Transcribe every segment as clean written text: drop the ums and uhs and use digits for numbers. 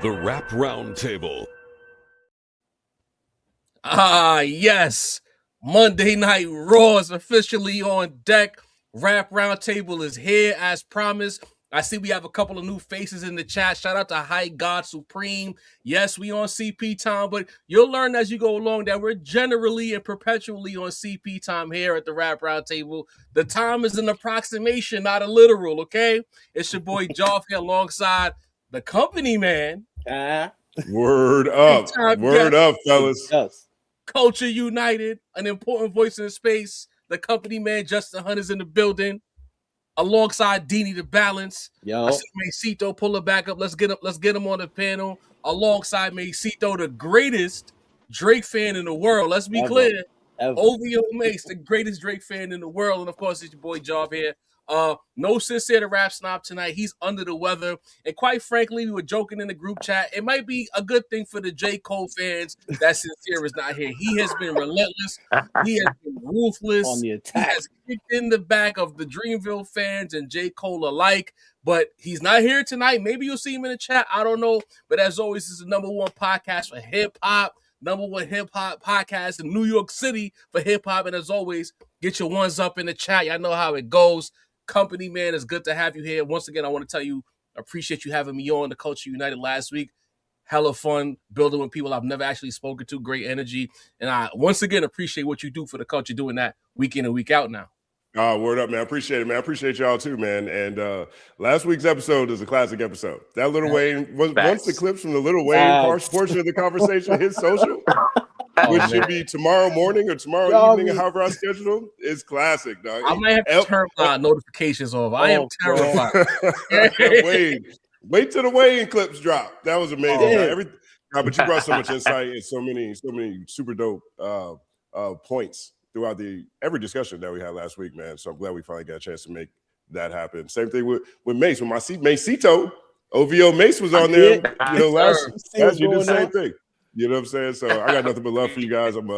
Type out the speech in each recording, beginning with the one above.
The Rap Roundtable. Ah, yes. Monday Night Raw is officially on deck. Rap Roundtable is here as promised. I see we have a couple of new faces in the chat. Shout out to High God Supreme. Yes, we on CP time, but you'll learn as you go along that we're generally and perpetually on CP time here at the Rap Roundtable. The time is an approximation, not a literal, okay? It's your boy Joff here alongside the company man. Word up. Word up, fellas. Yes. Culture United, an important voice in the space. The company man, Justin Hunt, is in the building, alongside Dini the Balance. Yo. I see Macito pull it back up. Let's get him on the panel. Alongside Macito, the greatest Drake fan in the world. Let's be clear. OVO Mace, the greatest Drake fan in the world. And of course, it's your boy Job here. No sincere to Rap Snob tonight. He's under the weather. And quite frankly, we were joking in the group chat. It might be a good thing for the J. Cole fans that Sincere is not here. He has been relentless. He has been ruthless. On the attack. He has kicked in the back of the Dreamville fans and J. Cole alike. But he's not here tonight. Maybe you'll see him in the chat. I don't know. But as always, this is the number one podcast for hip-hop. Number one hip-hop podcast in New York City for hip-hop. And as always, get your ones up in the chat. Y'all know how it goes. Company man, it's good to have you here. Once again, I want to tell you, I appreciate you having me on the Culture United last week. Hella fun building with people I've never actually spoken to. Great energy. And I once again appreciate what you do for the culture, doing that week in and week out now. Word up, man. I appreciate it, man. I appreciate y'all too, man. And last week's episode is a classic episode. That Lil Wayne, once the clips from the Lil Wayne portion of the conversation hit social, which should be tomorrow morning or tomorrow evening, however I schedule, it's classic, dog. I might have to turn my notifications off. I am terrified. Wait till the Wayne clips drop. That was amazing. But you brought so much insight and so many super dope points throughout every discussion that we had last week, man. So I'm glad we finally got a chance to make that happen. Same thing with Mace. When Macito, OVO Mace was on there, last you did the same thing. You know what I'm saying? So I got nothing but love for you guys. I'm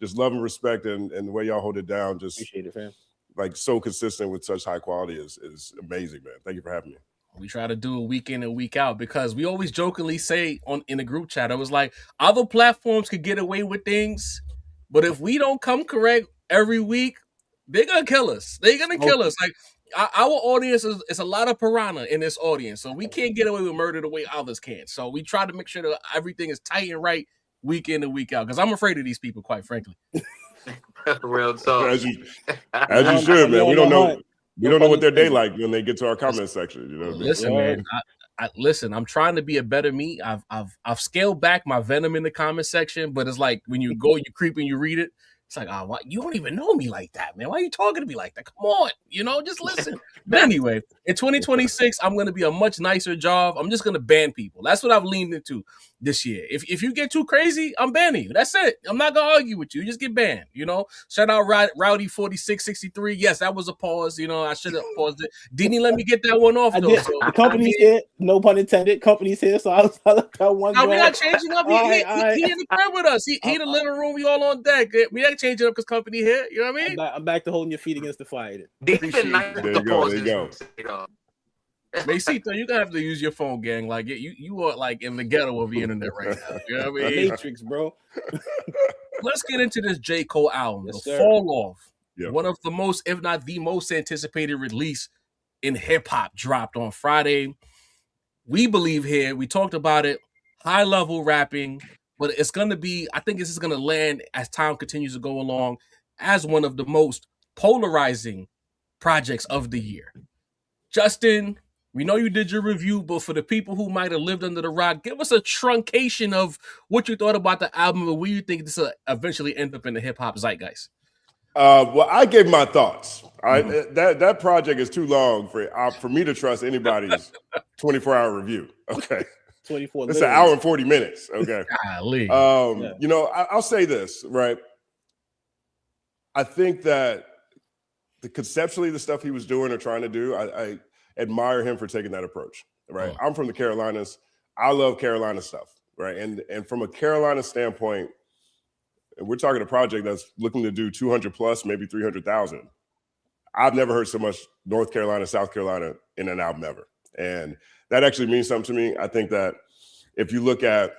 just love and respect and the way y'all hold it down. Just appreciate it, fam. Like so consistent with such high quality is amazing, man. Thank you for having me. We try to do it week in and week out because we always jokingly say in the group chat, it was like other platforms could get away with things, but if we don't come correct every week, they're gonna kill us. They're gonna kill us. Like our audience is a lot of piranha in this audience, so we can't get away with murder the way others can. So we try to make sure that everything is tight and right week in and week out. Because I'm afraid of these people, quite frankly. Real talk. As you should, man. We don't know. We don't know what their day like when they get to our comment section. You know. Listen, man. Listen. I'm trying to be a better me. I've scaled back my venom in the comment section, but it's like when you go, you creep and you read it. It's like, you don't even know me like that, man. Why are you talking to me like that? Come on, just listen. But anyway, in 2026, I'm going to be a much nicer job. I'm just going to ban people. That's what I've leaned into this year. If you get too crazy, I'm banning you. That's it. I'm not going to argue with you. You just get banned, Shout out Rowdy 4663. Yes, that was a pause. I should have paused it. Didn't let me get that one off, though. So, the company's here. No pun intended. Company's here. So I let that one go. We're not changing up. He in the crib with us. He in the living room. We all on deck. We ain't changing up because company here. You know what I mean? I'm back to holding your feet against the fire. There you go. Macito, you're gonna have to use your phone, gang. Like you are like in the ghetto of the internet right now. You know what I mean? Matrix, bro. Let's get into this J. Cole album, Yes, The sir. Fall Off. Yep. One of the most, if not the most anticipated release in hip-hop dropped on Friday. We believe here, we talked about it, high-level rapping, but it's gonna be, I think this is gonna land as time continues to go along as one of the most polarizing projects of the year. Justin, we know you did your review, but for the people who might have lived under the rock, give us a truncation of what you thought about the album and where you think this will eventually end up in the hip-hop zeitgeist. Well, I gave my thoughts. That project is too long for me to trust anybody's 24-hour review. Okay. 24 It's an hour and 40 minutes. Okay. Golly. I'll say this, right? I think that conceptually the stuff he was doing or trying to do, I admire him for taking that approach, right? I'm from the Carolinas. I love Carolina stuff, right? And from a Carolina standpoint, we're talking a project that's looking to do 200 plus, maybe 300,000. I've never heard so much North Carolina, South Carolina in an album ever. And that actually means something to me. I think that if you look at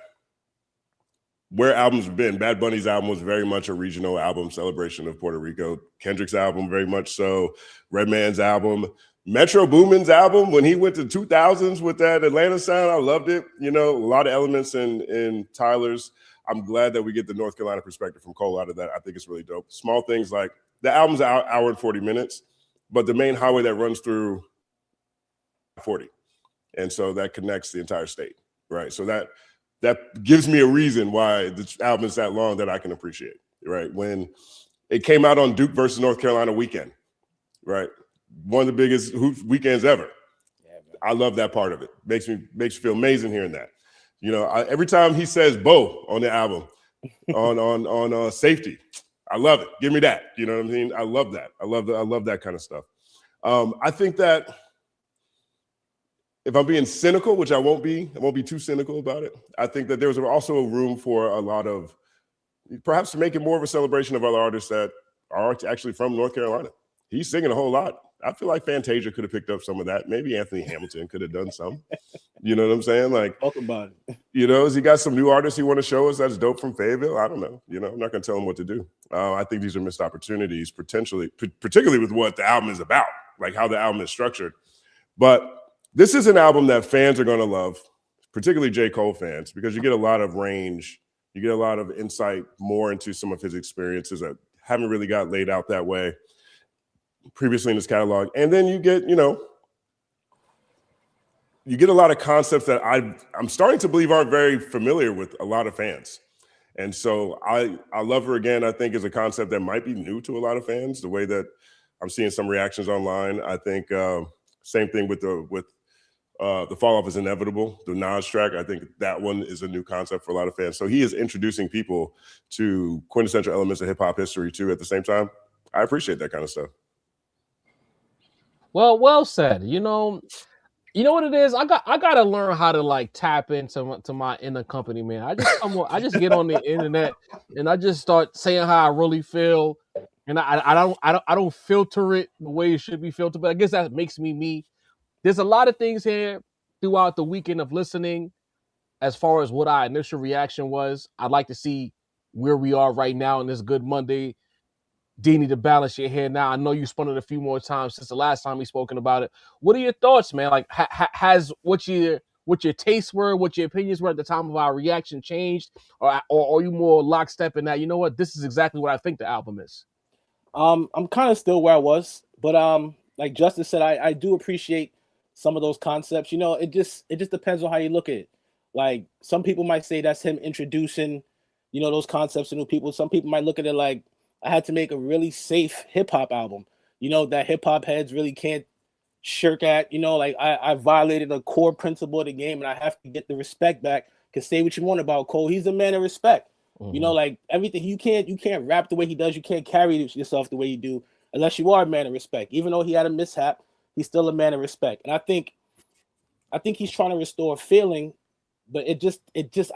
where albums have been, Bad Bunny's album was very much a regional album, celebration of Puerto Rico. Kendrick's album, very much so. Redman's album. Metro Boomin's album, when he went to 2000s with that Atlanta sound, I loved it. You know, a lot of elements in Tyler's. I'm glad that we get the North Carolina perspective from Cole out of that. I think it's really dope. Small things like the album's an hour and 40 minutes, but the main highway that runs through 40. And so that connects the entire state, right? So that gives me a reason why the album is that long that I can appreciate, right? When it came out on Duke versus North Carolina weekend, right? One of the biggest weekends ever. Yeah, I love that part of it. Makes me feel amazing hearing that. You know, every time he says "Bo" on the album, on Safety, I love it. Give me that. You know what I mean? I love that. I love that kind of stuff. I think that if I'm being cynical, which I won't be too cynical about it. I think that there's also a room for a lot of, perhaps to make it more of a celebration of other artists that are actually from North Carolina. He's singing a whole lot. I feel like Fantasia could have picked up some of that. Maybe Anthony Hamilton could have done some. You know what I'm saying? Like, talk about it. You know, has he got some new artists he want to show us that's dope from Fayetteville? I don't know. You know, I'm not going to tell him what to do. I think these are missed opportunities, particularly with what the album is about, like how the album is structured. But this is an album that fans are going to love, particularly J. Cole fans, because you get a lot of range. You get a lot of insight more into some of his experiences that haven't really got laid out that way previously in his catalog. And then you get a lot of concepts that I'm starting to believe aren't very familiar with a lot of fans. And so I Love Her Again, I think, is a concept that might be new to a lot of fans, the way that I'm seeing some reactions online. I think same thing with the Falloff is Inevitable, the Nas track. I think that one is a new concept for a lot of fans. So he is introducing people to quintessential elements of hip hop history too at the same time. I appreciate that kind of stuff. Well said. You know what it is? I gotta learn how to like tap into my inner company, man. I just get on the internet and I just start saying how I really feel, and I don't filter it the way it should be filtered. But I guess that makes me me. There's a lot of things here throughout the weekend of listening, as far as what our initial reaction was. I'd like to see where we are right now on this Good Monday. Deanie, to balance your hair now. I know you spun it a few more times since the last time we spoken about it. What are your thoughts, man? Like, has what your tastes were, what your opinions were at the time of our reaction changed, or are you more lockstep in that? You know what? This is exactly what I think the album is. I'm kind of still where I was, but like Justice said, I do appreciate some of those concepts. You know, it just depends on how you look at it. Like, some people might say that's him introducing, you know, those concepts to new people. Some people might look at it like, I had to make a really safe hip hop album, you know, that hip hop heads really can't shirk at. You know, like I violated a core principle of the game, and I have to get the respect back. Cause say what you want about Cole, he's a man of respect. Mm-hmm. You know, like everything, you can't rap the way he does. You can't carry yourself the way you do unless you are a man of respect. Even though he had a mishap, he's still a man of respect. And I think he's trying to restore a feeling, but it just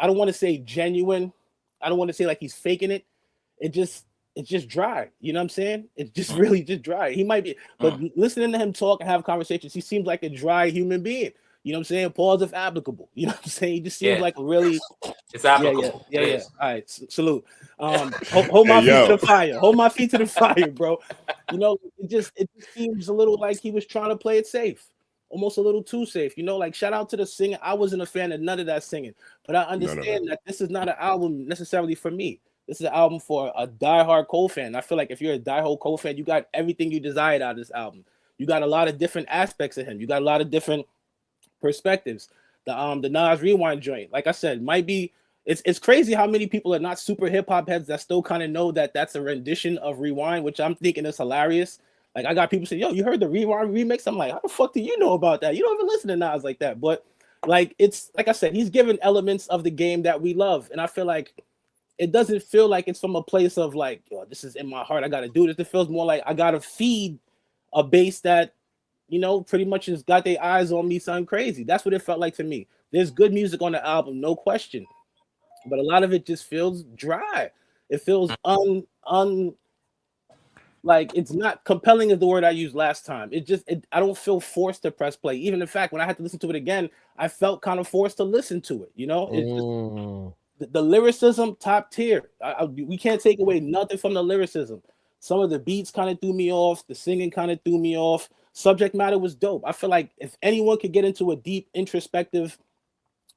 I don't want to say genuine. I don't want to say like he's faking it. It's just dry. You know what I'm saying? It's just really just dry. He might be, but listening to him talk and have conversations, he seems like a dry human being. You know what I'm saying? Pause if applicable. You know what I'm saying? He just seems like a really... It's applicable. Yeah. All right, salute. Hold my feet to the fire. Hold my feet to the fire, bro. You know, it just seems a little like he was trying to play it safe. Almost a little too safe. You know, like, shout out to the singer. I wasn't a fan of none of that singing, but I understand that this is not an album necessarily for me. This is an album for a diehard Cole fan. I feel like if you're a diehard Cole fan, you got everything you desired out of this album. You got a lot of different aspects of him. You got a lot of different perspectives. The Nas Rewind joint, like I said, might be. It's crazy how many people are not super hip hop heads that still kind of know that that's a rendition of Rewind, which I'm thinking is hilarious. Like, I got people saying, "Yo, you heard the Rewind remix?" I'm like, "How the fuck do you know about that? You don't even listen to Nas like that." But like, it's like I said, he's given elements of the game that we love, and I feel like it doesn't feel like it's from a place of like, "Yo, this is in my heart. I got to do this." It feels more like I got to feed a base that, you know, pretty much has got their eyes on me, something crazy. That's what it felt like to me. There's good music on the album, no question, but a lot of it just feels dry. It feels like it's not compelling is the word I used last time. I don't feel forced to press play. Even in fact, when I had to listen to it again, I felt kind of forced to listen to it. You know, it's just the lyricism top tier. We can't take away nothing from the lyricism. Some of the beats kind of threw me off. The singing kind of threw me off. Subject matter was dope. I feel like if anyone could get into a deep, introspective,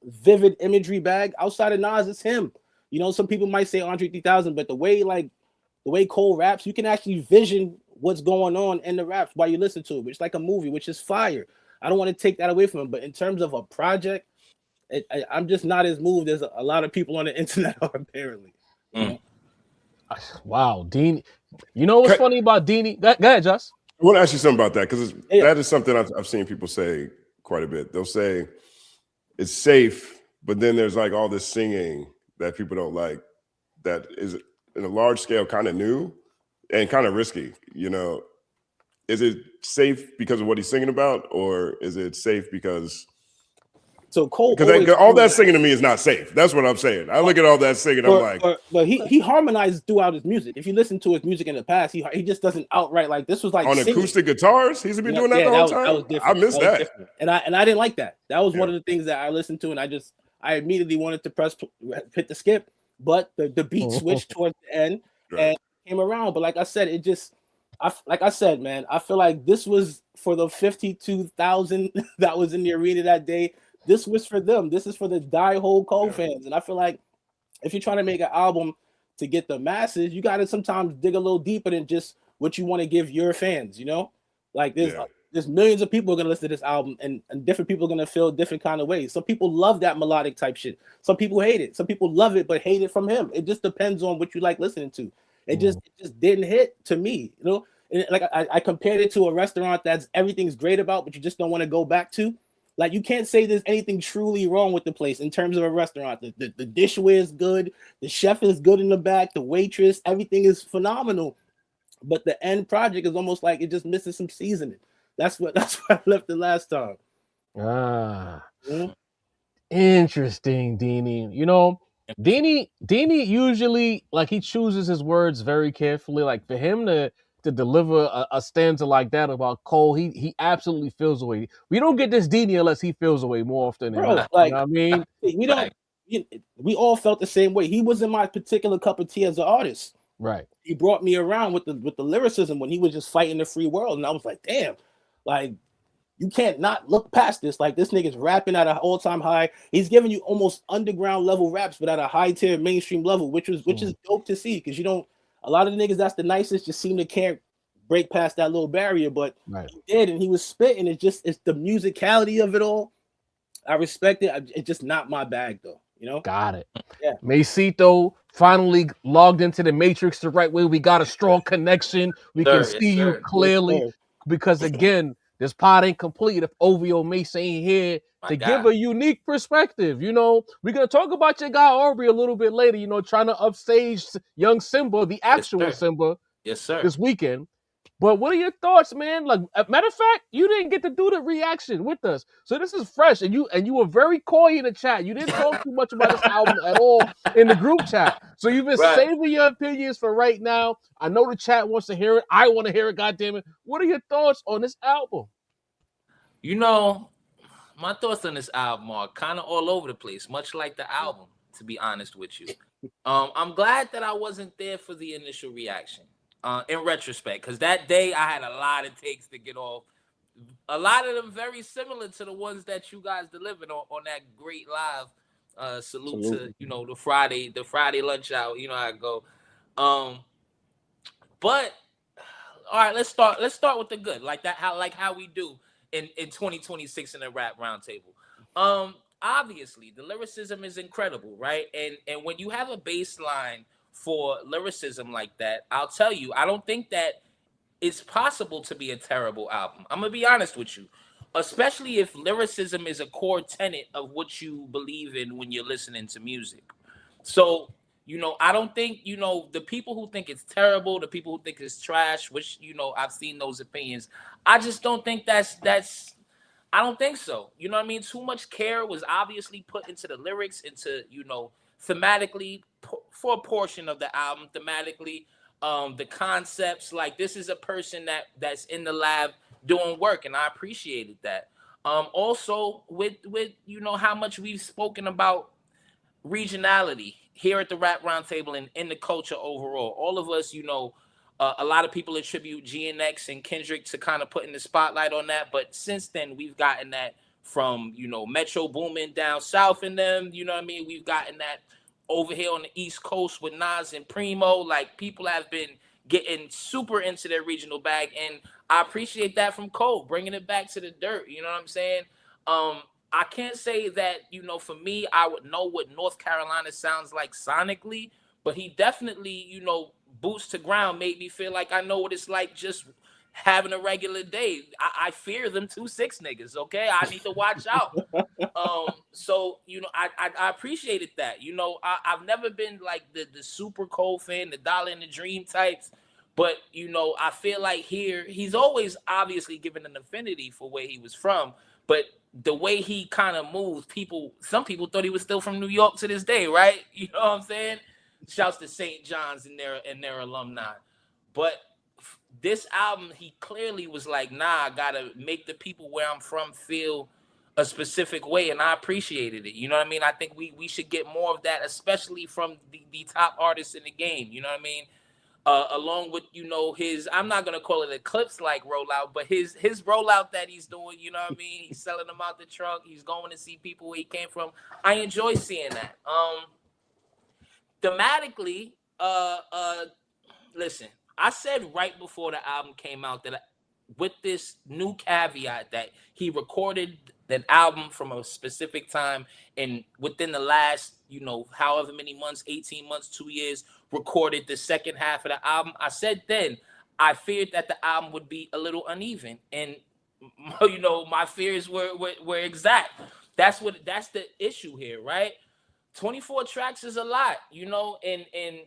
vivid imagery bag outside of Nas, it's him. You know, some people might say Andre 3000, but the way Cole raps, you can actually vision what's going on in the raps while you listen to it. It's like a movie, which is fire. I don't want to take that away from him, but in terms of a project, I'm just not as moved as a lot of people on the internet are apparently. Wow, Dean. You know what's funny about Deanie? Go ahead, Just. I want to ask you something about that because that is something I've seen people say quite a bit. They'll say it's safe, but then there's like all this singing that people don't like that is in a large scale kind of new and kind of risky. You know, is it safe because of what he's singing about, or is it safe because... So Cole, because all that singing to me is not safe. That's what I'm saying. I look at all that singing, I'm like, but he harmonizes throughout his music. If you listen to his music in the past, he just doesn't outright like this was like on singing. Acoustic guitars. He's been doing that the whole time. That was different. I missed that, and I didn't like that. That was one of the things that I listened to, and I immediately wanted to hit the skip, but the beat switched towards the end and came around. But like I said, man, I feel like this was for the 52,000 that was in the arena that day. This was for them. This is for the die-hole Cole fans. And I feel like if you're trying to make an album to get the masses, you got to sometimes dig a little deeper than just what you want to give your fans, you know? Like there's millions of people are going to listen to this album and different people are going to feel different kind of ways. Some people love that melodic type shit. Some people hate it. Some people love it but hate it from him. It just depends on what you like listening to. It just didn't hit to me, you know? And like I compared it to a restaurant that's everything's great about, but you just don't want to go back to. Like, you can't say there's anything truly wrong with the place in terms of a restaurant. The dishware is good. The chef is good in the back. The waitress, everything is phenomenal. But the end project is almost like it just misses some seasoning. That's why I left it last time. Interesting, Deanie. You know, Deanie usually, like, he chooses his words very carefully. Like, for him to deliver a stanza like that about Cole, he absolutely feels away. We don't get this Deanie unless he feels away more often than not. Like, you know what I mean? We all felt the same way. He wasn't my particular cup of tea as an artist. Right. He brought me around with the lyricism when he was just fighting the free world. And I was like, damn, like, you can't not look past this. Like, this nigga's rapping at an all-time high. He's giving you almost underground level raps, but at a high tier mainstream level, which is dope to see, because you don't. A lot of the niggas that's the nicest just seem to can't break past that little barrier, but he did, and he was spitting. It's the musicality of it all. I respect it. It's just not my bag, though. You know? Got it. Yeah. Macito finally logged into the Matrix the right way. We got a strong connection. We can see you clearly because, again, this pod ain't complete if OVO Mace ain't here to give a unique perspective. You know, we're going to talk about your guy Aubrey a little bit later, you know, trying to upstage young Simba, the actual Simba, this weekend. But what are your thoughts, man? Like, matter of fact, you didn't get to do the reaction with us, so this is fresh. And you were very coy in the chat. You didn't talk too much about this album at all in the group chat. So you've been saving your opinions for right now. I know the chat wants to hear it. I want to hear it. Goddammit! What are your thoughts on this album? You know, my thoughts on this album are kind of all over the place, much like the album. To be honest with you, I'm glad that I wasn't there for the initial reaction. In retrospect, because that day I had a lot of takes to get off. A lot of them very similar to the ones that you guys delivered on that great live. Salute to, you know, the Friday lunch hour. You know how it go. But all right, let's start with the good, like that. How we do in 2026 in the rap roundtable. Obviously, the lyricism is incredible, right? And when you have a baseline for lyricism like that, I'll tell you, I don't think that it's possible to be a terrible album. I'm gonna be honest with you, especially if lyricism is a core tenet of what you believe in when you're listening to music. So, you know, I don't think, you know, the people who think it's terrible, the people who think it's trash, which, you know, I've seen those opinions. I just don't think that's I don't think so. You know what I mean? Too much care was obviously put into the lyrics, into, you know, thematically for a portion of the album, thematically. the concepts. Like, this is a person that's in the lab doing work, and I appreciated that. Also with how much we've spoken about regionality here at the Rap Roundtable and in the culture overall. All of us, a lot of people attribute GNX and Kendrick to kind of putting the spotlight on that. But since then, we've gotten that from, Metro Boomin down south in them. You know what I mean? We've gotten that over here on the East Coast with Nas and Primo. Like, people have been getting super into their regional bag. And I appreciate that from Cole, bringing it back to the dirt. You know what I'm saying? I can't say that, for me, I would know what North Carolina sounds like sonically, but he definitely, boots to ground made me feel like I know what it's like just having a regular day. I fear them 2-6 niggas, okay? I need to watch out. So, I appreciated that. I've never been like the super Cole fan, the Dollar and the Dream types, but, I feel like here, he's always obviously given an affinity for where he was from, but the way he kind of moves, some people thought he was still from New York to this day, right? You know what I'm saying? Shouts to St. John's and their alumni. But this album, he clearly was like, nah, I gotta make the people where I'm from feel a specific way, and I appreciated it. You know what I mean? I think we should get more of that, especially from the top artists in the game. You know what I mean? Along with, his, I'm not going to call it Eclipse-like rollout, but his rollout that he's doing, you know what I mean? He's selling them out the trunk. He's going to see people where he came from. I enjoy seeing that. Thematically, listen, I said right before the album came out that with this new caveat that he recorded that album from a specific time, and within the last, however many months, 18 months, 2 years, recorded the second half of the album. I said then I feared that the album would be a little uneven, and my fears were exact. That's the issue here, right? 24 tracks is a lot, and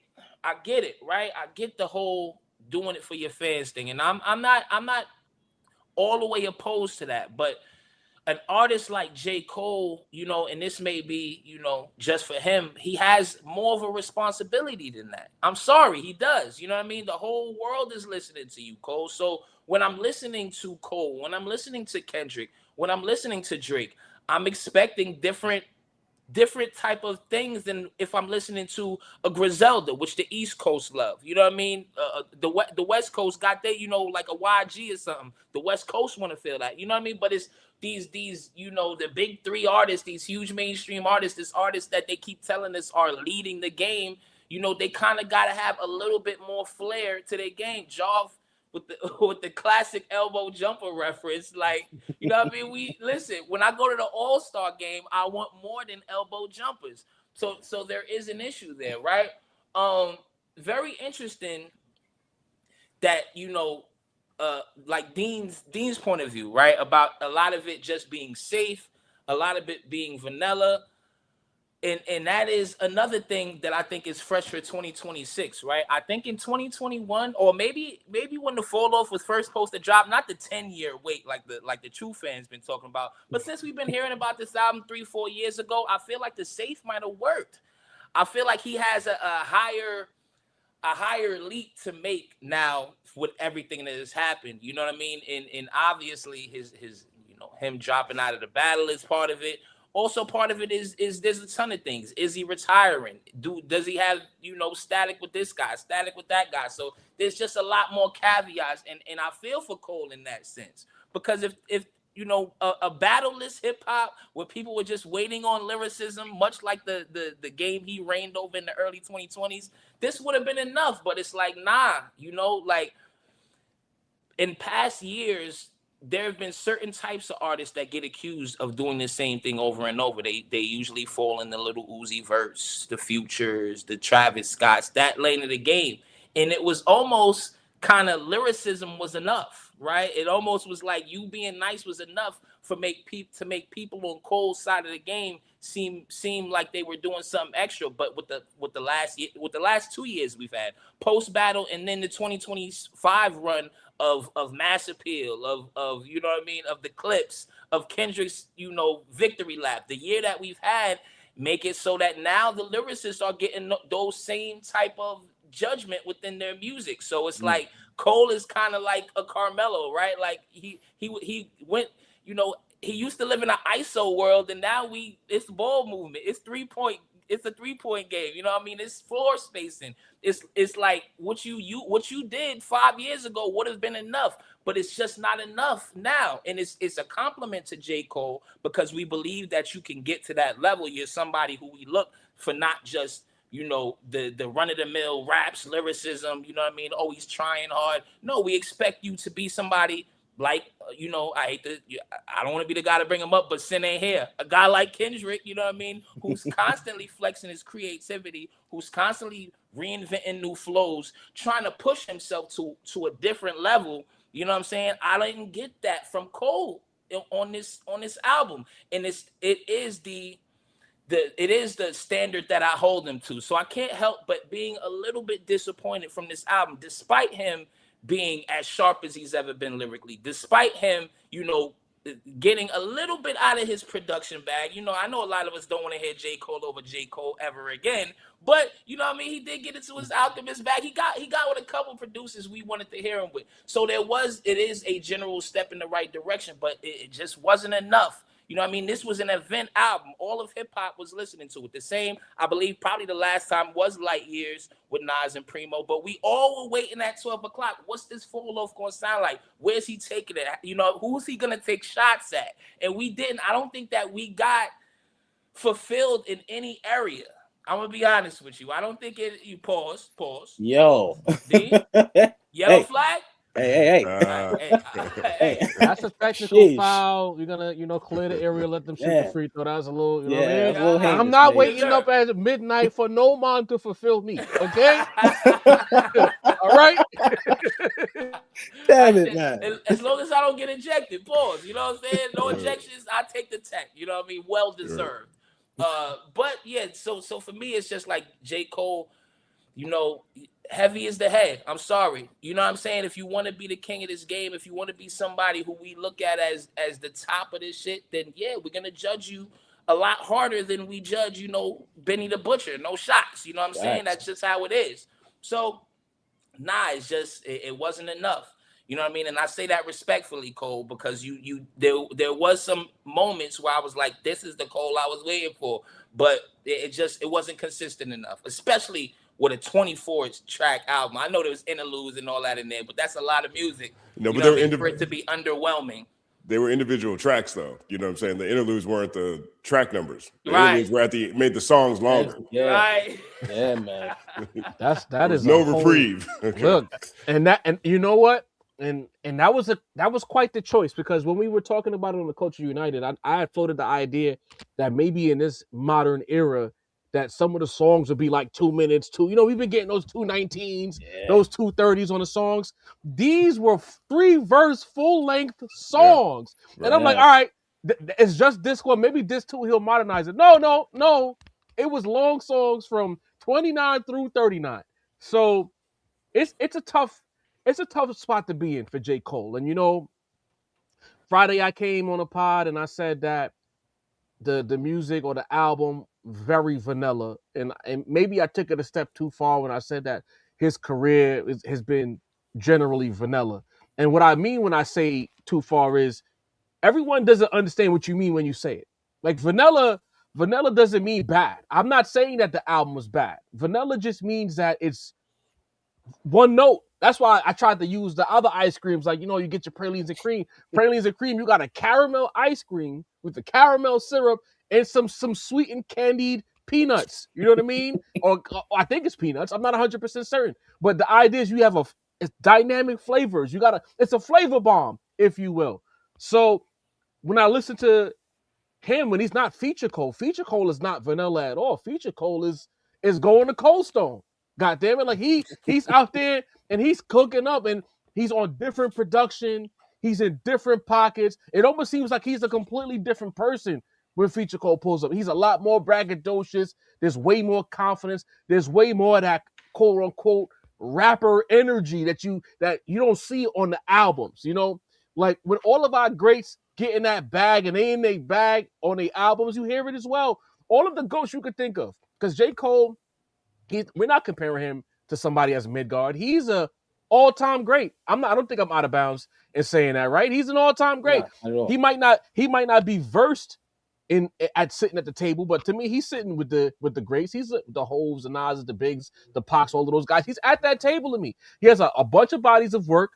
I get it, right? I get the whole doing it for your fans thing, and I'm not all the way opposed to that, but an artist like J. Cole, and this may be, just for him, he has more of a responsibility than that. I'm sorry, he does. You know what I mean? The whole world is listening to you, Cole. So when I'm listening to Cole, when I'm listening to Kendrick, when I'm listening to Drake, I'm expecting different type of things than if I'm listening to a Griselda, which the East Coast love. You know what I mean? The West Coast got there, like a YG or something. The West Coast want to feel that. You know what I mean? But it's these the big three artists, these huge mainstream artists, this artists that they keep telling us are leading the game. They kind of got to have a little bit more flair to their game. Jov with the classic elbow jumper reference, like, you know what I mean? Listen, when I go to the All-Star game, I want more than elbow jumpers. So there is an issue there, right? Very interesting that, like Dean's point of view, right? About a lot of it just being safe, a lot of it being vanilla. And that is another thing that I think is fresh for 2026, right? I think in 2021, or maybe when the falloff was first supposed to drop, not the 10-year wait like the true fans been talking about, but since we've been hearing about this album 3-4 years ago, I feel like the safe might have worked. I feel like he has a higher leap to make now with everything that has happened. You know what I mean? And obviously his him dropping out of the battle is part of it. Also, part of it is there's a ton of things. Is he retiring? Does he have, static with this guy, static with that guy? So there's just a lot more caveats, and I feel for Cole in that sense. Because if a battleless hip hop where people were just waiting on lyricism, much like the game he reigned over in the early 2020s, this would have been enough. But it's like, nah, like in past years, there have been certain types of artists that get accused of doing the same thing over and over. They usually fall in the Little Uzi Verse, the Futures, the Travis Scotts, that lane of the game. And it was almost kind of lyricism was enough, right? It almost was like you being nice was enough to make people on Cole's side of the game seem like they were doing something extra. But with the last 2 years we've had post battle, and then the 2025 run of mass appeal, of you know what I mean, of the clips, of Kendrick's victory lap, the year that we've had, make it so that now the lyricists are getting those same type of judgment within their music. So it's like Cole is kind of like a Carmelo, right? Like he went, you know, he used to live in an ISO world, and now it's ball movement, it's 3-point. It's a 3-point game. You know what I mean? It's floor spacing. It's like what you did 5 years ago would have been enough, but it's just not enough now. And it's a compliment to J. Cole because we believe that you can get to that level. You're somebody who we look for, not just, you know, the run-of-the-mill raps, lyricism, you know what I mean? Always trying hard. No, we expect you to be somebody like, you know, I don't want to be the guy to bring him up, but Sin ain't here. A guy like Kendrick, you know what I mean, who's constantly flexing his creativity, who's constantly reinventing new flows, trying to push himself to a different level. You know what I'm saying? I didn't get that from Cole on this album, and it is the standard that I hold him to. So I can't help but being a little bit disappointed from this album, despite him being as sharp as he's ever been lyrically, despite him, you know, getting a little bit out of his production bag. You know, I know a lot of us don't want to hear J. Cole over J. Cole ever again, but you know what I mean? He did get into his Alchemist bag. He got with a couple producers we wanted to hear him with. So it is a general step in the right direction, but it just wasn't enough. You know what I mean? This was an event album. All of hip hop was listening to it. The same, I believe, probably the last time was Light Years with Nas and Primo, but we all were waiting at 12 o'clock. What's this falloff going to sound like? Where's he taking it? You know, who's he going to take shots at? And we didn't. I don't think that we got fulfilled in any area. I'm going to be honest with you. I don't think you pause. Yo. D? Yellow flag? Hey. That's a technical foul. You're gonna, you know, clear the area, let them shoot the free throw. That was a little, you know what I mean? Heinous, I'm not waiting up at midnight for no man to fulfill me. Okay. All right. Damn it, man. As long as I don't get ejected, pause. You know what I'm saying? No ejections. I take the tech. You know what I mean? Well deserved. But yeah, so for me, it's just like J. Cole. You know, heavy is the head. I'm sorry. You know what I'm saying? If you want to be the king of this game, if you want to be somebody who we look at as the top of this shit, then yeah, we're going to judge you a lot harder than we judge, you know, Benny the Butcher. No shots. You know what I'm saying? That's just how it is. So, it's just, it wasn't enough. You know what I mean? And I say that respectfully, Cole, because there was some moments where I was like, this is the Cole I was waiting for. But it wasn't consistent enough, especially with a 24-track album. I know there was interludes and all that in there, but that's a lot of music. No, but for it to be underwhelming. They were individual tracks, though. You know what I'm saying? The interludes weren't the track numbers. The interludes were made the songs longer. Yeah. Right. Yeah, man. That is no reprieve. Okay. Look, and you know what? And that was quite the choice, because when we were talking about it on the Culture United, I had floated the idea that maybe in this modern era, that some of the songs would be like 2 minutes, we've been getting those 2:19s, those 2:30s on the songs. These were 3-verse full-length songs. Yeah. And I'm like, all right, it's just this one. Maybe this too, he'll modernize it. No. It was long songs from 29 through 39. So it's a tough spot to be in for J. Cole. And, you know, Friday I came on a pod and I said that the music or the album, very vanilla, and maybe I took it a step too far when I said that his career has been generally vanilla. And what I mean when I say too far is everyone doesn't understand what you mean when you say it. Like vanilla doesn't mean bad. I'm not saying that the album was bad. Vanilla just means that it's one note. That's why I tried to use the other ice creams. Like, you know, you get your pralines and cream. Pralines and cream, you got a caramel ice cream with the caramel syrup and some sweetened candied peanuts. You know what I mean? or I think it's peanuts. I'm not 100% certain. But the idea is you have it's dynamic flavors. It's a flavor bomb, if you will. So when I listen to him, when he's not Feature Cole is not vanilla at all. Feature Cole is going to Cold Stone. God damn it. Like he's out there and he's cooking up and he's on different production. He's in different pockets. It almost seems like he's a completely different person when Feature Cole pulls up. He's a lot more braggadocious. There's way more confidence. There's way more of that quote unquote rapper energy that you don't see on the albums. You know, like when all of our greats get in that bag and they in their bag on the albums, you hear it as well. All of the ghosts you could think of. Because J. Cole, we're not comparing him to somebody as Midgard. He's a all-time great. I don't think I'm out of bounds in saying that, right? He's an all-time great. He might not be versed at sitting at the table, but to me, he's sitting with the greats. He's the Hoves, the Nas, the Bigs, the Pox, all of those guys. He's at that table to me. He has a bunch of bodies of work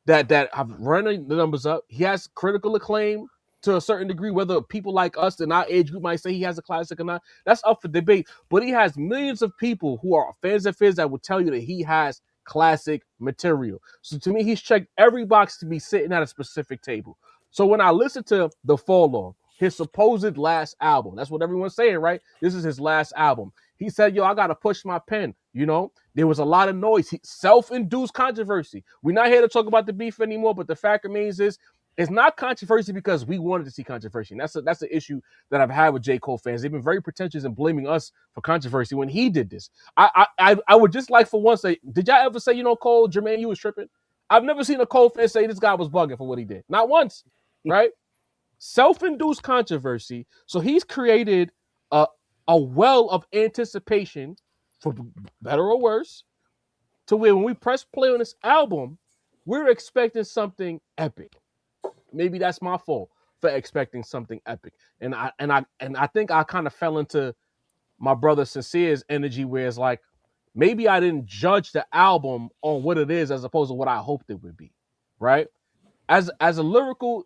that have run the numbers up. He has critical acclaim to a certain degree, whether people like us in our age group might say he has a classic or not. That's up for debate. But he has millions of people who are fans of his that will tell you that he has classic material. So to me, he's checked every box to be sitting at a specific table. So when I listen to The Falloff, his supposed last album, that's what everyone's saying, right? This is his last album. He said, yo, I got to push my pen. You know, there was a lot of noise, self-induced controversy. We're not here to talk about the beef anymore, but the fact remains is it's not controversy because we wanted to see controversy. And that's an issue that I've had with J. Cole fans. They've been very pretentious in blaming us for controversy when he did this. I would just like for once say, did y'all ever say, you know, Cole, Jermaine, you was tripping? I've never seen a Cole fan say this guy was bugging for what he did. Not once, right? Self-induced controversy. So he's created a well of anticipation, for better or worse, to where when we press play on this album, we're expecting something epic. Maybe that's my fault for expecting something epic. And I think I kind of fell into my brother Sincere's energy where it's like, maybe I didn't judge the album on what it is as opposed to what I hoped it would be, right? As a lyrical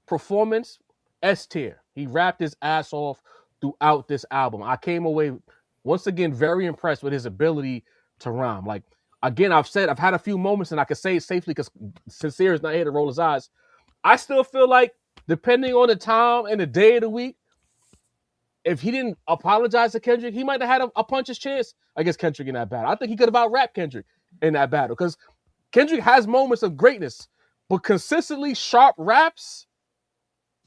performance, S tier. He rapped his ass off throughout this album. I came away once again very impressed with his ability to rhyme. Like, again, I've had a few moments, and I can say it safely because Sincere is not here to roll his eyes. I still feel like, depending on the time and the day of the week, if he didn't apologize to Kendrick, he might have had a puncher's chance against Kendrick in that battle. I think he could have out-rapped Kendrick in that battle because Kendrick has moments of greatness, but consistently sharp raps,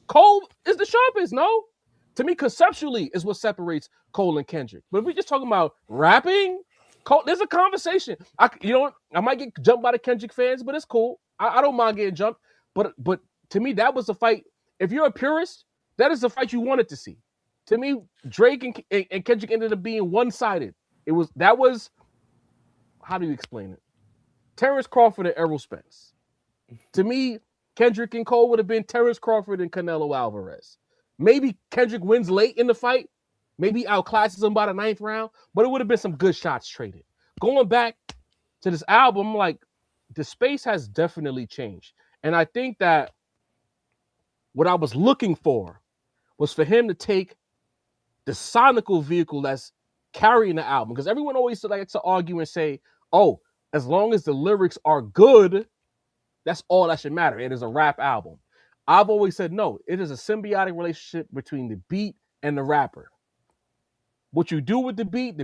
Cole is the sharpest, no? To me, conceptually is what separates Cole and Kendrick. But if we're just talking about rapping, Cole, there's a conversation. I might get jumped by the Kendrick fans, but it's cool. I don't mind getting jumped. But to me, that was a fight. If you're a purist, that is the fight you wanted to see. To me, Drake and Kendrick ended up being one-sided. That was, how do you explain it? Terrence Crawford and Errol Spence. To me, Kendrick and Cole would have been Terrence Crawford and Canelo Alvarez. Maybe Kendrick wins late in the fight. Maybe outclasses him by the 9th round. But it would have been some good shots traded. Going back to this album, like, the space has definitely changed. And I think that what I was looking for was for him to take the sonical vehicle that's carrying the album. Because everyone always likes to argue and say, oh, as long as the lyrics are good, that's all that should matter. It is a rap album. I've always said, no, it is a symbiotic relationship between the beat and the rapper. What you do with the beat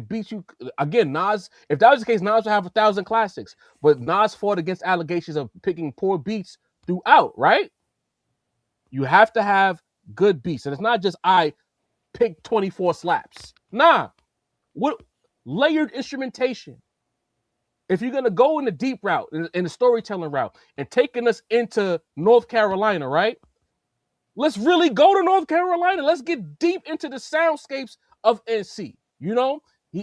again, Nas, if that was the case, Nas would have 1,000 classics. But Nas fought against allegations of picking poor beats throughout, right? You have to have good beats. And it's not just I pick 24 slaps. Nah. What layered instrumentation? If you're going to go in the deep route, in the storytelling route, and taking us into North Carolina, right? Let's really go to North Carolina. Let's get deep into the soundscapes of NC. You know,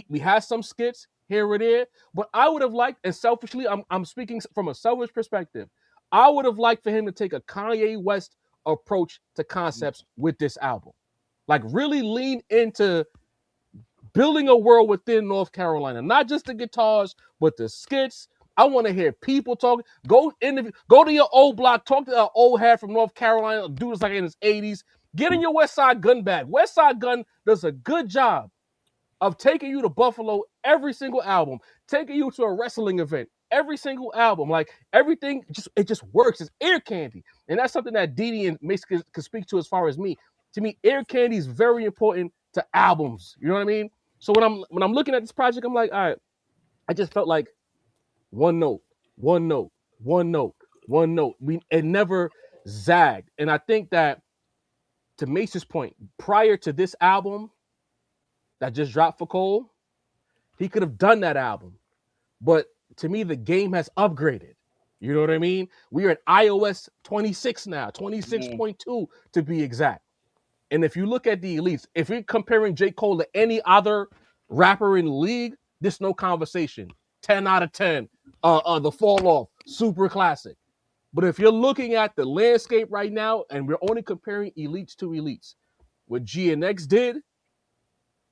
we had some skits here or there, but I would have liked, and selfishly, I'm speaking from a selfish perspective, I would have liked for him to take a Kanye West approach to concepts with this album. Like, really lean into building a world within North Carolina, not just the guitars, but the skits. I want to hear people talk. Go to your old block, talk to an old head from North Carolina, dude that's like in his 80s. Get in your West Side Gun bag. West Side Gun does a good job of taking you to Buffalo every single album, taking you to a wrestling event every single album. Like, everything, it just works. It's ear candy. And that's something that Didi and Mace could speak to as far as me. To me, ear candy is very important to albums. You know what I mean? So when I'm looking at this project, I'm like, all right, I just felt like one note. It never zagged. And I think that, to Mace's point, prior to this album that just dropped for Cole, he could have done that album. But to me, the game has upgraded. You know what I mean? We are at iOS 26 now, 26.2 to be exact. And if you look at the elites, if you're comparing J. Cole to any other rapper in the league, This no conversation. 10 out of 10. The fall off, super classic. But if you're looking at the landscape right now, and we're only comparing elites to elites, what GNX did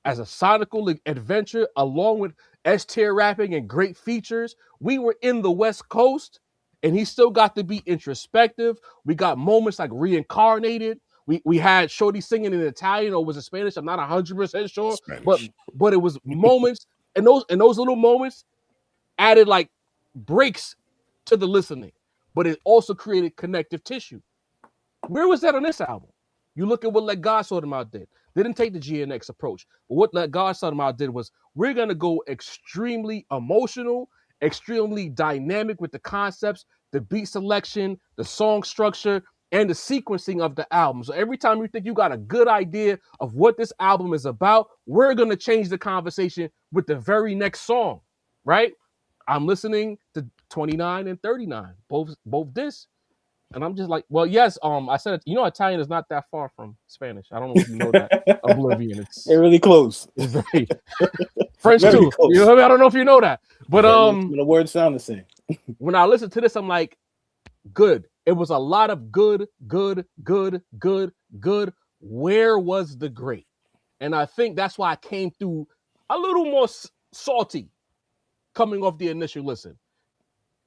as a sonical adventure, along with S-tier rapping and great features, we were in the West Coast, and he still got to be introspective. We got moments like Reincarnated. We had Shorty singing in Italian, or was it Spanish? I'm not 100% sure, but it was moments, and those little moments added like breaks to the listening, but it also created connective tissue. Where was that on this album? You look at what Let God Sort Them Out did. They didn't take the GNX approach, but what Let God Sort Them Out did was, we're gonna go extremely emotional, extremely dynamic with the concepts, the beat selection, the song structure, and the sequencing of the album. So every time you think you got a good idea of what this album is about, we're gonna change the conversation with the very next song, right? I'm listening to 29 and 39, both discs, and I'm just like, well, yes, I said, Italian is not that far from Spanish. I don't know if you know that. Oblivion. They're really close. It's very French very too. Close. You know what I mean? I don't know if you know that, but the words sound the same. When I listen to this, I'm like, good. It was a lot of good. Where was the great? And I think that's why I came through a little more salty coming off the initial listen.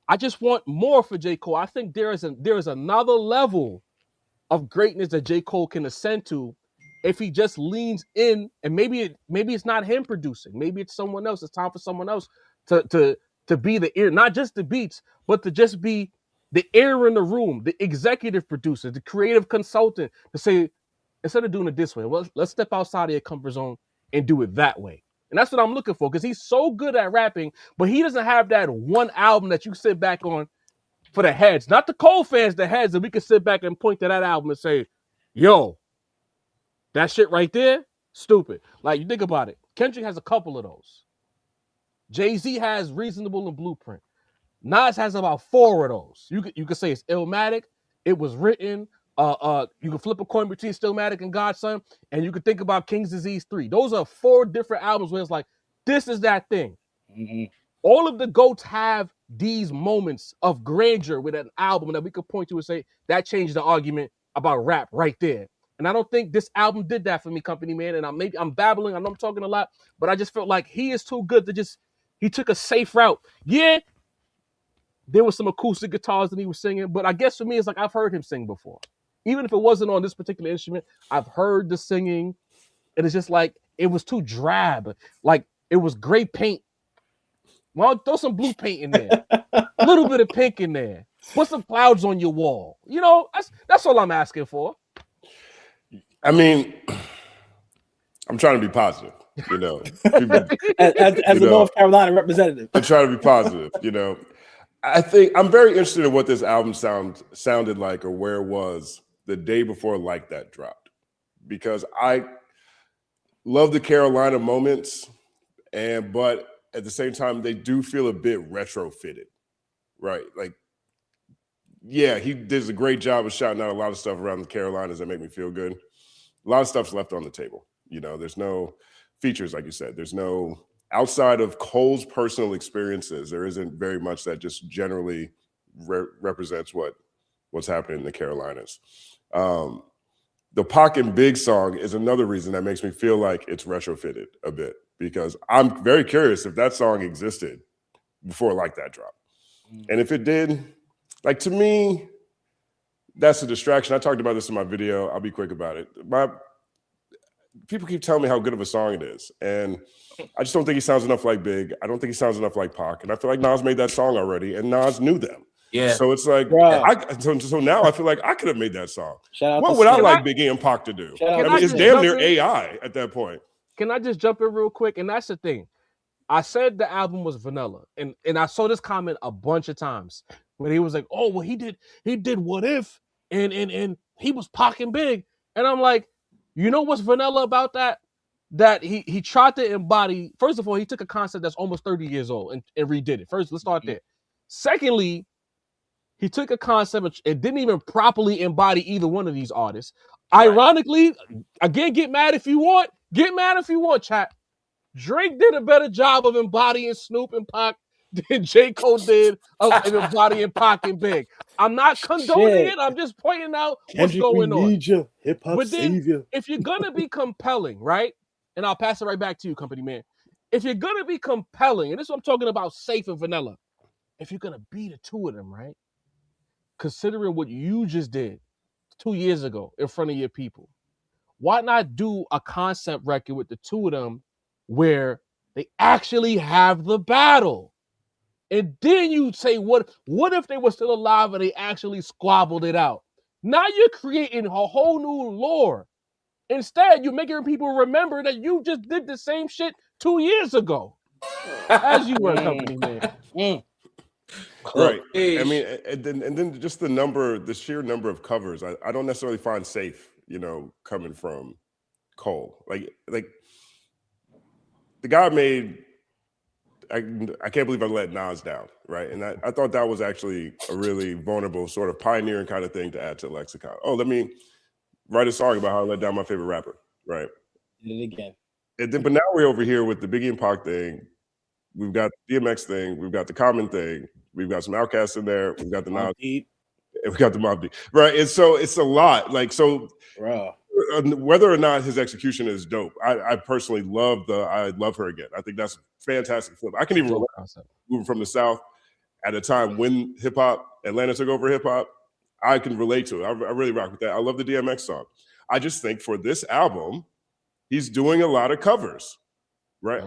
I just want more for J. Cole. I think there is another level of greatness that J. Cole can ascend to if he just leans in, and maybe it's not him producing. Maybe it's someone else. It's time for someone else to be the ear, not just the beats, but to just be the ear in the room, the executive producer, the creative consultant, to say, instead of doing it this way, well, let's step outside of your comfort zone and do it that way. And that's what I'm looking for, because he's so good at rapping, but he doesn't have that one album that you sit back on for the heads, not the Cole fans, the heads, that we can sit back and point to that album and say, yo, that shit right there, stupid. Like, you think about it. Kendrick has a couple of those. Jay-Z has Reasonable and Blueprint. Nas has about 4 of those. You could say it's Illmatic, It Was Written. You can flip a coin between Stillmatic and Godson, and you can think about King's Disease 3. Those are 4 different albums where it's like, this is that thing. Mm-hmm. All of the GOATs have these moments of grandeur with an album that we could point to and say, that changed the argument about rap right there. And I don't think this album did that for me, Company Man. And I'm babbling, I know I'm talking a lot, but I just felt like he is too good to he took a safe route. Yeah, there was some acoustic guitars that he was singing, but I guess for me, it's like, I've heard him sing before. Even if it wasn't on this particular instrument, I've heard the singing, and it's just like, it was too drab. Like, it was gray paint. Well, throw some blue paint in there. A little bit of pink in there. Put some clouds on your wall. That's all I'm asking for. I mean, I'm trying to be positive, People, as a North Carolina representative. I'm trying to be positive, I think I'm very interested in what this album sounded like, or where it was the day before Like That dropped, because I love the Carolina moments, but at the same time, they do feel a bit retrofitted, right? Like, yeah, he does a great job of shouting out a lot of stuff around the Carolinas that make me feel good. A lot of stuff's left on the table. There's no features, like you said. There's no, outside of Cole's personal experiences, there isn't very much that just generally represents what's happening in the Carolinas. The Pac and Big song is another reason that makes me feel like it's retrofitted a bit, because I'm very curious if that song existed before Like That dropped. And if it did, like, to me, that's a distraction. I talked about this in my video. I'll be quick about it. People keep telling me how good of a song it is, and I just don't think he sounds enough like Big. I don't think he sounds enough like Pac, and I feel like Nas made that song already, and Nas knew them. Yeah. So it's like, so now I feel like I could have made that song. What would I like Biggie and Pac to do? It's damn near AI at that point. Can I just jump in real quick? And that's the thing. I said the album was vanilla, and I saw this comment a bunch of times when he was like, "Oh, well, he did What If, and he was Pac and Big," and I'm like, you know what's vanilla about that? That he tried to embody. First of all, he took a concept that's almost 30 years old and redid it. First, let's start there. Secondly, he took a concept and didn't even properly embody either one of these artists. Right. Ironically, again, get mad if you want, chat. Drake did a better job of embodying Snoop and Pac than J. Cole did of embodying Pac and Big. I'm not condoning it. I'm just pointing out what's going on. Need you, hip-hop But then, savior. if you're going to be compelling, right? And I'll pass it right back to you, company man. If you're going to be compelling, and this is what I'm talking about, Safe and Vanilla. If you're going to be the two of them, right? Considering what you just did 2 years ago in front of your people, why not do a concept record with the two of them where they actually have the battle? And then you say, what if they were still alive and they actually squabbled it out? Now you're creating a whole new lore. Instead, you're making people remember that you just did the same shit 2 years ago. As you were, company man. Right. I mean, and then just the sheer number of covers. I don't necessarily find Safe, coming from Cole. Like the guy made. I can't believe I let Nas down, right? And I thought that was actually a really vulnerable, sort of pioneering kind of thing to add to the lexicon. Oh, let me write a song about how I let down my favorite rapper, right? Did it again. And then, but now we're over here with the Biggie and Pac thing. We've got the DMX thing. We've got the Common thing. We've got some Outcasts in there. We've got the Nas. We got the Mobb Deep, right? And so it's a lot. Like, so whether or not his execution is dope, I personally love I Love Her Again. I think that's a fantastic flip. I can even relate moving from the South at a time when hip hop, Atlanta took over hip hop. I can relate to it. I really rock with that. I love the DMX song. I just think for this album, he's doing a lot of covers, right?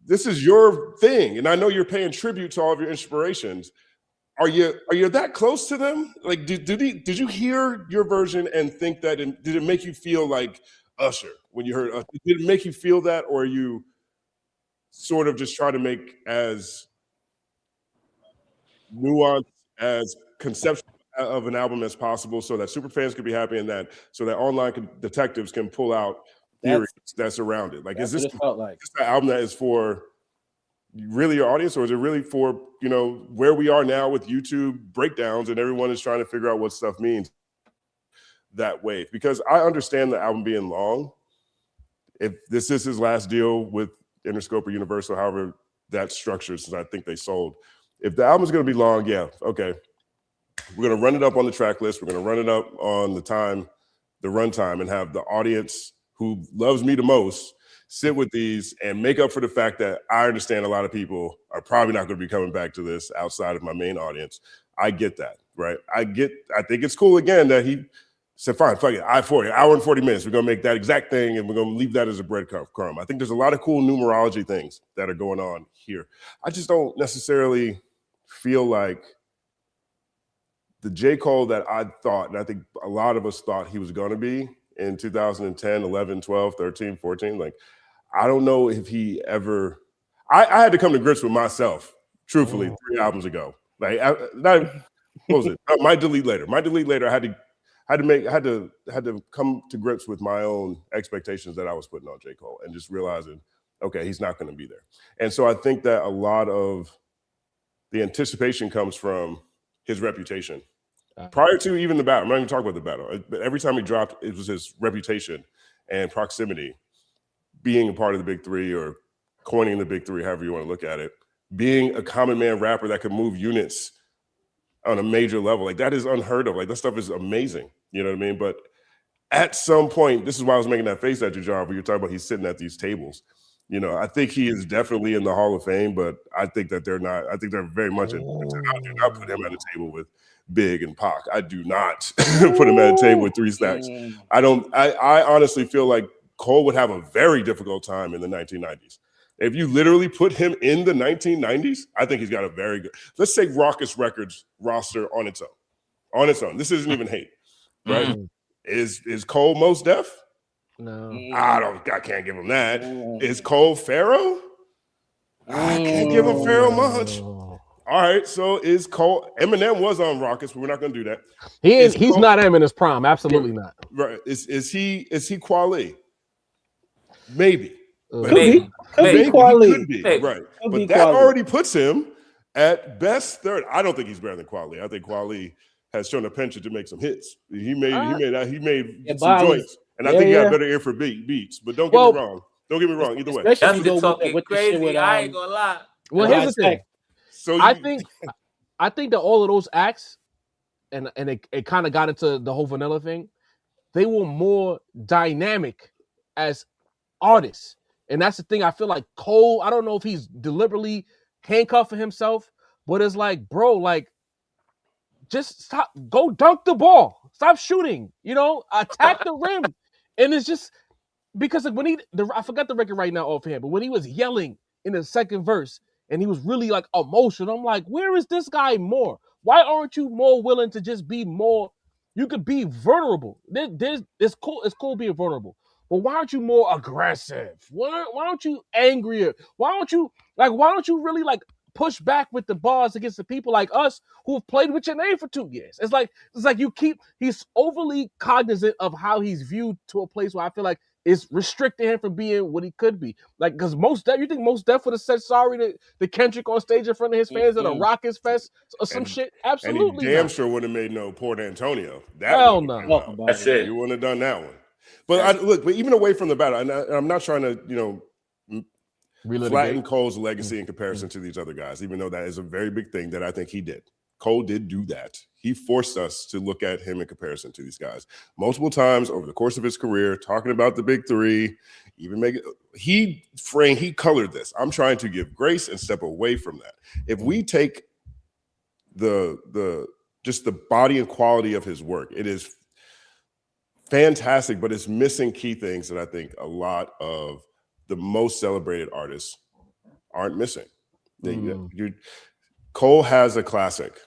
This is your thing, and I know you're paying tribute to all of your inspirations. Are you that close to them? Like, did you hear your version and think that? And did it make you feel like Usher when you heard? Did it make you feel that, or are you sort of just trying to make as nuanced, as conceptual of an album as possible, so that super fans could be happy, and so that online detectives can pull out theories that surround it? Like, is this an album that is for really your audience, or is it really for where we are now with YouTube breakdowns and everyone is trying to figure out what stuff means? That wave, because I understand the album being long. If this is his last deal with Interscope or Universal, however that's structured, since I think they sold. If the album's going to be long, yeah, okay. We're going to run it up on the track list. We're going to run it up on the runtime, and have the audience who loves me the most sit with these and make up for the fact that I understand a lot of people are probably not going to be coming back to this outside of my main audience. I get that, right? I think it's cool, again, that he said, fine, fuck it, hour and 40 minutes. We're going to make that exact thing, and we're going to leave that as a breadcrumb. I think there's a lot of cool numerology things that are going on here. I just don't necessarily feel like the J. Cole that I thought, and I think a lot of us thought he was going to be in 2010, 11, 12, 13, 14. Like, I don't know if he ever. I had to come to grips with myself, truthfully, 3 albums ago. Like, what was it? My Delete Later. I had to come to grips with my own expectations that I was putting on J. Cole, and just realizing, okay, he's not going to be there. And so I think that a lot of the anticipation comes from his reputation. Prior to even the battle, I'm not even talking about the battle, but every time he dropped, it was his reputation and proximity, being a part of the Big Three, or coining the Big Three, however you want to look at it, being a common man rapper that could move units on a major level. Like, that is unheard of. Like, that stuff is amazing. You know what I mean? But at some point, this is why I was making that face at you, John, where you're talking about he's sitting at these tables. I think he is definitely in the Hall of Fame, but I think that they're not. I think they're very much. I do not put him at a table with Big and Pac. I do not put him at a table with 3 Stacks. I don't. I honestly feel like Cole would have a very difficult time in the 1990s. If you literally put him in the 1990s, I think he's got a very good, let's say, Raucous Records roster on its own. On its own. This isn't even hate, right? Is Cole Mos Def? No. I can't give him that. Is Cole Pharaoh? I can't give him Pharaoh much. All right, so is Cole? Eminem was on Raucous, but we're not going to do that. He's Cole, not Eminem's prime. Absolutely not. Right? Is he Kweli? Maybe. Could be Kweli. Could be, right? But that already puts him at best third. I don't think he's better than Kweli. I think Kweli has shown a penchant to make some hits. He made some joints, and I think he got better ear for beats. But don't get me wrong. Don't get me wrong. Either way, especially Justin talking with crazy. With, I ain't gonna lie. Well, here's the thing. So I think that all of those acts, and it kind of got into the whole vanilla thing. They were more dynamic as artists, and that's the thing. I feel like Cole. I don't know if he's deliberately handcuffing himself, but it's like, bro, like, just stop. Go dunk the ball. Stop shooting. You know, attack the rim, and it's just because when I forgot the record right now offhand, but when he was yelling in the second verse and he was really like emotional, I'm like, where is this guy more? Why aren't you more willing to just be more? You could be vulnerable. It's cool being vulnerable, but why aren't you more aggressive? Why aren't you angrier? Why don't you really like push back with the bars against the people like us who have played with your name for 2 years? It's like he's overly cognizant of how he's viewed to a place where I feel like it's restricting him from being what he could be. Like, because you think Mos Def would have said sorry to Kendrick on stage in front of his fans at a Rockets Fest or some shit? Absolutely. And he damn sure wouldn't have made no Port Antonio. Hell no. That's it. You wouldn't have done that one. But but even away from the battle, and I'm not trying to, flatten Cole's legacy in comparison to these other guys, even though that is a very big thing that I think he did. Cole did do that. He forced us to look at him in comparison to these guys multiple times over the course of his career, talking about the big three, he colored this. I'm trying to give grace and step away from that. If we take just the body and quality of his work, it is fantastic, but it's missing key things that I think a lot of the most celebrated artists aren't missing. Cole has a classic.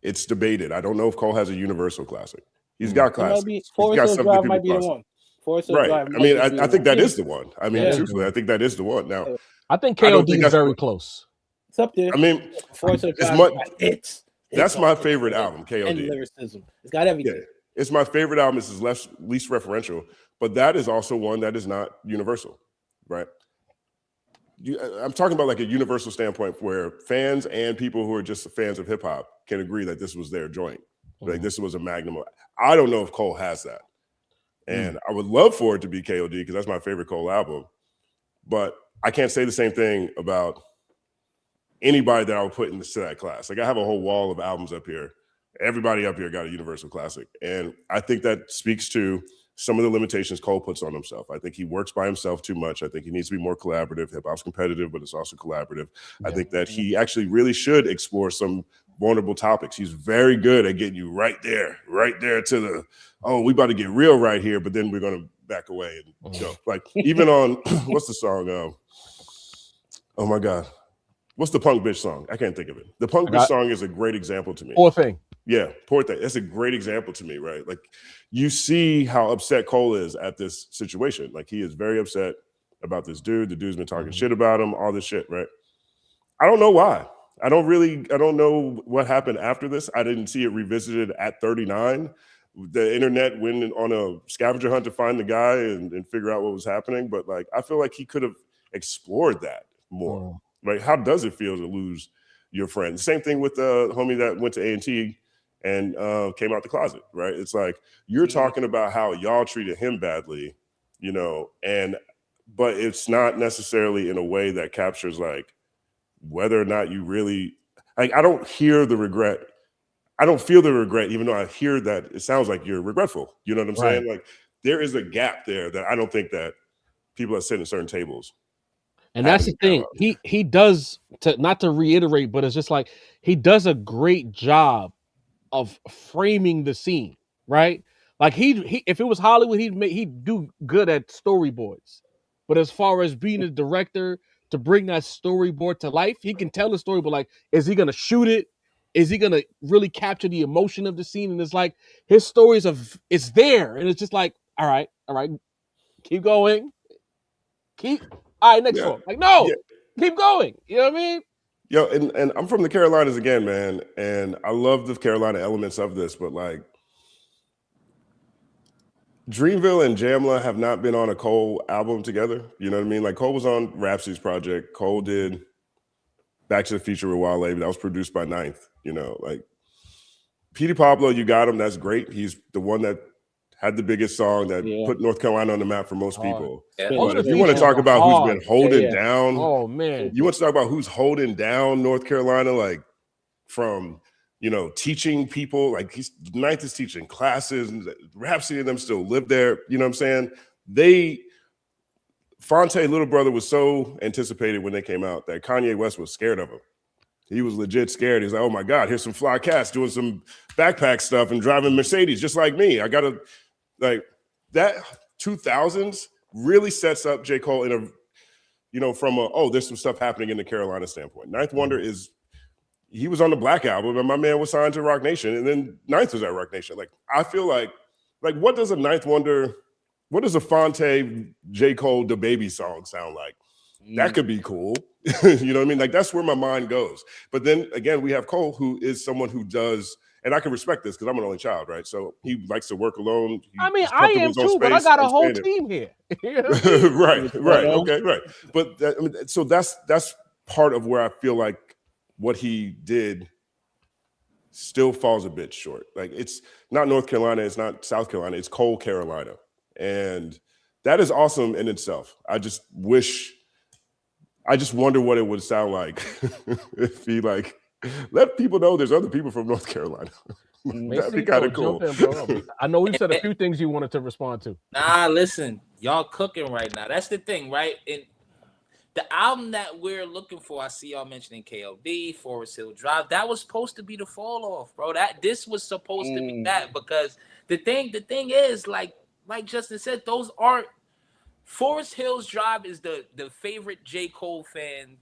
It's debated. I don't know if Cole has a universal classic. He's got classics. He's got something Drive might be the one. Right. I mean, I think that is the one. I mean, truthfully, I think that is the one. Now, I think KOD is very close. It's up there. I mean, that's my favorite album, KOD. And Lyricism. It's got everything. Yeah. It's my favorite album. It's his least referential, but that is also one that is not universal, right? I'm talking about like a universal standpoint where fans and people who are just fans of hip hop can agree that this was their joint. Like this was a magnum. I don't know if Cole has that. And I would love for it to be KOD because that's my favorite Cole album. But I can't say the same thing about anybody that I would put into that class. Like I have a whole wall of albums up here. Everybody up here got a universal classic. And I think that speaks to some of the limitations Cole puts on himself. I think he works by himself too much. I think he needs to be more collaborative. Hip hop's competitive, but it's also collaborative. Yeah. I think that he actually really should explore some vulnerable topics. He's very good at getting you right there to the, we about to get real right here, but then we're going to back away and go. Like even on, what's the song? Oh my God. What's the Punk Bitch song? I can't think of it. The Punk Bitch song is a great example to me. Poor Thing. Yeah, Poor Thing. That's a great example to me, right? Like you see how upset Cole is at this situation. Like he is very upset about this dude. The dude's been talking shit about him, all this shit, right? I don't know why. I don't know what happened after this. I didn't see it revisited at 39. The internet went on a scavenger hunt to find the guy and figure out what was happening. But like, I feel like he could have explored that more. Right? How does it feel to lose your friend? Same thing with the homie that went to A&T and came out the closet, right? It's like you're talking about how y'all treated him badly, but it's not necessarily in a way that captures like whether or not you really like. I don't hear the regret. I don't feel the regret, even though I hear that it sounds like you're regretful. You know what I'm saying? Like there is a gap there that I don't think that people that sit at certain tables. And that's the thing. He does, not to reiterate, but it's just like he does a great job of framing the scene, right? Like he if it was Hollywood, he'd do good at storyboards. But as far as being a director to bring that storyboard to life, he can tell the story, but like, is he gonna shoot it? Is he gonna really capture the emotion of the scene? And it's like his stories it's there, and it's just like, all right, keep going, all right, next one. Like, no, keep going. You know what I mean? Yo, and I'm from the Carolinas again, man. And I love the Carolina elements of this, but like Dreamville and Jamla have not been on a Cole album together. You know what I mean? Like Cole was on Rhapsody's project. Cole did Back to the Future with Wale, but that was produced by Ninth. Like Petey Pablo, you got him. That's great. He's the one that had the biggest song that put North Carolina on the map for most people. But if you want to talk about who's been holding down, oh man, you want to talk about who's holding down North Carolina, like from teaching people, like Ninth is teaching classes, and Rhapsody and them still live there. You know what I'm saying? Fonte Little Brother was so anticipated when they came out that Kanye West was scared of him. He was legit scared. He's like, oh my God, here's some fly cats doing some backpack stuff and driving Mercedes just like me. I gotta, like, that 2000s really sets up J. Cole in a, from there's some stuff happening in the Carolina standpoint. Ninth Wonder he was on the Black Album and my man was signed to Rock Nation, and then Ninth was at Rock Nation. Like, I feel like what does a Ninth Wonder, what does a Fonte, J. Cole, the Baby song sound like? That could be cool. You know what I mean? Like, that's where my mind goes. But then again, we have Cole, who is someone who does, and I can respect this because I'm an only child, right? So he likes to work alone. I mean, I am too, but I got a whole team here. Right. Okay, right. But so that's part of where I feel like what he did still falls a bit short. Like, it's not North Carolina, it's not South Carolina, it's Cole Carolina. And that is awesome in itself. I just wonder what it would sound like if he let people know there's other people from North Carolina. That'd be kind of cool. I know you said a few things you wanted to respond to. Nah, listen, y'all cooking right now. That's the thing, right? And the album that we're looking for, I see y'all mentioning KOD, Forest Hill Drive. That was supposed to be the fall off, bro. This was supposed to be that, because the thing is, like Justin said, those aren't. Forest Hills Drive is the favorite J. Cole fan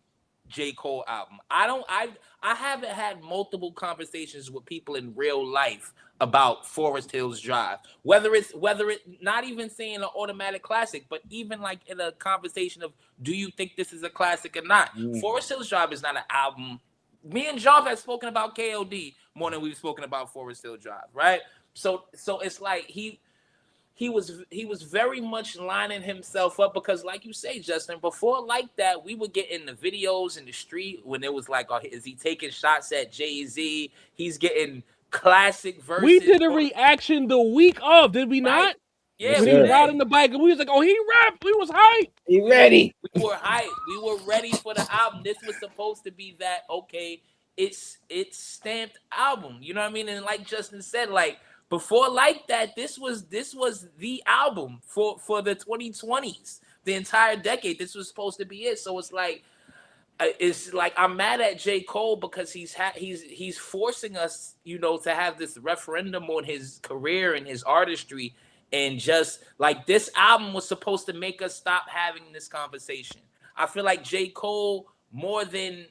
J. Cole album. I haven't had multiple conversations with people in real life about Forest Hills Drive. Whether it not even saying an automatic classic, but even like in a conversation of, do you think this is a classic or not? Forest Hills Drive is not an album. Me and John have spoken about KOD more than we've spoken about Forest Hills Drive, right? So it's like he was very much lining himself up, because like you say, Justin, before like that, we would get in the videos in the street when it was like, oh, is he taking shots at Jay-Z? He's getting classic verses. We did a reaction the week of, did we not? Yeah, when he riding the bike and we was like, oh, he rapped. We was hyped. He ready. We were hyped. We were ready for the album. This was supposed to be that, okay, it's stamped album. You know what I mean? And like Justin said, like, before like that, this was the album for the 2020s, the entire decade. This was supposed to be it. So it's like I'm mad at J. Cole because he's forcing us, to have this referendum on his career and his artistry, and just like this album was supposed to make us stop having this conversation. I feel like J. Cole more than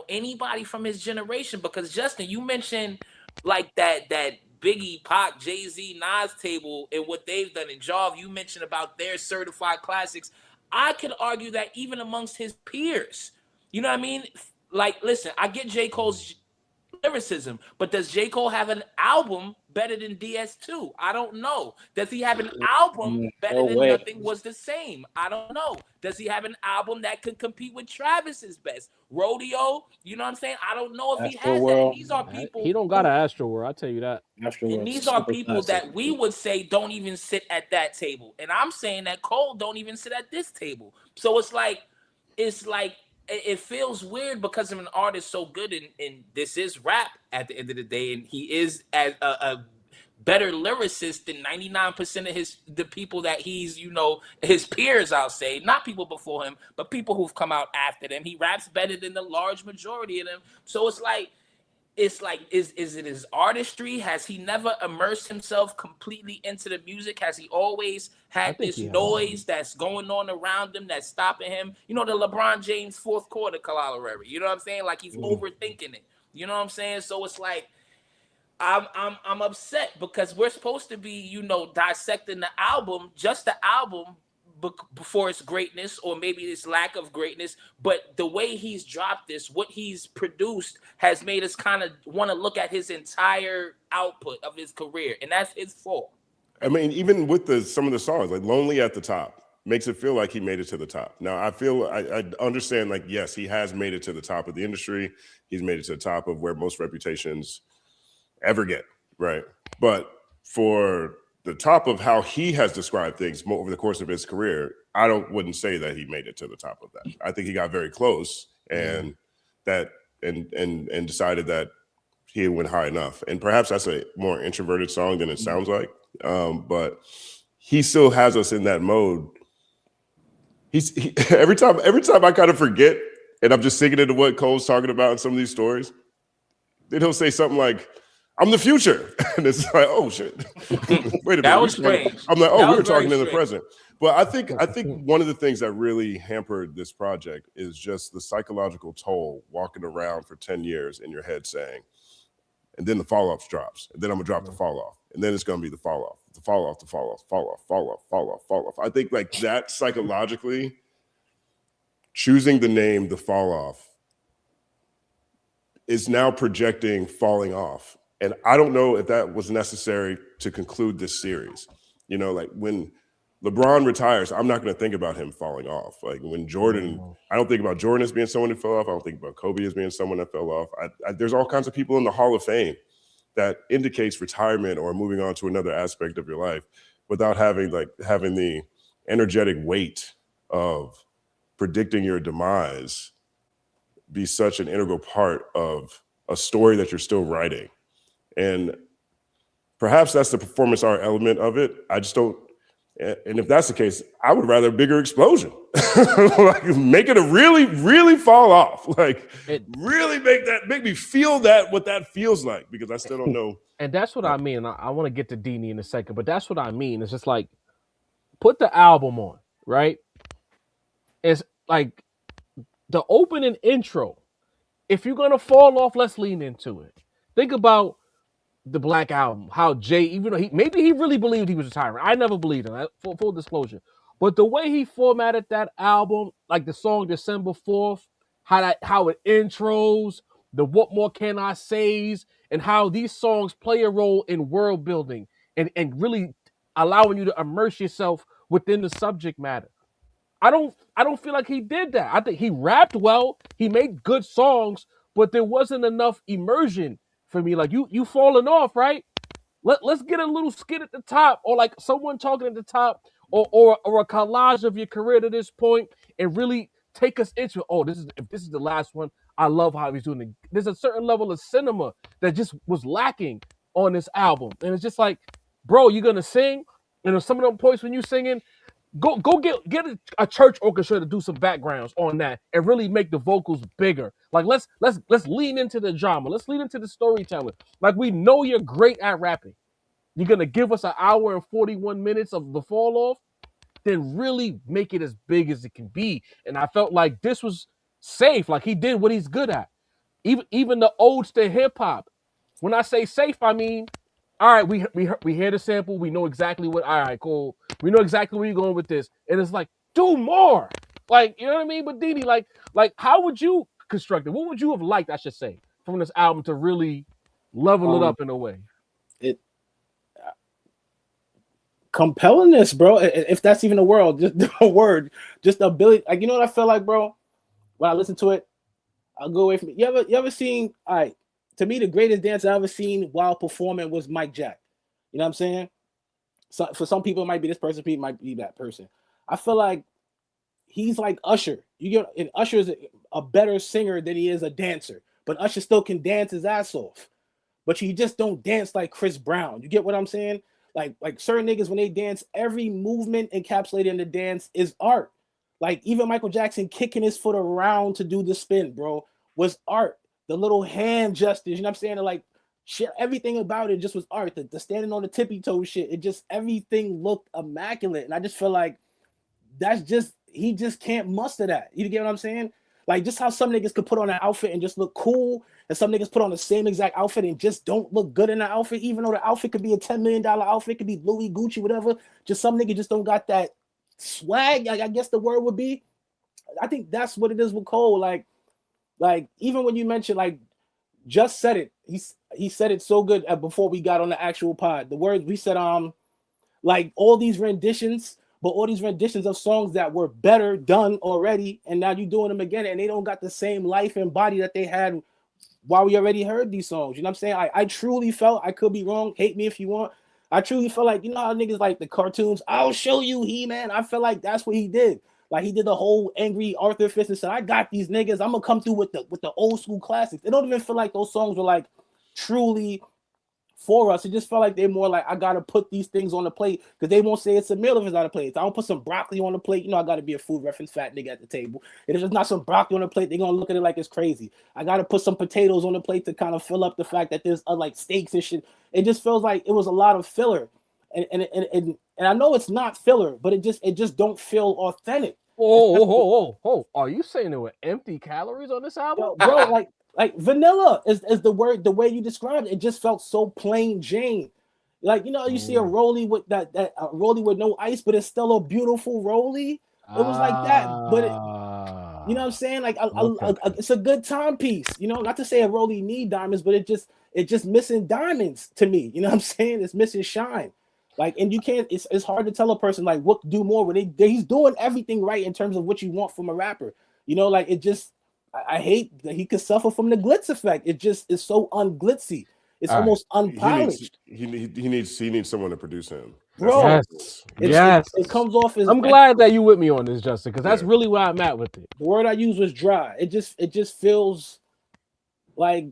anybody from his generation, because Justin, you mentioned like that Biggie, Pac, Jay-Z, Nas table and what they've done. And Jav, you mentioned about their certified classics. I could argue that even amongst his peers, you know what I mean? Like, listen, I get J. Cole's lyricism, but does J. Cole have an album better than DS2? I don't know. Does he have an album better than Nothing Was the Same? I don't know. Does he have an album that could compete with Travis's best? Rodeo, you know what I'm saying? I don't know if he has that. And these are people. He don't got an Astro World, I'll tell you that. And these are people that we would say don't even sit at that table. And I'm saying that Cole don't even sit at this table. So it's like it feels weird because of an artist so good, and this is rap at the end of the day, and he is a better lyricist than 99% of the people that he's, his peers, I'll say, not people before him, but people who've come out after them. He raps better than the large majority of them. So it's like, is it his artistry? Has he never immersed himself completely into the music? Has he always had this noise that's going on around him that's stopping him? The LeBron James fourth quarter corollary. You know what I'm saying? Like, he's overthinking it. You know what I'm saying? So it's like, I'm upset because we're supposed to be, dissecting the album, just the album, before its greatness or maybe its lack of greatness. But the way he's dropped this, what he's produced, has made us kind of want to look at his entire output of his career, and that's his fault. I mean, even with some of the songs, like Lonely at the Top, makes it feel like he made it to the top. Now, I understand, like, yes, he has made it to the top of the industry. He's made it to the top of where most reputations ever get, right? But for the top of how he has described things over the course of his career, I wouldn't say that he made it to the top of that. I think he got very close and and decided that he went high enough. And perhaps that's a more introverted song than it sounds like. But he still has us in that mode. Every time I kind of forget and I'm just singing into what Cole's talking about in some of these stories, then he'll say something like, I'm the future. And it's like, oh shit. Wait a minute. That was strange. I'm like, oh, we were talking in the present. But I think one of the things that really hampered this project is just the psychological toll walking around for 10 years in your head saying, and then the falloff drops, and then I'm gonna drop the falloff, and then it's gonna be the falloff, the falloff, the falloff, falloff, falloff, falloff, falloff. I think like that psychologically, choosing the name the falloff is now projecting falling off. And I don't know if that was necessary to conclude this series. You know, like when LeBron retires, I'm not going to think about him falling off. Like when Jordan, I don't think about Jordan as being someone who fell off. I don't think about Kobe as being someone that fell off. There's all kinds of people in the Hall of Fame that indicates retirement or moving on to another aspect of your life without having the energetic weight of predicting your demise be such an integral part of a story that you're still writing. And perhaps that's the performance art element of it. I just don't, and if that's the case, I would rather a bigger explosion. Like make it a really, really fall off. Like really make me feel what that feels like, because I still don't know. And that's what I mean. I want to get to Dini in a second, but that's what I mean. It's just like, put the album on, right? It's like the opening intro. If you're going to fall off, let's lean into it. Think about the Black Album, how Jay, even though maybe he really believed he was retiring. I never believed him, full disclosure. But the way he formatted that album, like the song December 4th, how it intros, the What More Can I Say's, and how these songs play a role in world building and really allowing you to immerse yourself within the subject matter. I don't feel like he did that. I think he rapped well, he made good songs, but there wasn't enough immersion for me. Like you falling off, right? Let's get a little skit at the top, or like someone talking at the top, or a collage of your career to this point, and really take us into, if this is the last one, I love how he's doing it. There's a certain level of cinema that just was lacking on this album. And it's just like, bro, you're gonna sing, and some of them points when you singing, go get a church orchestra to do some backgrounds on that and really make the vocals bigger. Like let's lean into the drama. Let's lean into the storytelling. Like we know you're great at rapping. You're gonna give us an hour and 41 minutes of the fall off, then really make it as big as it can be. And I felt like this was safe. Like he did what he's good at. Even the odes to hip hop. When I say safe, I mean, all right, we hear the sample. We know exactly what. All right, cool. We know exactly where you're going with this, and it's like, do more. Like, you know what I mean? But Dini, like, how would you construct it? What would you have liked, I should say, from this album to really level it up in a way? Compellingness, bro. If that's even a word, just the ability. Like, you know what I feel like, bro? When I listen to it, I'll go away from it. You ever seen? All right. To me, the greatest dance I ever seen while performing was Mike Jack. You know what I'm saying? So for some people, it might be this person, people might be that person. I feel like he's like Usher. And Usher is a better singer than he is a dancer. But Usher still can dance his ass off. But you just don't dance like Chris Brown. You get what I'm saying? Like certain niggas, when they dance, every movement encapsulated in the dance is art. Like even Michael Jackson kicking his foot around to do the spin, bro, was art. The little hand gestures, you know what I'm saying? Like shit, everything about it just was art. The standing on the tippy toe shit, it just everything looked immaculate. And I just feel like he just can't muster that. You get what I'm saying? Like just how some niggas could put on an outfit and just look cool, and some niggas put on the same exact outfit and just don't look good in the outfit, even though the outfit could be a $10 million outfit, could be Louis, Gucci, whatever. Just some niggas just don't got that swag, I guess the word would be. I think that's what it is with Cole. Like even when you mentioned, like, Just said it. He said it so good before we got on the actual pod. The words we said, like all these renditions, but all these renditions of songs that were better done already, and now you're doing them again, and they don't got the same life and body that they had while we already heard these songs. You know what I'm saying? I truly felt, I could be wrong, hate me if you want, I truly feel like, you know how niggas like the cartoons, I'll show you He-Man. I feel like that's what he did. Like he did the whole angry Arthur Fist and said, I got these niggas. I'm gonna come through with the old school classics. It don't even feel like those songs were like truly for us. It just felt like they're more like, I gotta put these things on the plate because they won't say it's a meal if it's not a plate. If I don't put some broccoli on the plate, you know I gotta be a food reference fat nigga at the table. And if there's not some broccoli on the plate, they're gonna look at it like it's crazy. I gotta put some potatoes on the plate to kind of fill up the fact that there's like steaks and shit. It just feels like it was a lot of filler. And I know it's not filler, but it just don't feel authentic. Oh! Are you saying there were empty calories on this album? Yo, bro, like vanilla is the word, the way you described it. It just felt so plain Jane. Like, you know, you see a rollie with that rollie with no ice, but it's still a beautiful rollie. It was like that, but you know what I'm saying? Like, it's a good timepiece. You know, not to say a rollie need diamonds, but it just missing diamonds to me. You know what I'm saying? It's missing shine. Like, and you can't. It's hard to tell a person like what to do more when he's doing everything right in terms of what you want from a rapper. You know, like it just. I hate that he could suffer from the glitz effect. It just is so unglitzy. It's almost unpolished. He needs someone to produce him. Bro, yes. It comes off as. I'm glad that you with me on this, Justin, because that's really where I'm at with it. The word I used was dry. It just feels like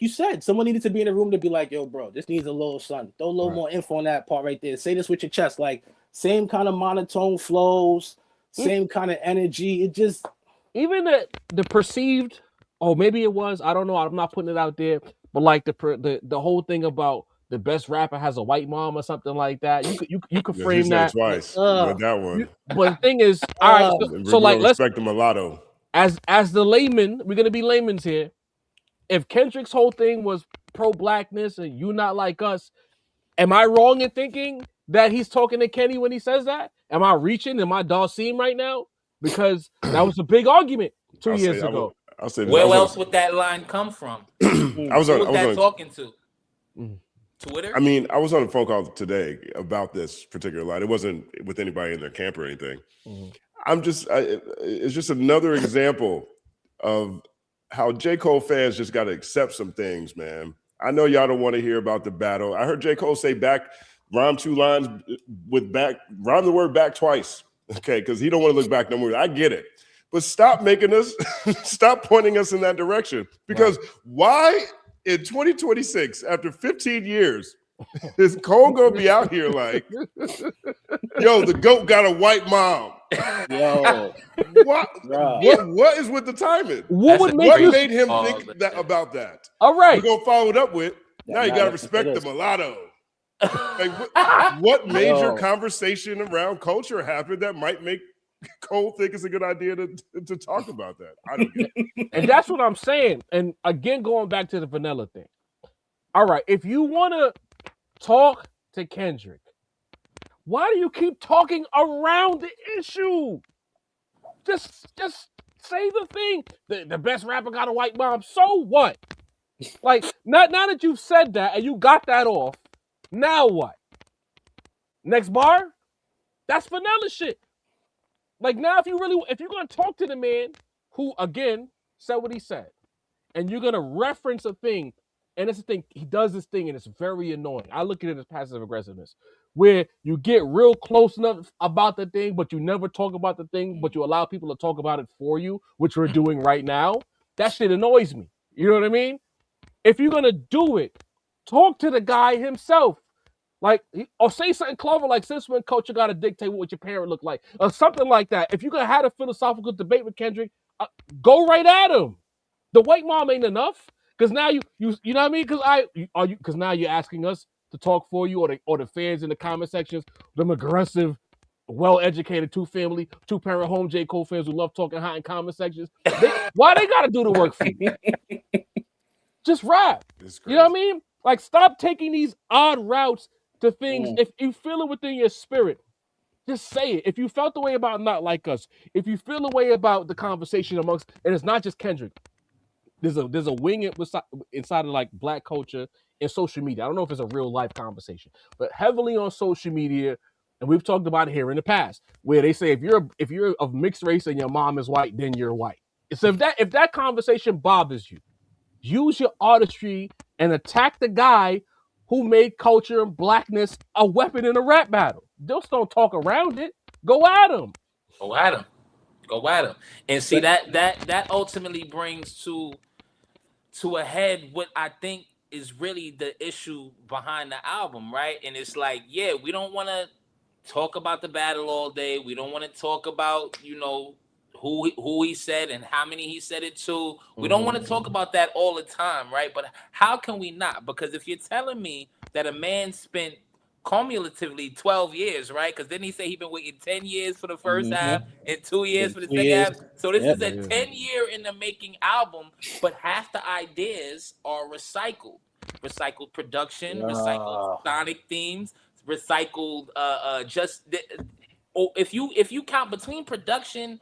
you said, someone needed to be in the room to be like, yo, bro, this needs a little something. Throw a little more info on that part right there. Say this with your chest. Like, same kind of monotone flows, same kind of energy. It just. Even the perceived, maybe it was, I don't know, I'm not putting it out there, but like the whole thing about the best rapper has a white mom or something like that. You could frame that twice. With that one. But the thing is, all right, so like let's respect the mulatto. As the layman, we're gonna be layman's here. If Kendrick's whole thing was pro-blackness and you not like us, am I wrong in thinking that he's talking to Kenny when he says that? Am I reaching? Am I Dawson right now? Because that was a big argument 2 years ago. Where else would that line come from? Who was that talking to? Twitter? I mean, I was on a phone call today about this particular line. It wasn't with anybody in their camp or anything. It's just another example of how J. Cole fans just got to accept some things, man. I know y'all don't want to hear about the battle. I heard J. Cole say rhyme two lines rhyme the word back twice. Okay, because he don't want to look back no more. I get it. But stop pointing us in that direction. Because why in 2026, after 15 years, is Cole going to be out here like, yo, the GOAT got a white mom? Yo. What is with the timing? What made him think about that? All right. We're going to follow it up with, now you got to respect the mulatto. Like, what major conversation around culture happened that might make Cole think it's a good idea to talk about that? I don't get it. And that's what I'm saying. And again, going back to the vanilla thing. All right, if you want to talk to Kendrick, why do you keep talking around the issue? Just say the thing. The best rapper got a white mom. So what? Like, now that you've said that and you got that off, now what? Next bar? That's vanilla shit. Like, now if you're gonna talk to the man who, again, said what he said, and you're gonna reference a thing, and it's the thing, he does this thing and it's very annoying. I look at it as passive aggressiveness, where you get real close enough about the thing, but you never talk about the thing, but you allow people to talk about it for you, which we're doing right now. That shit annoys me. You know what I mean? If you're gonna do it, talk to the guy himself. Like, or say something clever like, since when culture got to dictate what your parent looked like, or something like that. If you're gonna have a philosophical debate with Kendrick, go right at him. The white mom ain't enough, because now you know what I mean? Because now you're asking us to talk for you, or the fans in the comment sections, them aggressive, well-educated two-parent home J. Cole fans who love talking hot in comment sections. Why they gotta do the work for you? Just rap. You know what I mean? Like, stop taking these odd routes to things. If you feel it within your spirit, just say it. If you felt the way about Not Like Us, if you feel the way about the conversation amongst, and it's not just Kendrick, there's a wing inside of like black culture and social media. I don't know if it's a real life conversation, but heavily on social media, and we've talked about it here in the past, where they say if you're of mixed race and your mom is white, then you're white. So if that conversation bothers you, use your artistry and attack the guy who made culture and blackness a weapon in a rap battle. Just don't talk around it. Go at them. Go at them. Go at them. And see that ultimately brings to a head what I think is really the issue behind the album, right? And it's like, yeah, we don't want to talk about the battle all day. We don't want to talk about, who he said and how many he said it to. We don't want to talk about that all the time, right? But how can we not? Because if you're telling me that a man spent cumulatively 12 years, right? Because then he said he's been waiting 10 years for the first half and 2 years for the second half. So this is a 10-year in the making album, but half the ideas are recycled. Recycled production, recycled sonic themes, recycled if you count between production,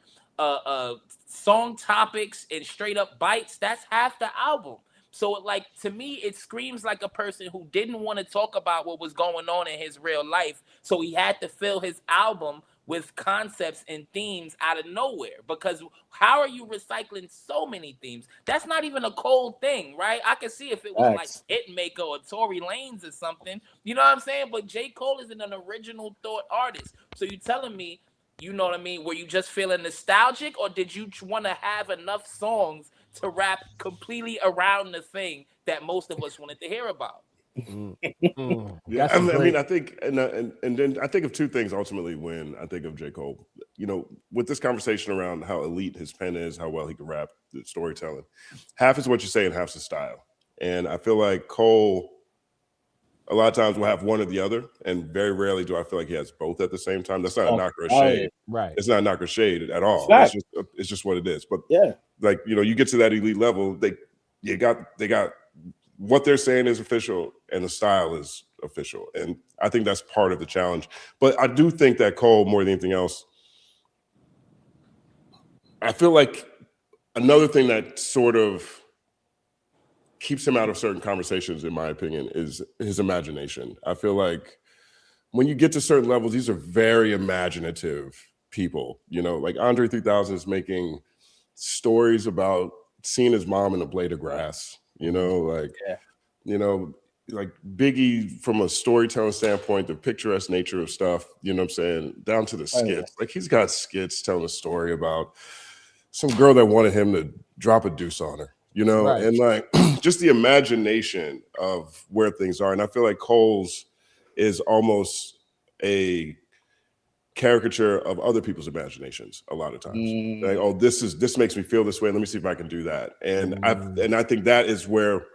song topics and straight up bites, that's half the album. So like, to me, it screams like a person who didn't want to talk about what was going on in his real life, so he had to fill his album with concepts and themes out of nowhere. Because how are you recycling so many themes? That's not even a cold thing, right? I can see if it was like Hitmaker or Tory Lanez or something, you know what I'm saying? But J. Cole is an original thought artist. So you telling me, you know what I mean, were you just feeling nostalgic, or did you want to have enough songs to rap completely around the thing that most of us wanted to hear about? Yeah, I mean, I think, and then I think of two things ultimately when I think of J. Cole. With this conversation around how elite his pen is, how well he can rap, the storytelling, half is what you say and half's the style. And I feel like Cole, a lot of times, will have one or the other, and very rarely do I feel like he has both at the same time. That's not a knock or a shade. Right. It's not a knock or shade at all. It's just what it is. But like, you get to that elite level, they got what they're saying is official and the style is official. And I think that's part of the challenge. But I do think that Cole, more than anything else, I feel like another thing that sort of keeps him out of certain conversations, in my opinion, is his imagination. I feel like when you get to certain levels, these are very imaginative people. Like Andre 3000 is making stories about seeing his mom in a blade of grass. Like Biggie, from a storytelling standpoint, the picturesque nature of stuff, you know what I'm saying, down to the skits. Like, he's got skits telling a story about some girl that wanted him to drop a deuce on her, and like just the imagination of where things are. And I feel like Cole's is almost a caricature of other people's imaginations a lot of times. Like, oh, this makes me feel this way. Let me see if I can do that. And I think that is where,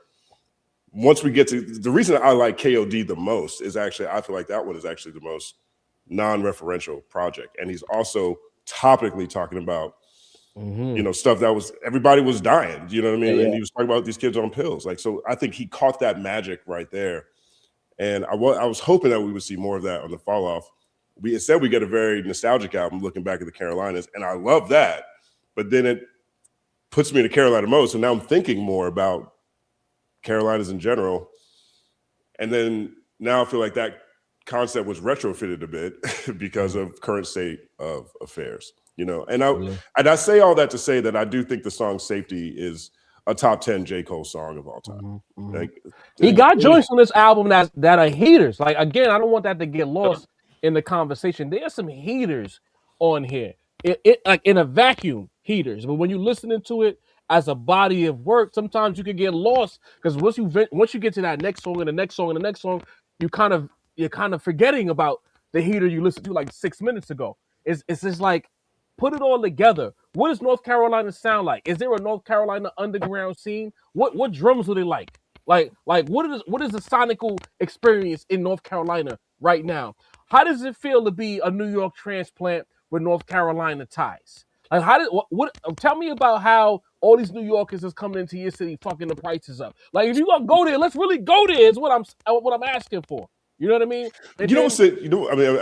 once we get to the reason I like KOD the most is actually, I feel like that one is actually the most non-referential project. And he's also topically talking about, stuff that was, everybody was dying, you know what I mean? And he was talking about these kids on pills. Like, so I think he caught that magic right there. And I was hoping that we would see more of that on the falloff. Instead we get a very nostalgic album looking back at the Carolinas, and I love that. But then it puts me in the Carolina mode. So now I'm thinking more about Carolinas in general. And then now I feel like that concept was retrofitted a bit because of current state of affairs, And I say all that to say that I do think the song Safety is a top 10 J. Cole song of all time. Like, he got joints on this album that are heaters. Like, again, I don't want that to get lost in the conversation. There's some heaters on here. It like in a vacuum, heaters. But when you're listening to it as a body of work, sometimes you can get lost, because once you get to that next song and the next song and the next song, you're kind of forgetting about the heater you listened to like 6 minutes ago. It's just like, put it all together. What does North Carolina sound like? Is there a North Carolina underground scene? What drums do they like? Like what is the sonical experience in North Carolina right now? How does it feel to be a New York transplant with North Carolina ties? Like, tell me about how all these New Yorkers is coming into your city fucking the prices up. Like, if you're gonna go there, let's really go there, is what I'm asking for. You know what I mean? I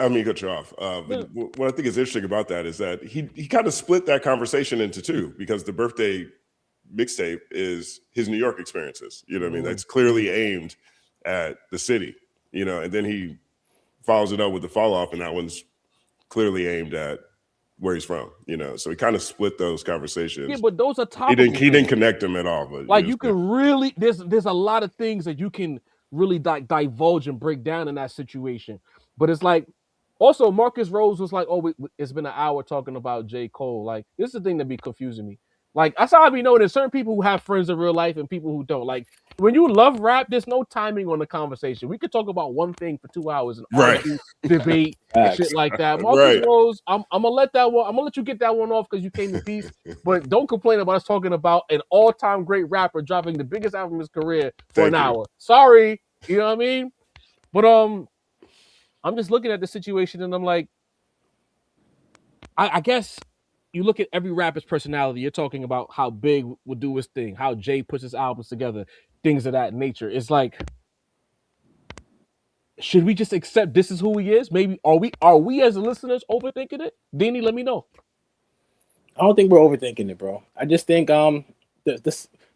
mean, cut you off. But what I think is interesting about that is that he kind of split that conversation into two, because the birthday mixtape is his New York experiences. You know what I mean? That's clearly aimed at the city, and then he follows it up with the falloff, and that one's clearly aimed at where he's from, So he kind of split those conversations. Yeah, but those are topical. He didn't connect them at all. But like, you can really, there's a lot of things that you can really divulge and break down in that situation. But it's like, also Marcus Rose was like, oh, it's been an hour talking about J. Cole. Like, this is the thing that be confusing me. Like, that's how I be knowing there's certain people who have friends in real life and people who don't. Like, when you love rap, there's no timing on the conversation. We could talk about one thing for 2 hours and argue, debate, and shit like that. Marcus Rose, I'm gonna let that one. I'm gonna let you get that one off because you came in peace. But don't complain about us talking about an all-time great rapper dropping the biggest album of his career for an hour. Sorry, you know what I mean? But I'm just looking at the situation and I'm like, I guess you look at every rapper's personality. You're talking about how Big would do his thing, how Jay puts his albums together, things of that nature. It's like, should we just accept this is who he is? Maybe are we as listeners overthinking it? Danny, let me know. I don't think we're overthinking it, bro. I just think did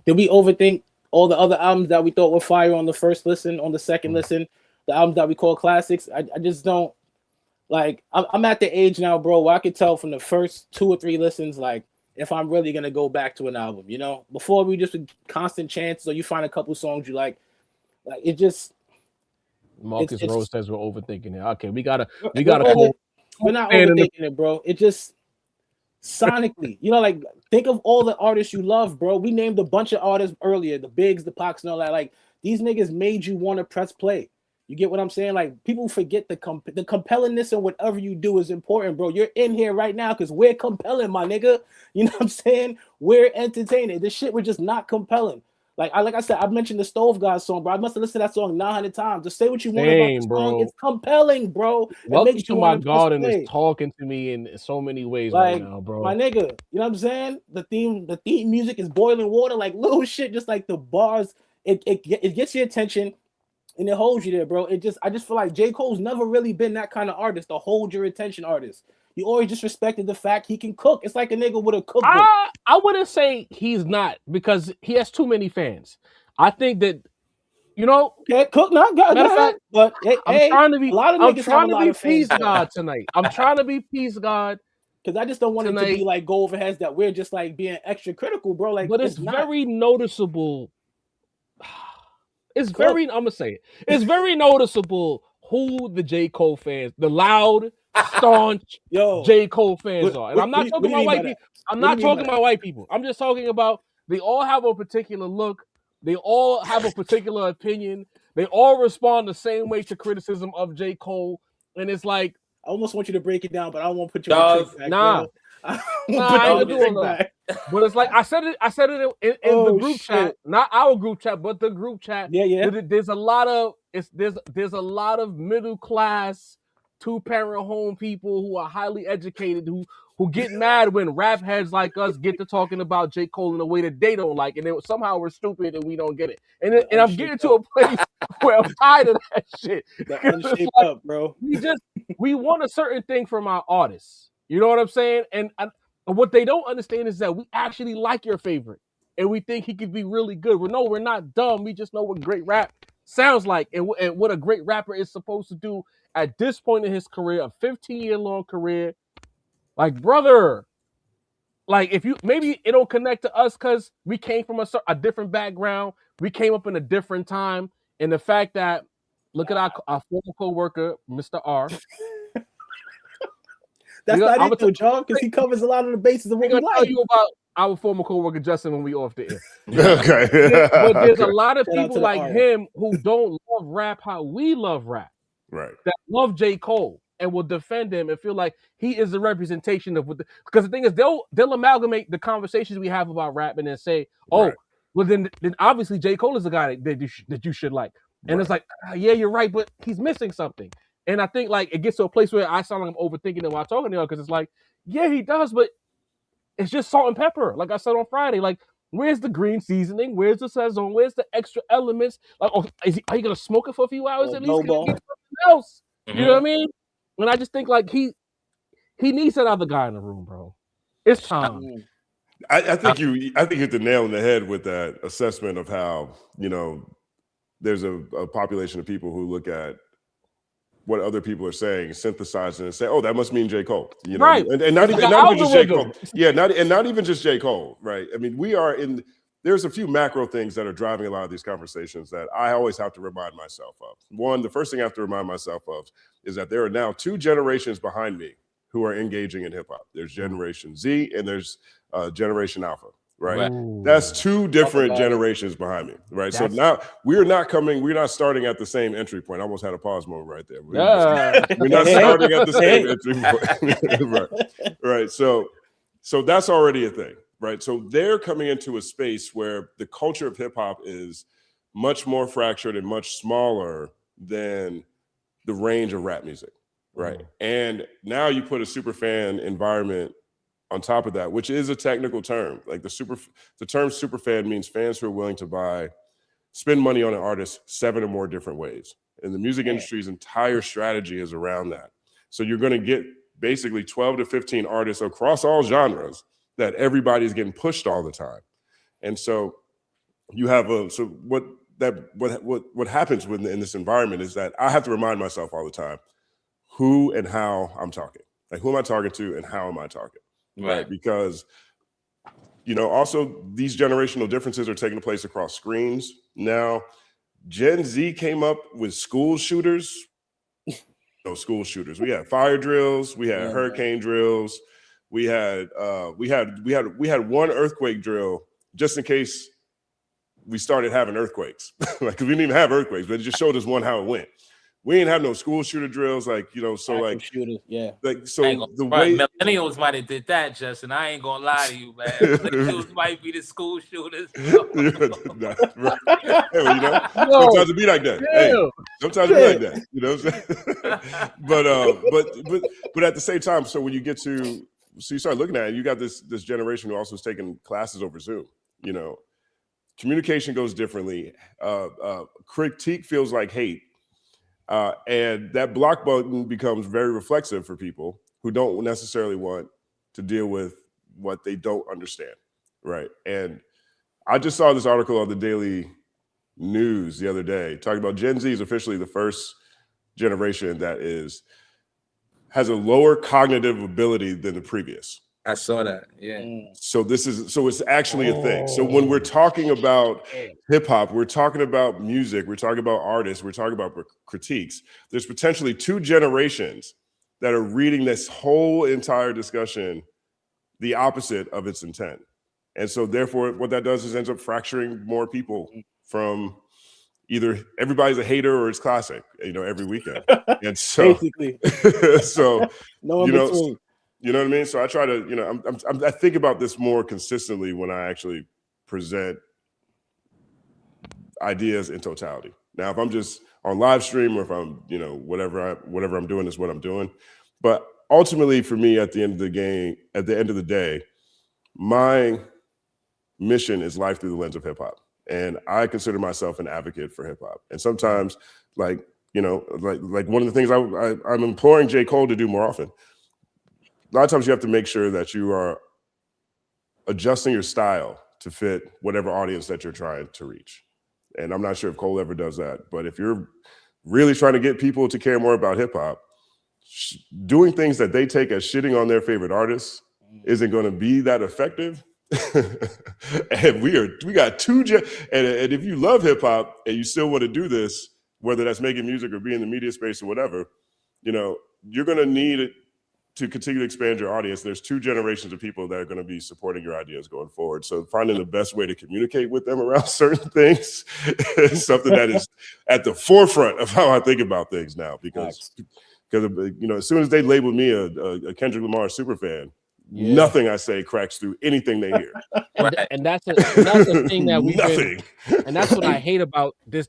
we overthink all the other albums that we thought were fire on the first listen, on the second listen, the albums that we call classics? I just don't. Like, I'm at the age now, bro, where I could tell from the first 2 or 3 listens, like, if I'm really going to go back to an album, you know? Before, we just constant chances, or you find a couple songs you like it just... Marcus Rose says we're overthinking it. Okay, we got a We're not overthinking it, bro. It just... Sonically, you know, like, think of all the artists you love, bro. We named a bunch of artists earlier, the Bigs, the Pacs, and all that. Like, these niggas made you want to press play. You get what I'm saying? Like, people forget the compellingness of whatever you do is important, bro. You're in here right now because we're compelling, my nigga. You know what I'm saying? We're entertaining. This shit was just not compelling. Like I said, I mentioned the Stove God song, bro. I must have listened to that song 900 times. Just say what you want about the song. Bro. It's compelling, bro. Welcome to My Garden is talking to me in so many ways right now, bro. My nigga, you know what I'm saying? The theme music is boiling water, like little shit, just like the bars. It gets your attention. And it holds you there, bro. I just feel like J. Cole's never really been that kind of artist, to hold your attention artist. You always just respected the fact he can cook. It's like a nigga with a cookbook. I wouldn't say he's not, because he has too many fans. I think that, you know, cook not good. Matter of fact, but I'm trying to be. A lot of niggas have a lot of peace God tonight. I'm trying to be peace God because I just don't want it to be like go over heads that we're just like being extra critical, bro. Like, but it's very noticeable. It's very, I'm gonna say it. It's very noticeable who the J. Cole fans, the loud, staunch J. Cole fans are. And I'm not talking about white people. I'm not talking about white people. I'm just talking about they all have a particular look. They all have a particular opinion. They all respond the same way to criticism of J. Cole. And it's like, I almost want you to break it down, but I don't want to put you on back, nah. I ain't doing that. But it's like I said it in the group chat, not our group chat, but the group chat. Yeah. There's a lot of middle class 2-parent home people who are highly educated who get mad when rap heads like us get to talking about J. Cole in a way that they don't like, and then somehow we're stupid and we don't get it. And I'm getting to a place where I'm tired of that shit. Like, up, bro. We want a certain thing from our artists. You know what I'm saying? And what they don't understand is that we actually like your favorite, and we think he could be really good. We're not dumb. We just know what great rap sounds like, and what a great rapper is supposed to do at this point in his career, a 15-year-long career. Like, brother, like, if you maybe it don't connect to us because we came from a different background, we came up in a different time, and the fact that look at our former co-worker, Mr. R. That's not it, though, John, because he covers a lot of the bases of what we like. Tell you about our former co-worker Justin when we off the air. Okay. But there's a lot of people like him who don't love rap how we love rap. Right. That love J. Cole and will defend him and feel like he is the representation of because the thing is they'll amalgamate the conversations we have about rap and then say, well then obviously J. Cole is the guy that you should like. And it's like, yeah, you're right, but he's missing something. And I think like it gets to a place where I sound like I'm overthinking it while talking to y'all because it's like, yeah, he does, but it's just salt and pepper. Like I said on Friday, like where's the green seasoning? Where's the saison? Where's the extra elements? Like, are you gonna smoke it for a few hours at least? Get something else. Mm-hmm. You know what I mean? And I just think like he needs that other guy in the room, bro. It's time. I think you hit the nail on the head with that assessment of how, you know, there's a population of people who look at what other people are saying, synthesize it, and say, "Oh, that must mean J. Cole." You know, right? And not even just J. Cole. Yeah, not even just J. Cole. Right? I mean, we are in there's a few macro things that are driving a lot of these conversations that I always have to remind myself of. One, the first thing I have to remind myself of is that there are now 2 generations behind me who are engaging in hip hop. There's Generation Z and there's Generation Alpha, right? That's 2 different generations behind me, right? So now we're not starting at the same entry point. I almost had a pause moment right there. We're not starting at the same entry point. right. So that's already a thing. Right. So they're coming into a space where the culture of hip hop is much more fractured and much smaller than the range of rap music. Right. And now you put a super fan environment on top of that, which is a technical term. Like the term super fan means fans who are willing to spend money on an artist 7 or more different ways. And the music industry's entire strategy is around that. So you're going to get basically 12 to 15 artists across all genres that everybody's getting pushed all the time. And so you have what happens in this environment is that I have to remind myself all the time who and how I'm talking. Like, who am I talking to and how am I talking? Right. Because, also these generational differences are taking place across screens. Now, Gen Z came up with school shooters. No, school shooters. We had fire drills, we had hurricane drills. We had one earthquake drill just in case we started having earthquakes. Like, 'cause we didn't even have earthquakes, but it just showed us how it went. We didn't have no school shooter drills, so shooters, like, so the way millennials might have did that, Justin. I ain't gonna lie to you, man. Millennials might be the school shooters. Sometimes it be like that. Hey, sometimes it be like that. You know what I'm saying? But at the same time, so when you get to you start looking at it, you got this generation who also is taking classes over Zoom. Communication goes differently. Critique feels like hate. And that block button becomes very reflexive for people who don't necessarily want to deal with what they don't understand, right? And I just saw this article on the Daily News the other day talking about Gen Z is officially the first generation that has a lower cognitive ability than the previous. I saw that. Yeah. So it's actually a thing. So when we're talking about hip hop, we're talking about music, we're talking about artists, we're talking about critiques. There's potentially 2 generations that are reading this whole entire discussion the opposite of its intent. And so therefore what that does is ends up fracturing more people from either everybody's a hater or it's classic, every weekend. And so basically so no in between. You know what I mean? So I try to, I think about this more consistently when I actually present ideas in totality. Now, if I'm just on live stream or if I'm, whatever I'm doing is what I'm doing. But ultimately for me, at the end of the day, my mission is life through the lens of hip hop. And I consider myself an advocate for hip hop. And sometimes like one of the things I'm imploring J. Cole to do more often. A lot of times you have to make sure that you are adjusting your style to fit whatever audience that you're trying to reach. And I'm not sure if Cole ever does that, but if you're really trying to get people to care more about hip hop, doing things that they take as shitting on their favorite artists isn't going to be that effective. And we got 2 and if you love hip hop and you still want to do this, whether that's making music or be in the media space or whatever, you're going to need it to continue to expand your audience. There's 2 generations of people that are going to be supporting your ideas going forward. So finding the best way to communicate with them around certain things is something that is at the forefront of how I think about things now. Because as soon as they labeled me a Kendrick Lamar superfan, nothing I say cracks through anything they hear. And that's the thing that we nothing. And that's what I hate about the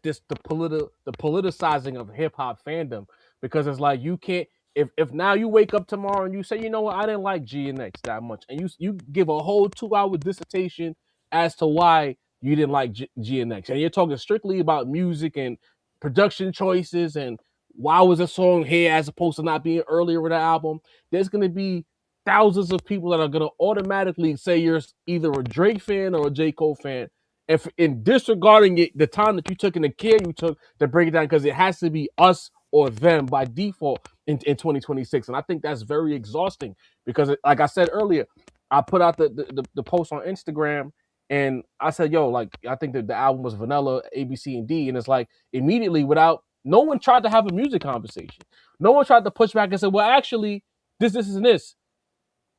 politicizing of hip hop fandom, because it's like you can't. If now you wake up tomorrow and you say, I didn't like GNX that much, and you give a whole 2-hour dissertation as to why you didn't like GNX, and you're talking strictly about music and production choices and why was a song here as opposed to not being earlier in the album, there's going to be thousands of people that are going to automatically say you're either a Drake fan or a J. Cole fan, if in disregarding the time that you took and the care you took to break it down, because it has to be us or them by default in 2026. And I think that's very exhausting because, like I said earlier, I put out the post on Instagram And I said, yo, like, I think that the album was vanilla, A, B, C, and D. And it's like, immediately without, no one tried to have a music conversation. No one tried to push back and say, well, actually, this, and this.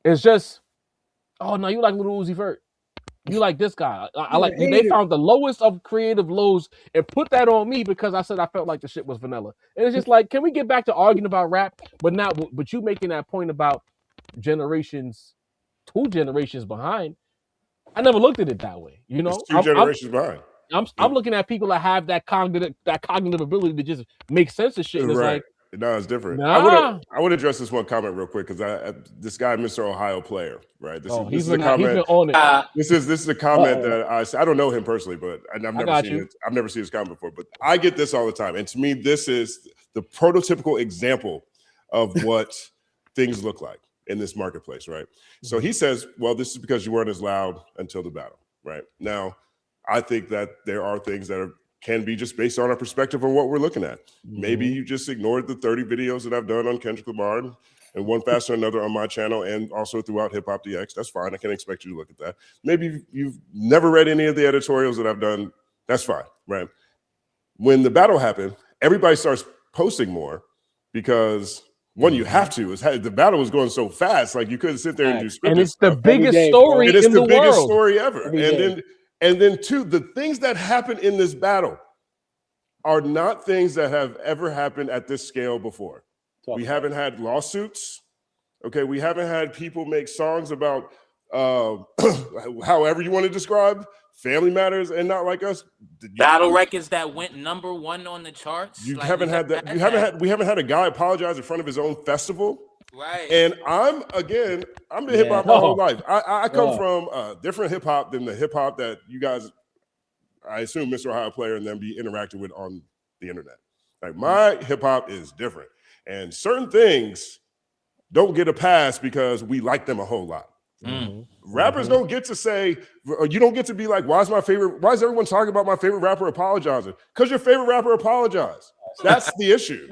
It's just, oh, no, you like Lil Uzi Vert. You like this guy. I like, they found the lowest of creative lows and put that on me because I said I felt like the shit was vanilla. And it's just like, can we get back to arguing about rap? But you making that point about generations, 2 generations behind, I never looked at it that way. You know, it's 2 generations behind. I'm looking at people that have that cognitive ability to just make sense of shit. And it's right. like, no, it's different. Nah. I would address this one comment real quick because this guy, Mr. Ohio Player, right? This is a comment. He's been on it. This is a comment that I don't know him personally, but I've never seen his comment before. But I get this all the time, and to me, this is the prototypical example of what things look like in this marketplace, right? So he says, well, this is because you weren't as loud until the battle, right? Now, I think that there are things that can be just based on our perspective on what we're looking at. Maybe you just ignored the 30 videos that I've done on Kendrick Lamar and one faster than another on my channel and also throughout Hip Hop DX. That's fine. I can't expect you to look at that. Maybe you've never read any of the editorials that I've done. That's fine, right? When the battle happened, everybody starts posting more because one, you have to. The battle was going so fast, like you couldn't sit there and do scripted. And it's the biggest story in the world. It's the biggest story ever. And then 2, the things that happen in this battle are not things that have ever happened at this scale before. We haven't had lawsuits. Okay, we haven't had people make songs about however you want to describe Family Matters and Not Like Us. Battle records that went #1 on the charts. We haven't had a guy apologize in front of his own festival. Right. And I've been hip hop my whole life. I come from different hip hop than the hip hop that you guys, I assume Mr. Ohio Player and them be interacting with on the internet. Like my hip hop is different. And certain things don't get a pass because we like them a whole lot. Rappers don't get to say, or you don't get to be like, why is everyone talking about my favorite rapper apologizing? Because your favorite rapper apologized. That's the issue.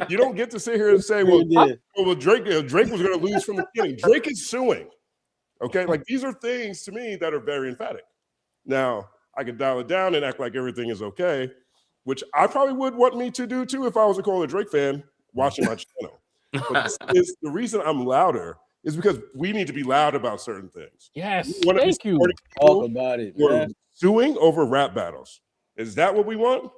You don't get to sit here and say, well, Drake was going to lose from the beginning. Drake is suing. Okay, like these are things to me that are very emphatic. Now, I can dial it down and act like everything is okay, which I probably would want me to do too if I was a Cole or Drake fan watching my channel. But the reason I'm louder is because we need to be loud about certain things. Yes, thank you. Talk about it. We're suing over rap battles. Is that what we want?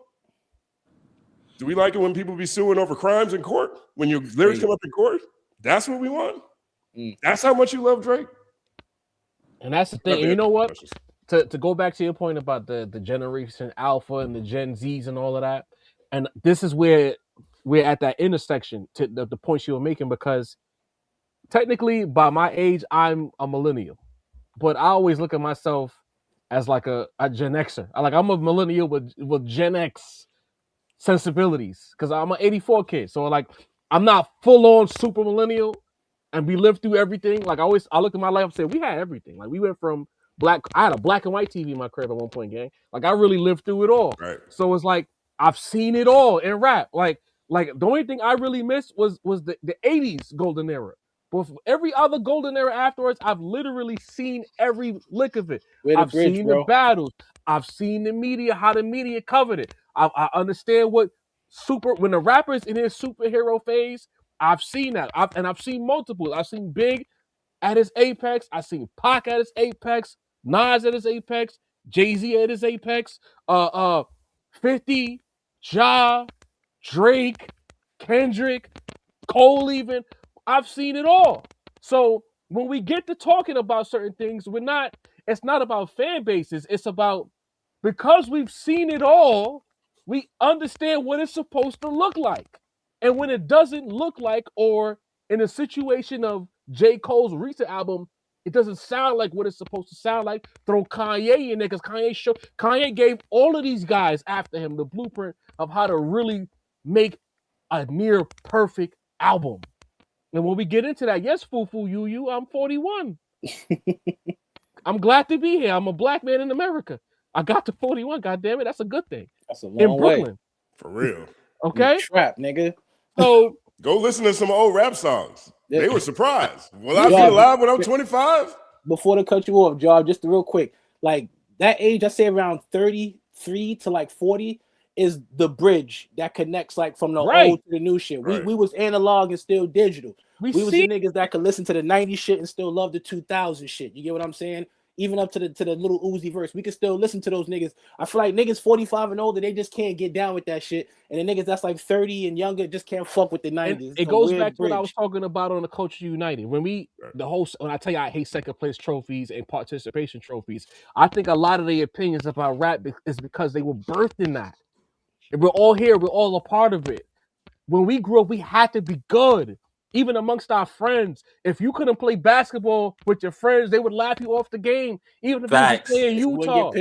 Do we like it when people be suing over crimes in court? When your lyrics come up in court? That's what we want? That's how much you love Drake? And that's the thing. And you know what? To go back to your point about the Generation Alpha and the Gen Zs and all of that, and this is where we're at that intersection to the points you were making, because technically by my age, I'm a millennial, but I always look at myself as like a Gen Xer. I'm a millennial with Gen X sensibilities because I'm an 84 kid. So like I'm not full on super millennial and we lived through everything. Like I looked at my life and said we had everything. Like we went from I had a black and white TV in my crib at one point, gang. Like I really lived through it all. Right. So it's like I've seen it all in rap. Like the only thing I really missed was the 80s golden era. But for every other golden era afterwards, I've literally seen every lick of it. I've seen the battles. I've seen the media, how the media covered it. I understand when the rappers in his superhero phase, I've seen that. I've seen multiple. I've seen Big at his apex. I've seen Pac at his apex. Nas at his apex. Jay-Z at his apex. 50, Ja, Drake, Kendrick, Cole even. I've seen it all. So when we get to talking about certain things, it's not about fan bases. It's about, because we've seen it all, we understand what it's supposed to look like. And when it doesn't look like, or in a situation of J. Cole's recent album, it doesn't sound like what it's supposed to sound like, throw Kanye in there, because Kanye gave all of these guys after him the blueprint of how to really make a near perfect album. And when we get into that, yes, Fufu you, I'm 41. I'm glad to be here. I'm a black man in America. I got to 41. God damn it, that's a good thing. That's a long way. In Brooklyn, for real. Okay, trap nigga. So go listen to some old rap songs. They were surprised. Will I be alive when I'm 25? Before to cut you off, Job, just real quick. like that age, I say around 33 to like 40 is the bridge that connects like from the old to the new shit. We was analog and still digital. We was the niggas that could listen to the 90s shit and still love the 2000 shit. You get what I'm saying? Even up to the little Uzi verse, we can still listen to those niggas. I feel like niggas 45 and older, they just can't get down with that shit. And the niggas that's like 30 and younger just can't fuck with the 90s. It goes back to what I was talking about on the Culture United. When I tell you I hate second place trophies and participation trophies, I think a lot of the opinions about rap is because they were birthed in that. And we're all here, we're all a part of it. When we grew up, we had to be good. Even amongst our friends, if you couldn't play basketball with your friends, they would laugh you off the game. Even if you were playing Utah,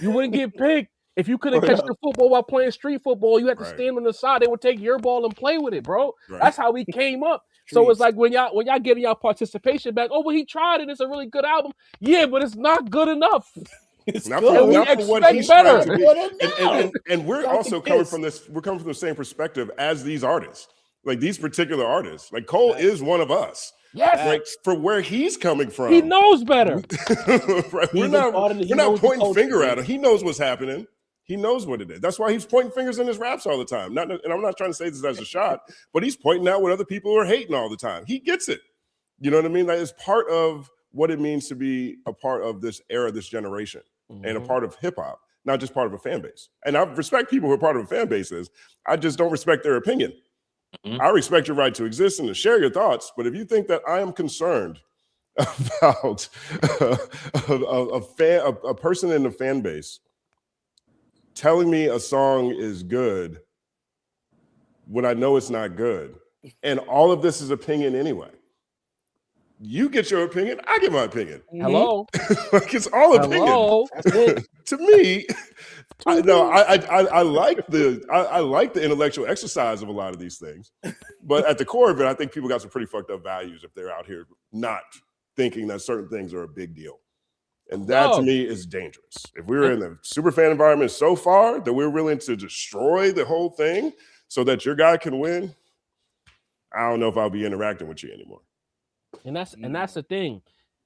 you wouldn't get picked. If you couldn't catch the football while playing street football, you had to stand on the side. They would take your ball and play with it, bro. That's how we came up. So it's like when y'all getting y'all participation back. Oh, well, he tried it. It's a really good album. Yeah, but it's not good enough. It's not for what he's trying to be. And we're also coming from this. We're coming from the same perspective as these artists. Like these particular artists, like Cole is one of us. Yes, like for where he's coming from, he knows better. We're not pointing finger at him. He knows what's happening. He knows what it is. That's why he's pointing fingers in his raps all the time. And I'm not trying to say this as a shot, but he's pointing out what other people are hating all the time. He gets it. You know what I mean? Like it's part of what it means to be a part of this era, this generation, and a part of hip hop, not just part of a fan base. And I respect people who are part of a fan bases. I just don't respect their opinion. I respect your right to exist and to share your thoughts, but if you think that I am concerned about a person in the fan base telling me a song is good when I know it's not good, and all of this is opinion anyway, you get your opinion, I get my opinion. Hello. Like it's all opinion. Hello. To me, I like the intellectual exercise of a lot of these things, but at the core of it, I think people got some pretty fucked up values if they're out here not thinking that certain things are a big deal, and that to me is dangerous. If we were in the Superfan environment so far that we're willing to destroy the whole thing so that your guy can win, I don't know if I'll be interacting with you anymore. And that's the thing.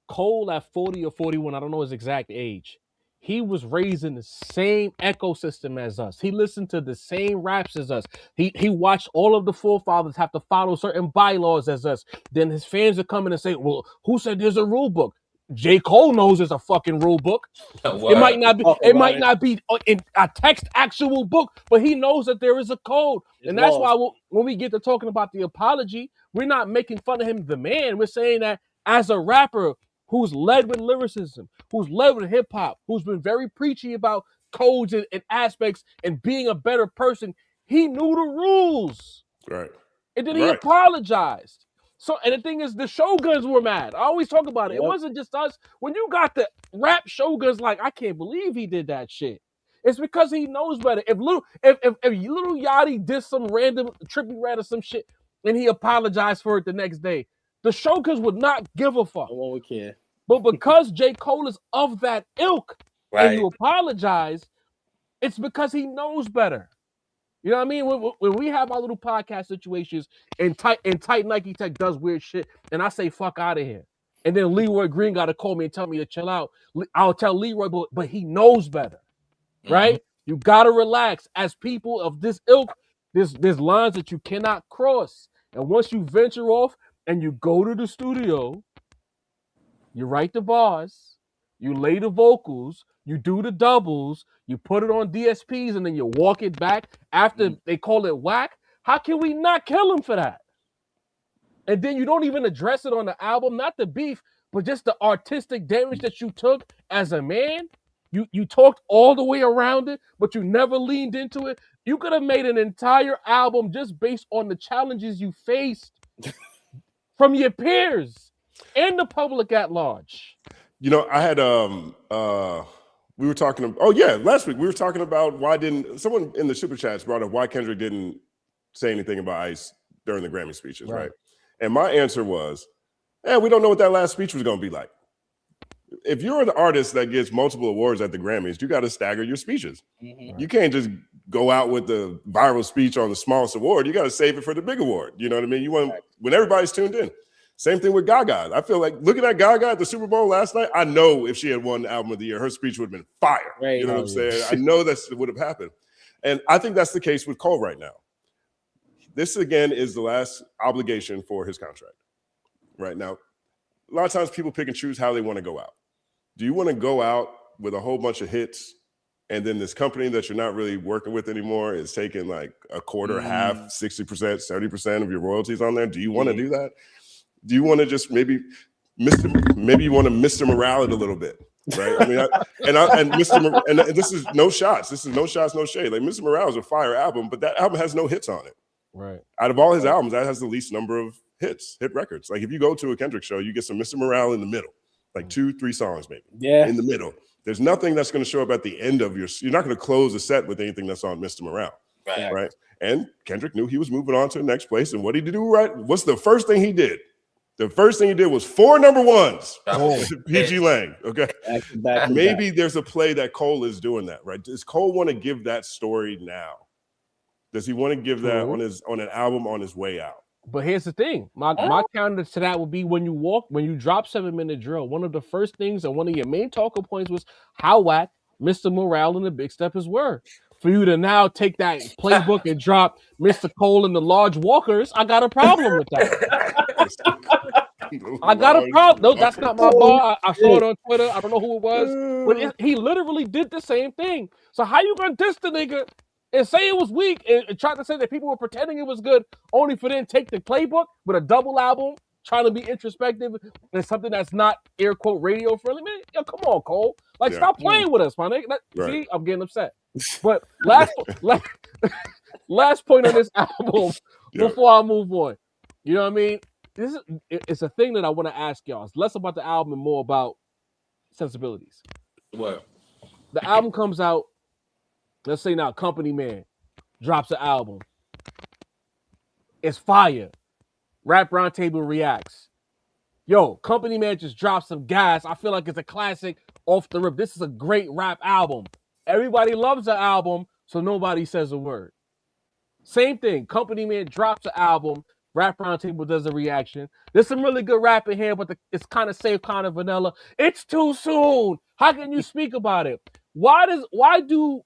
Cole at 40 or 41, I don't know his exact age. He was raised in the same ecosystem as us. He listened to the same raps as us. He watched all of the forefathers have to follow certain bylaws as us. Then his fans would come in and say, well, who said there's a rule book? J. Cole knows there's a fucking rule book. It might not be in a text actual book, but he knows that there is a code. And that's why when we get to talking about the apology, we're not making fun of him, the man. We're saying that as a rapper who's led with lyricism, who's led with hip hop, who's been very preachy about codes and aspects and being a better person, he knew the rules. Right. And then he apologized. So, and the thing is, the Shoguns were mad. I always talk about it. It wasn't just us. When you got the rap Shoguns, like, I can't believe he did that shit. It's because he knows better. If Little Yachty did some random Trippie Red or some shit, and he apologized for it the next day, the Shoguns would not give a fuck. No one would care. But because J. Cole is of that ilk, and you apologize, it's because he knows better. You know what I mean? When we have our little podcast situations and tight Nike Tech does weird shit, and I say fuck out of here, and then Leroy Green got to call me and tell me to chill out, I'll tell Leroy, but he knows better, right? You gotta relax. As people of this ilk, there's lines that you cannot cross, and once you venture off and you go to the studio, you write the bars, you lay the vocals, you do the doubles, you put it on DSPs, and then you walk it back after they call it whack. How can we not kill him for that? And then you don't even address it on the album, not the beef, but just the artistic damage that you took as a man. You talked all the way around it, but you never leaned into it. You could have made an entire album just based on the challenges you faced from your peers and the public at large. You know, I had we were talking last week we were talking about why didn't someone in the super chats brought up why Kendrick didn't say anything about ICE during the Grammy speeches, right? And my answer was, we don't know what that last speech was going to be like. If you're an artist that gets multiple awards at the Grammys, you got to stagger your speeches. You can't just go out with the viral speech on the smallest award. You got to save it for the big award. You know what I mean? You want when everybody's tuned in. Same thing with Gaga. I feel like looking at Gaga at the Super Bowl last night, I know if she had won the album of the year, her speech would have been fire. Right. You know what I'm saying? I know that would have happened. And I think that's the case with Cole right now. This, again, is the last obligation for his contract right now. A lot of times people pick and choose how they want to go out. Do you want to go out with a whole bunch of hits and then this company that you're not really working with anymore is taking like a quarter, half, 60%, 70% of your royalties on there? Do you want to do that? Do you want to just maybe you want to Mr. Morale it a little bit, right? I mean, and this is no shots. This is no shots, no shade. Like Mr. Morale is a fire album, but that album has no hits on it. Right. Out of all his albums, that has the least number of hit records. Like if you go to a Kendrick show, you get some Mr. Morale in the middle, like 2-3 songs maybe. Yeah. In the middle. There's nothing that's going to show up at the end of you're not going to close a set with anything that's on Mr. Morale. Right. And Kendrick knew he was moving on to the next place. And what did he do right? What's the first thing he did? The first thing he did was 4 number ones. PG Lang. Okay. Maybe there's a play that Cole is doing that, right? Does Cole want to give that story now? Does he want to give that on an album on his way out? But here's the thing. My counter to that would be when you drop 7-minute drill, one of the first things and one of your main talking points was how whack Mr. Morale and the Big Steppers were. For you to now take that playbook and drop Mr. Cole and the Large Walkers, I got a problem with that. I got a problem. No, that's not my bar. I saw it on Twitter. I don't know who it was. But he literally did the same thing. So how you gonna diss the nigga and say it was weak and try to say that people were pretending it was good only for then take the playbook with a double album trying to be introspective and something that's not air quote radio friendly? Man, yo, come on, Cole. Like, stop playing with us, my nigga. See, I'm getting upset. But last point on this album before I move on. You know what I mean? It's a thing that I want to ask y'all. It's less about the album and more about sensibilities. What? The album comes out. Let's say now, Company Man drops an album. It's fire. Rap Roundtable reacts. Yo, Company Man just dropped some gas. I feel like it's a classic off the rip. This is a great rap album. Everybody loves the album, so nobody says a word. Same thing. Company Man drops an album. Rap Roundtable does a reaction. There's some really good rap in here, but it's kind of safe, kind of vanilla. It's too soon. How can you speak about it? Why do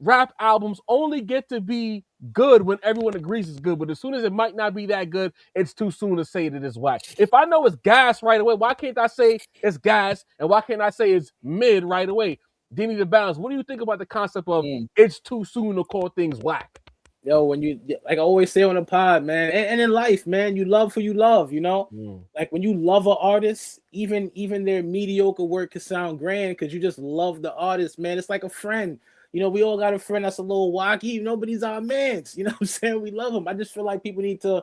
rap albums only get to be good when everyone agrees it's good, but as soon as it might not be that good, it's too soon to say that it's whack? If I know it's gas right away, why can't I say it's gas, and why can't I say it's mid right away? Denny the Balance, what do you think about the concept of it's too soon to call things whack? Yo, when you, like I always say on the pod, man, and in life, man, you love who you love, you know? Like when you love an artist, even their mediocre work could sound grand because you just love the artist, man. It's like a friend. You know, we all got a friend that's a little wacky. Nobody's our mans. You know what I'm saying? We love him. I just feel like people need to,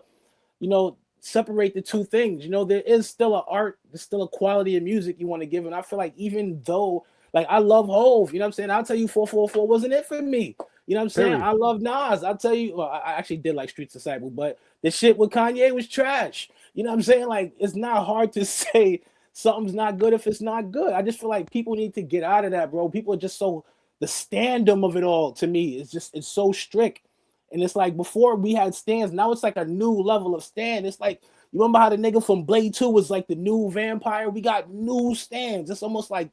you know, separate the two things. You know, there is still an art. There's still a quality of music you want to give. And I feel like even though, like, I love Hove, you know what I'm saying? I'll tell you 444 wasn't it for me. You know what I'm saying? I love Nas. I'll tell you, well, I actually did like Street Disciple, but the shit with Kanye was trash. You know what I'm saying? Like, it's not hard to say something's not good if it's not good. I just feel like people need to get out of that, bro. People are just so... The standum of it all to me is just, it's so strict. And it's like before we had stands, now it's like a new level of stand. It's like, you remember how the nigga from Blade 2 was like the new vampire? We got new stands. It's almost like,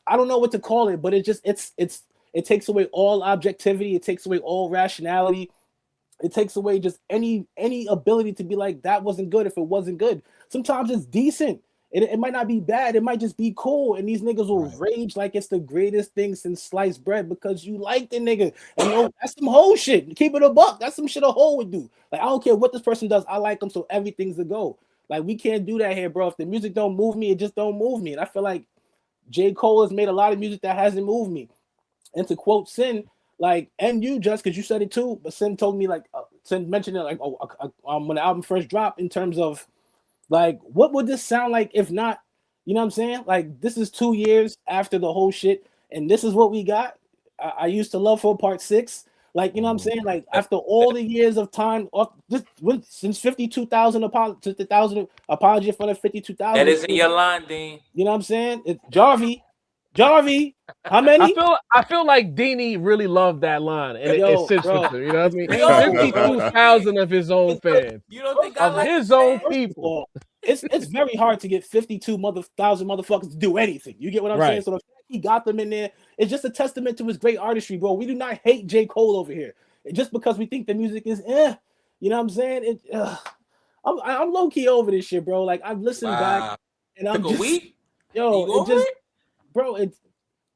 I don't know what to call it, but it just, it takes away all objectivity. It takes away all rationality. It takes away just any ability to be like, that wasn't good if it wasn't good. Sometimes it's decent. It might not be bad. It might just be cool. And these niggas will rage like it's the greatest thing since sliced bread because you like the nigga. And you know, that's some whole shit. Keep it a buck. That's some shit a hoe would do. Like, I don't care what this person does. I like them, so everything's a go. Like, we can't do that here, bro. If the music don't move me, it just don't move me. And I feel like J. Cole has made a lot of music that hasn't moved me. And to quote Sin, like, and you just, because you said it too, but Sin told me, like, Sin mentioned it, like, when the album first dropped, in terms of, like, what would this sound like if not, you know what I'm saying? Like, this is 2 years after the whole shit, and this is what we got. I used to love for part 6. Like, you know what I'm saying? Like, after all the years of time, since 52,000 apology for the 52,000. That is in your line, Dean. You know what I'm saying? It's Jarvie Jarvie, how many? I feel like Dini really loved that line, and it sits with him. You know what I mean? Yo, 52,000 of his own fans. You don't think of his own people? It's very hard to get 52,000 motherfuckers to do anything. You get what I'm saying? So the fact he got them in there is just a testament to his great artistry, bro. We do not hate J. Cole over here just because we think the music is You know what I'm saying? I'm low key over this shit, bro. Like I've listened back, and I'm just a week. Bro, it's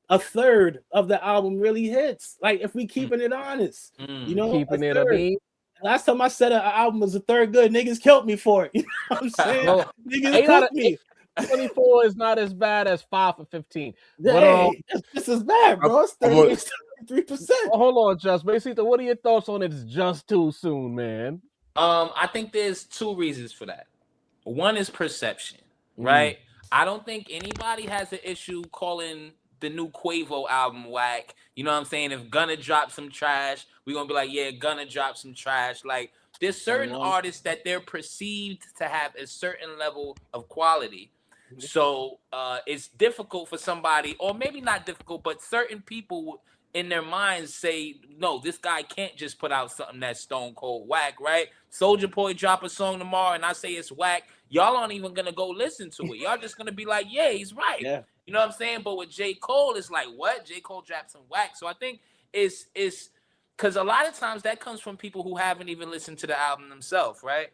a third of the album really hits. Like if we keeping it honest, you know, keeping it a beat. Last time I said an album was a third good, niggas killed me for it. You know what I'm saying? Well, niggas killed me. 24 is not as bad as 5 for 15. Hey, it's just as bad, bro. It's 33%. Hold on, Just. Basically, what are your thoughts on it's just too soon, man? I think there's two reasons for that. One is perception, right? I don't think anybody has an issue calling the new Quavo album whack. You know what I'm saying? If Gunna drop some trash, we're gonna be like, yeah, Gunna drop some trash. Like there's certain artists that they're perceived to have a certain level of quality. So it's difficult for somebody, or maybe not difficult, but certain people in their minds say, no, this guy can't just put out something that's stone cold whack, right? Soulja Boy drop a song tomorrow and I say it's whack. Y'all aren't even gonna go listen to it. Y'all just gonna be like, yeah, he's right. Yeah. You know what I'm saying? But with J. Cole, it's like, what? J. Cole dropped some whack. So I think it's because a lot of times that comes from people who haven't even listened to the album themselves, right?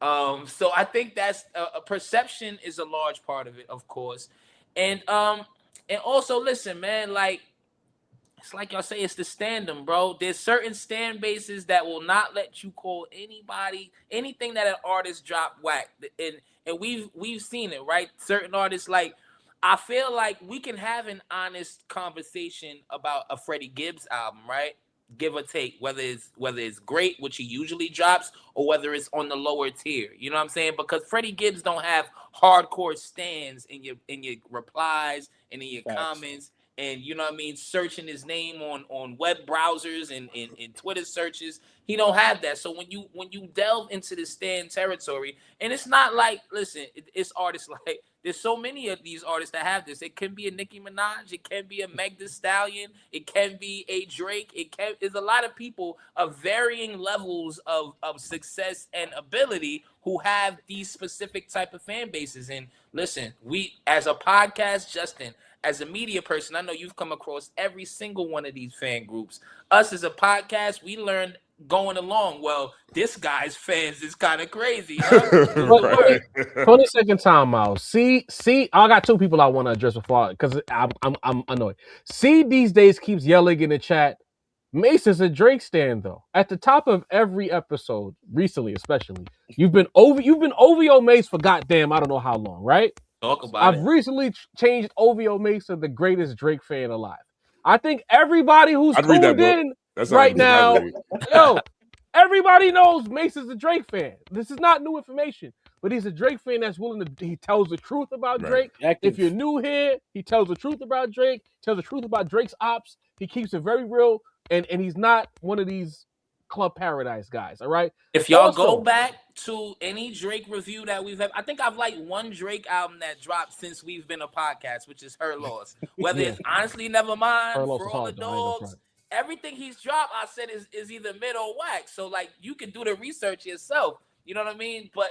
So I think that's a perception is a large part of it, of course. And also listen, man, like it's like y'all say, it's the stand-em, bro. There's certain stand bases that will not let you call anything that an artist drop whack. And we've seen it, right? Certain artists, like I feel like we can have an honest conversation about a Freddie Gibbs album, right? Give or take, whether it's great, which he usually drops, or whether it's on the lower tier. You know what I'm saying? Because Freddie Gibbs don't have hardcore stands in your replies and in your comments. And you know what I mean, searching his name on web browsers and Twitter searches, he don't have that. So when you delve into the stand territory, and it's not like, listen, it's artists like there's so many of these artists that have this. It can be a Nicki Minaj, it can be a Meg Thee Stallion, it can be a Drake, there's a lot of people of varying levels of success and ability who have these specific type of fan bases. And listen, we as a podcast, Justin, as a media person, I know you've come across every single one of these fan groups. Us as a podcast, we learned going along. Well, this guy's fans is kind of crazy, huh? Right. 20-second timeout. See, I got two people I want to address before because I'm annoyed. See, these days keeps yelling in the chat. Mace is a Drake stan though. At the top of every episode, recently especially, you've been OVO Mace for goddamn I don't know how long, right? Talk about I've recently changed OVO Mace to the greatest Drake fan alive. I think everybody who's tuned in right now, everybody knows Mace is a Drake fan. This is not new information, but he's a Drake fan that's willing to. He tells the truth about Drake. If you're new here, he tells the truth about Drake. Tells the truth about Drake's ops. He keeps it very real, and he's not one of these Club Paradise guys. All right. If y'all go back to any Drake review that we've had, I think I've liked one Drake album that dropped since we've been a podcast, which is Her Loss. Whether it's Honestly Nevermind, For All the Dogs, everything he's dropped, I said is either mid or whack. So like you can do the research yourself. You know what I mean? But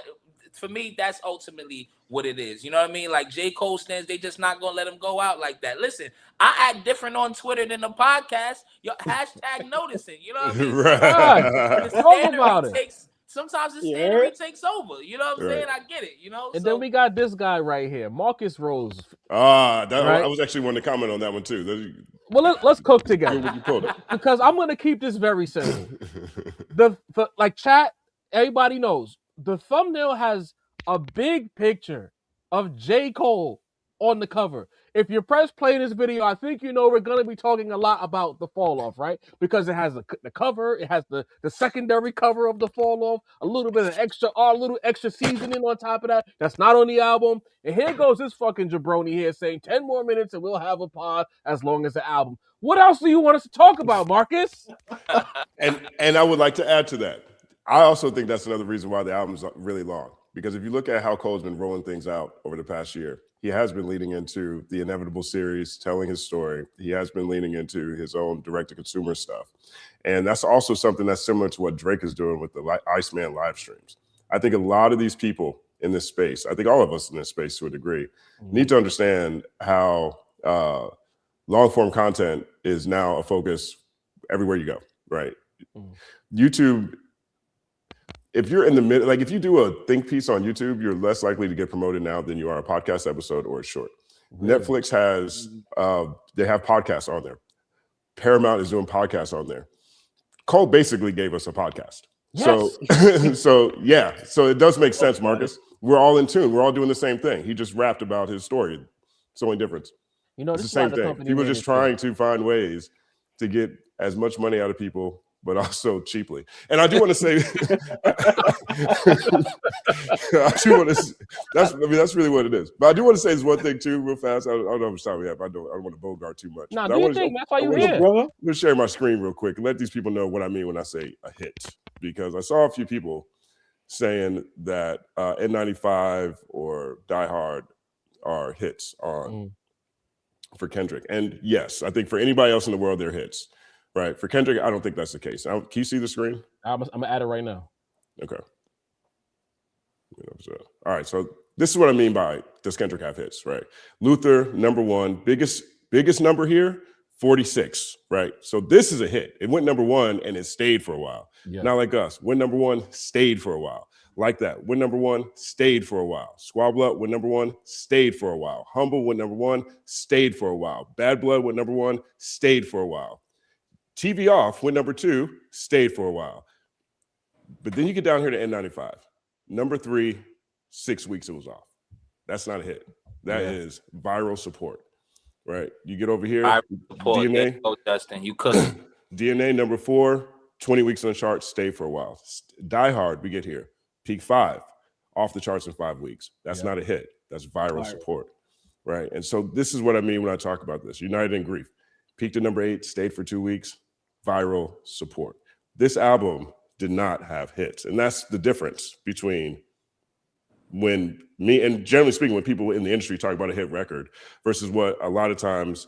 for me, that's ultimately what it is. You know what I mean? Like J. Cole stands, they just not gonna let him go out like that. Listen, I act different on Twitter than the podcast. Your hashtag noticing. You know what I mean? Right. Talk about it. Sometimes the standard takes over. You know what I'm saying? I get it. You know. And then we got this guy right here, Marcus Rose. I was actually wanting to comment on that one too. Well, let's cook together because I'm going to keep this very simple. Like chat, everybody knows the thumbnail has a big picture of J. Cole on the cover. If you press play this video, I think you know we're going to be talking a lot about the fall off, right? Because it has the cover, it has the secondary cover of the fall off, a little bit of extra seasoning on top of that. That's not on the album. And here goes this fucking jabroni here saying 10 more minutes and we'll have a pod as long as the album. What else do you want us to talk about, Marcus? and I would like to add to that. I also think that's another reason why the album's really long. Because if you look at how Cole's been rolling things out over the past year, he has been leaning into the Inevitable series, telling his story. He has been leaning into his own direct-to-consumer stuff. And that's also something that's similar to what Drake is doing with the Iceman live streams. I think a lot of these people in this space, I think all of us in this space to a degree, need to understand how long-form content is now a focus everywhere you go, right? YouTube, if you're in the middle, like if you do a think piece on YouTube, you're less likely to get promoted now than you are a podcast episode or a short. Really? Netflix has, they have podcasts on there. Paramount is doing podcasts on there. Cole basically gave us a podcast. Yes. So it does make sense, Marcus. We're all in tune. We're all doing the same thing. He just rapped about his story. It's the only difference. You know, it's the same thing. People just trying to find ways to get as much money out of people, but also cheaply. And I do want to say, that's really what it is. But I do want to say this one thing too, real fast. I don't know how much time we have. I don't want to bogart too much. No, do you think that's why you're here? I'm gonna share my screen real quick and let these people know what I mean when I say a hit, because I saw a few people saying that N95 or Die Hard are hits on for Kendrick. And yes, I think for anybody else in the world, they're hits. Right. For Kendrick, I don't think that's the case. Can you see the screen? I'm going to add it right now. Okay. All right. So this is what I mean by does Kendrick have hits, right? Luther, number one, biggest number here, 46, right? So this is a hit. It went number one and it stayed for a while. Yeah. Not like us. Went number one, stayed for a while. Like that. Went number one, stayed for a while. Squad Blood went number one, stayed for a while. Humble went number one, stayed for a while. Bad Blood went number one, stayed for a while. TV Off went number two, stayed for a while. But then you get down here to N95. Number 3, 6 weeks it was off. That's not a hit. That is viral support, right? You get over here, DNA. Oh, Dustin, you couldn't. DNA, number 4, 20 weeks on the charts, stay for a while. Die Hard, we get here. Peak 5, off the charts in 5 weeks. That's not a hit. That's viral support, right? And so this is what I mean when I talk about this. United in Grief. Peaked at number 8, stayed for 2 weeks. Viral support. This album did not have hits. And that's the difference between when me, and generally speaking, when people in the industry talk about a hit record versus what a lot of times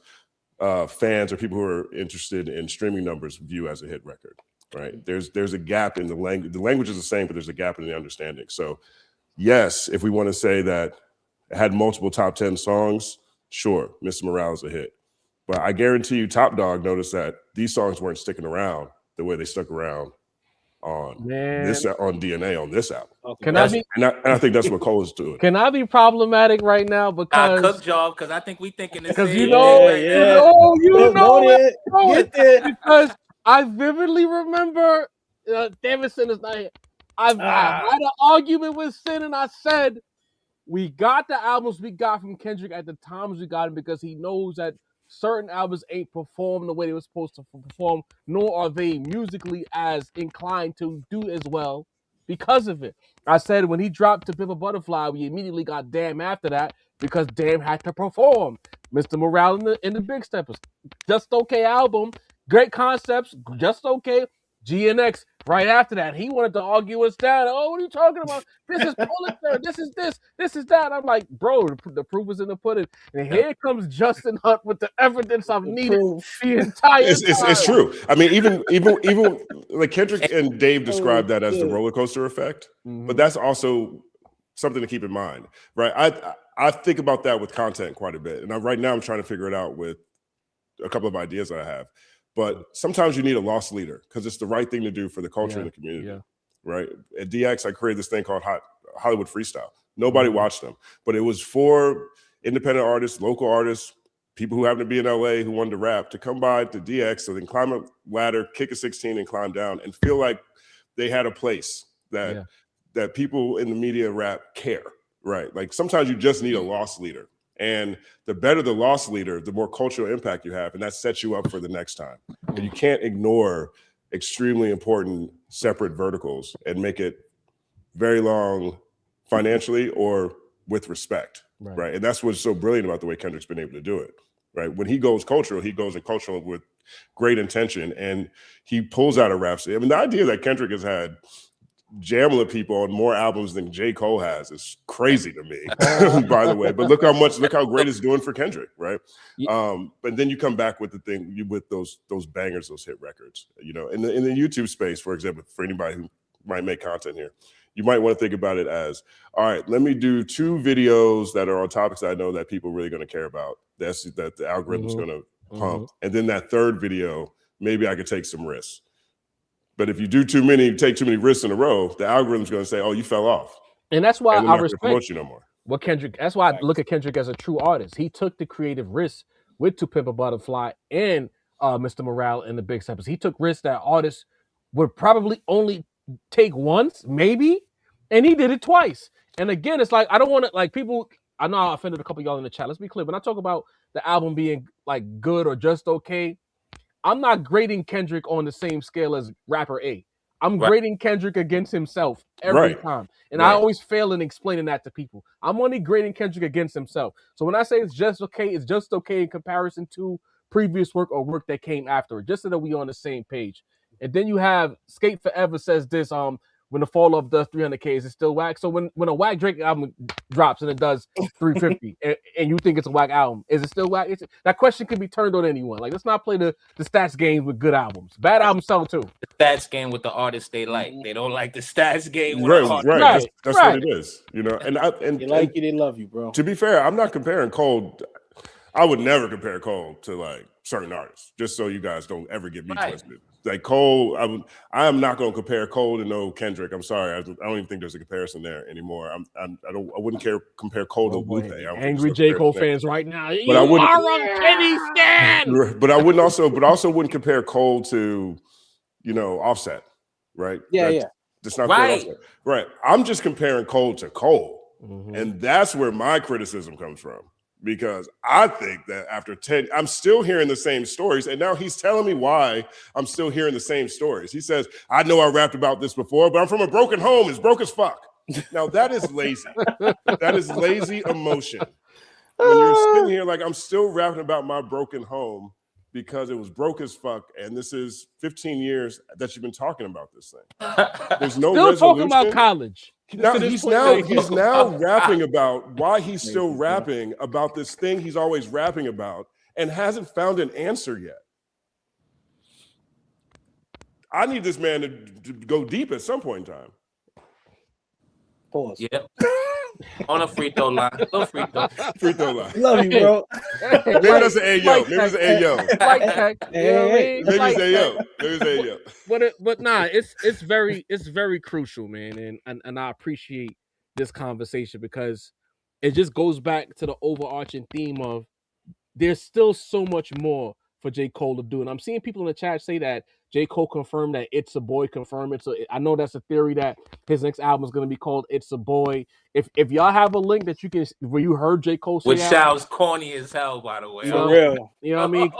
fans or people who are interested in streaming numbers view as a hit record, right? There's a gap in the language. The language is the same, but there's a gap in the understanding. So yes, if we want to say that it had multiple top 10 songs, sure, Mr. Morale is a hit. But I guarantee you, Top Dog noticed that these songs weren't sticking around the way they stuck around on DNA on this album. And I think that's what Cole is doing. Can I be problematic right now? Because cook job, because I think we thinking the because same. you know it. Because I vividly remember Davidson is not here. I had an argument with Sin, and I said we got the albums we got from Kendrick at the times we got him because he knows that certain albums ain't performed the way they were supposed to perform, nor are they musically as inclined to do as well because of it. I said when he dropped To Pimp a Butterfly, we immediately got Damn after that because Damn had to perform. Mr. Morale in the Big Steppers, just okay album, great concepts, just okay. GNX right after that, he wanted to argue us down. Oh, what are you talking about? This is Pulitzer. This is that. I'm like, bro, the proof is in the pudding. And here comes Justin Hunt with the evidence I've needed the entire time. It's true. I mean, even like Kendrick and Dave described that as the roller coaster effect, but that's also something to keep in mind, right? I think about that with content quite a bit, and right now I'm trying to figure it out with a couple of ideas that I have. But sometimes you need a lost leader because it's the right thing to do for the culture and the community, right? At DX, I created this thing called Hollywood Freestyle. Nobody watched them, but it was for independent artists, local artists, people who happen to be in LA who wanted to rap to come by to DX so they can climb a ladder, kick a 16 and climb down and feel like they had a place that people in the media rap care, right? Like sometimes you just need a lost leader. And the better the loss leader, the more cultural impact you have, and that sets you up for the next time. And you can't ignore extremely important separate verticals and make it very long financially or with respect, right? And that's what's so brilliant about the way Kendrick's been able to do it, right? When he goes in cultural with great intention, and he pulls out a rap. I mean, the idea that Kendrick has had jamming with people on more albums than J. Cole has is crazy to me, by the way. But look how great it's doing for Kendrick, right? But then you come back with the thing with those bangers, those hit records, in the YouTube space, for example, for anybody who might make content here, you might want to think about it as, all right, let me do 2 videos that are on topics that I know that people are really going to care about. That the algorithm's going to pump. And then that third video, maybe I could take some risks. But if you do take too many risks in a row, the algorithm's going to say, "Oh, you fell off." And that's why I respect you no more. What Kendrick. That's why I look at Kendrick as a true artist. He took the creative risks with To Pimp a Butterfly and Mr. Morale and the Big Steppers. He took risks that artists would probably only take once, maybe, and he did it twice. And again, it's like I don't want to people. I know I offended a couple of y'all in the chat. Let's be clear. When I talk about the album being like good or just okay, I'm not grading Kendrick on the same scale as rapper A. I'm grading Kendrick against himself every time. And I always fail in explaining that to people. I'm only grading Kendrick against himself. So when I say it's just okay in comparison to previous work or work that came after it, just so that we on the same page. And then you have Skate Forever says this, when the fall off does 300K, is it still whack? So when a whack Drake album drops and it does 350 and you think it's a whack album, is it still whack? That question can be turned on anyone. Like, let's not play the stats game with good albums. Bad albums sell too. The stats game with the artists they like. They don't like the stats game with the artists. That's what it is. And you like you, they love you, bro. To be fair, I'm not comparing Cole. I would never compare Cole to like certain artists, just so you guys don't ever get me twisted. Like Cole, I am not going to compare Cole to no Kendrick. I'm sorry, I don't even think there's a comparison there anymore. I wouldn't compare Cole to Lupe. Angry J. Cole fans right now. But I wouldn't. Kenny Stan. But I wouldn't also wouldn't compare Cole to, Offset, right? That's not Offset. Right. I'm just comparing Cole to Cole, and that's where my criticism comes from. Because I think that after 10, I'm still hearing the same stories. And now he's telling me why I'm still hearing the same stories. He says, I know I rapped about this before, but I'm from a broken home. It's broke as fuck. Now, that is lazy. That is lazy emotion. When you're sitting here like, I'm still rapping about my broken home because it was broke as fuck. And this is 15 years that you've been talking about this thing. There's no still talking about college. Now, he's now rapping about why he's still rapping about this thing he's always rapping about and hasn't found an answer yet. I need this man to go deep at some point in time. Pause. Yep. On a free throw line. No free throw. Free throw line. Love you, bro. Maybe that's an Ayo. Maybe it's an Ayo. Maybe it's Ayo. But nah, it's very crucial, man, and I appreciate this conversation because it just goes back to the overarching theme of there's still so much more for J. Cole to do. And I'm seeing people in the chat say that J. Cole confirmed that It's a Boy confirmed it. So I know that's a theory that his next album is going to be called It's a Boy. If y'all have a link that you can where you heard J. Cole say which sounds corny as hell, by the way. For real. You know what I mean?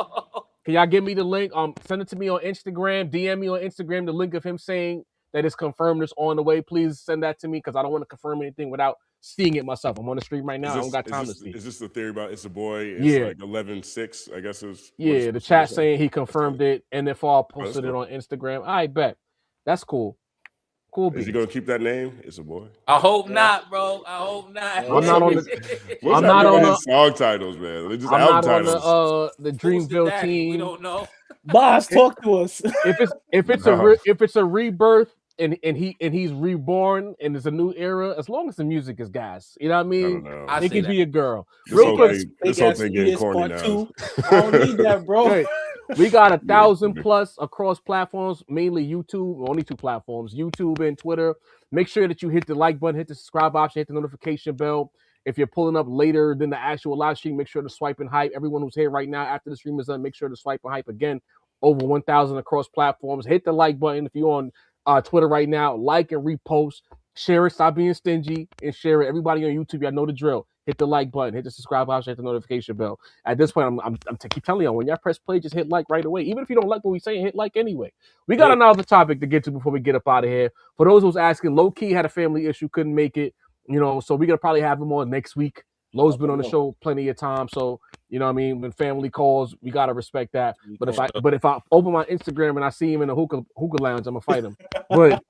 Can y'all give me the link? Send it to me on Instagram. DM me on Instagram the link of him saying that it's confirmed it's on the way. Please send that to me because I don't want to confirm anything without seeing it myself. I'm on the street right now. I don't got time to see. Is this the theory about It's a Boy? It's like 11/6, I guess. The chat saying he confirmed it, and if I posted it on Instagram. I bet. That's cool. Cool. Is he going to keep that name? It's a Boy. I hope not, bro. I hope not. I'm not on the. I'm not on the song titles, man. They're just album titles. On the Dreamville team. We don't know. Boss, talk to us. If it's a rebirth. And he's reborn and it's a new era. As long as the music is gas, you know what I mean. It could be a girl. Real quick, this whole thing getting corny now. I don't need that, bro. Hey, we got 1,000+ across platforms, mainly YouTube. Only 2 platforms, YouTube and Twitter. Make sure that you hit the like button, hit the subscribe option, hit the notification bell. If you're pulling up later than the actual live stream, make sure to swipe and hype. Everyone who's here right now after the stream is done, make sure to swipe and hype again. Over 1,000 across platforms. Hit the like button if you're on Twitter right now. Like and repost. Share it. Stop being stingy and share it. Everybody on YouTube, y'all know the drill. Hit the like button. Hit the subscribe option. Hit the notification bell. At this point, I'm keep telling y'all, when y'all press play, just hit like right away. Even if you don't like what we say, hit like anyway. We got another topic to get to before we get up out of here. For those who's asking, Lowkey had a family issue, couldn't make it. So we're gonna probably have him on next week. Lowe's been on the show plenty of times, so you know what I mean. When family calls, we gotta respect that. But if I open my Instagram and I see him in a hookah lounge, I'm gonna fight him. But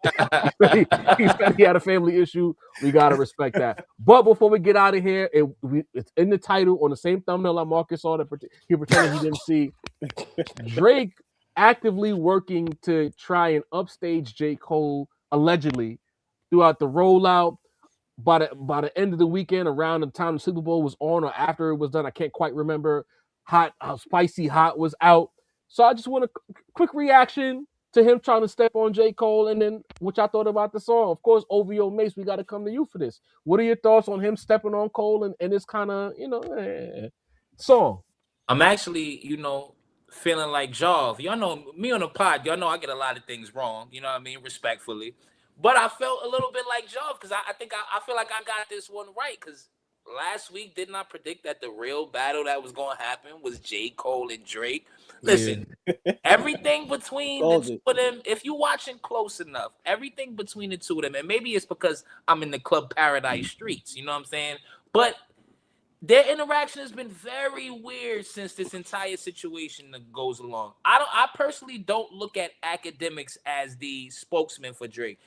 he said he had a family issue. We gotta respect that. But before we get out of here, it's in the title on the same thumbnail that Marcus saw that he pretended he didn't see. Drake actively working to try and upstage J. Cole allegedly throughout the rollout. By the end of the weekend, around the time the Super Bowl was on or after it was done, I can't quite remember. Spicy Hot was out. So I just want a quick reaction to him trying to step on J. Cole, and then what y'all thought about the song. Of course, OVO Mace, we got to come to you for this. What are your thoughts on him stepping on Cole and this kind of, song? I'm actually, feeling like Jav. Y'all know me on the pod. Y'all know I get a lot of things wrong. You know what I mean? Respectfully. But I felt a little bit like Jav because I think I feel like I got this one right because last week did not predict that the real battle that was going to happen was J. Cole and Drake. Listen, everything between the two of them, if you're watching close enough, everything between the two of them, and maybe it's because I'm in the Club Paradise streets, you know what I'm saying? But their interaction has been very weird since this entire situation that goes along. I personally don't look at Academics as the spokesman for Drake.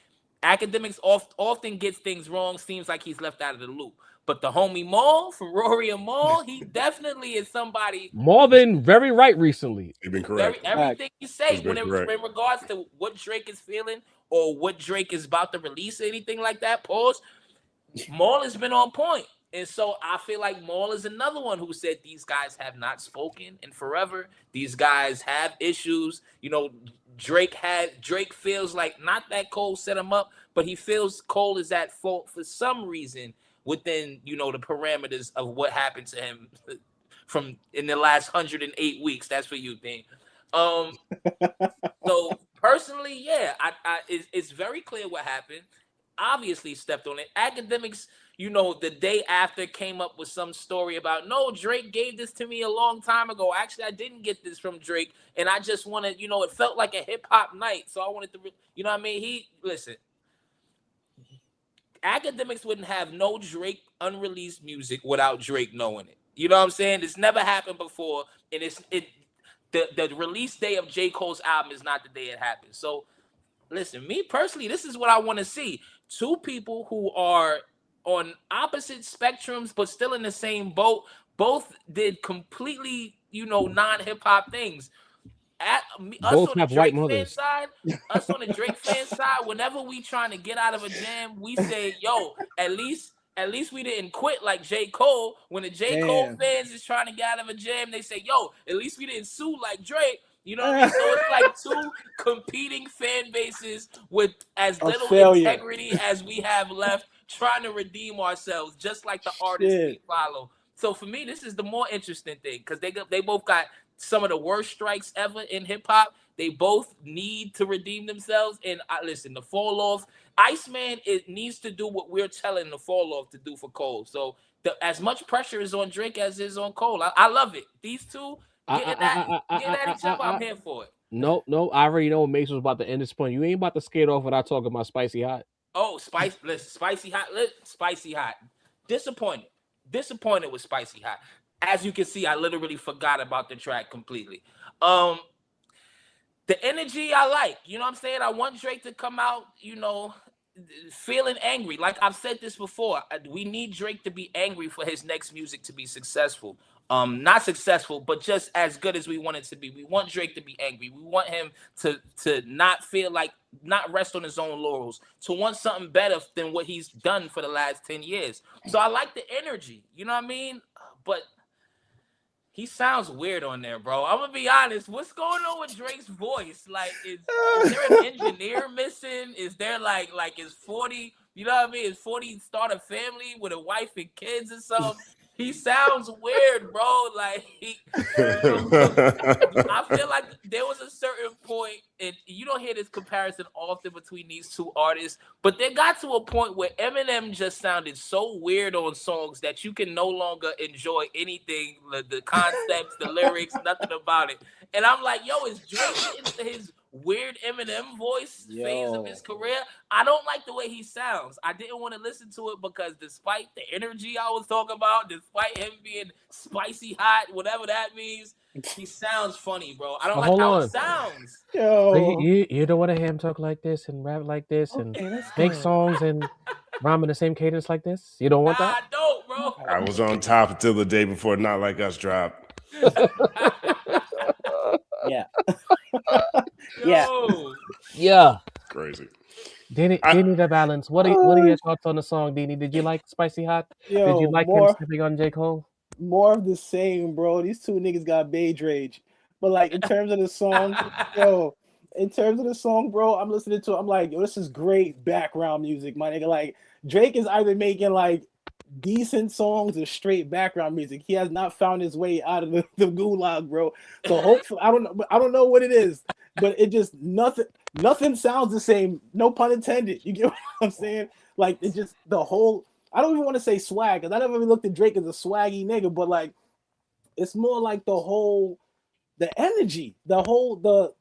Academics often gets things wrong. Seems like he's left out of the loop. But the homie Maul from Rory and Maul, he definitely is somebody. Maul been very right recently. He's been correct. Everything you say in regards to what Drake is feeling or what Drake is about to release, anything like that, pause. Maul has been on point. And so I feel like Maul is another one who said these guys have not spoken in forever. These guys have issues. Drake feels like not that Cole set him up, but he feels Cole is at fault for some reason within, the parameters of what happened to him from in the last 108 weeks. That's for you, thing. So personally, yeah, it's very clear what happened. Obviously stepped on it. Academics, the day after came up with some story about, no, Drake gave this to me a long time ago. Actually, I didn't get this from Drake. And I just wanted, it felt like a hip hop night. So I wanted to, you know what I mean? Listen, Academics wouldn't have no Drake unreleased music without Drake knowing it. You know what I'm saying? It's never happened before. And the release day of J. Cole's album is not the day it happened. So listen, me personally, this is what I want to see. Two people who are on opposite spectrums, but still in the same boat. Both did completely, non-hip-hop things. Us on the Drake fan side, whenever we trying to get out of a jam, we say, yo, at least we didn't quit like J. Cole. When the J. Cole fans is trying to get out of a jam, they say, yo, at least we didn't sue like Drake. You know what I mean? So it's like two competing fan bases with as little integrity as we have left, trying to redeem ourselves, just like the artists we follow. So for me, this is the more interesting thing because they both got some of the worst strikes ever in hip hop. They both need to redeem themselves. And listen, the fall off, Iceman, it needs to do what we're telling the fall off to do for Cole. So as much pressure is on Drake as is on Cole. I love it. These two. Getting at each other, I'm here for it. No, I already know Mace was about to end this point. You ain't about to skate off without talking about Spicy Hot. Oh, Spicy Hot. Disappointed with Spicy Hot. As you can see, I literally forgot about the track completely. The energy I like. You know what I'm saying? I want Drake to come out, feeling angry. Like I've said this before, we need Drake to be angry for his next music to be successful. Not successful, but just as good as we want it to be. We want Drake to be angry. We want him to not feel like, not rest on his own laurels, to want something better than what he's done for the last 10 years. So I like the energy, you know what I mean? But he sounds weird on there, bro. I'm gonna be honest. What's going on with Drake's voice? Like, is there an engineer missing? Is there like is 40? You know what I mean? Is 40 start a family with a wife and kids or something? He sounds weird, bro. Like I feel like there was a certain point, and you don't hear this comparison often between these two artists, but they got to a point where Eminem just sounded so weird on songs that you can no longer enjoy anything, the concepts, the lyrics, nothing about it. And I'm like, yo, is Drake into his weird Eminem voice phase of his career. I don't like the way he sounds. I didn't want to listen to it because despite the energy I was talking about, despite him being spicy hot, whatever that means, he sounds funny, bro. I don't like how it sounds. You don't want to hear him talk like this and rap like this and make songs and rhyme in the same cadence like this? You don't want that? I don't, bro. I was on top until the day before Not Like Us dropped. Yeah. Yeah. Crazy. Dini the balance. What are your thoughts on the song, Dini? Did you like Spicy Hot? Did you like him stepping on J. Cole? More of the same, bro. These two niggas got beige rage. But like in terms of the song, bro, I'm listening to it. I'm like, yo, this is great background music, my nigga. Like Drake is either making like decent songs or straight background music. He has not found his way out of the gulag, bro. So hopefully, I don't know what it is, but it just nothing sounds the same. No pun intended. You get what I'm saying? Like it's just the whole. I don't even want to say swag because I never even looked at Drake as a swaggy nigga, but like it's more like the energy, the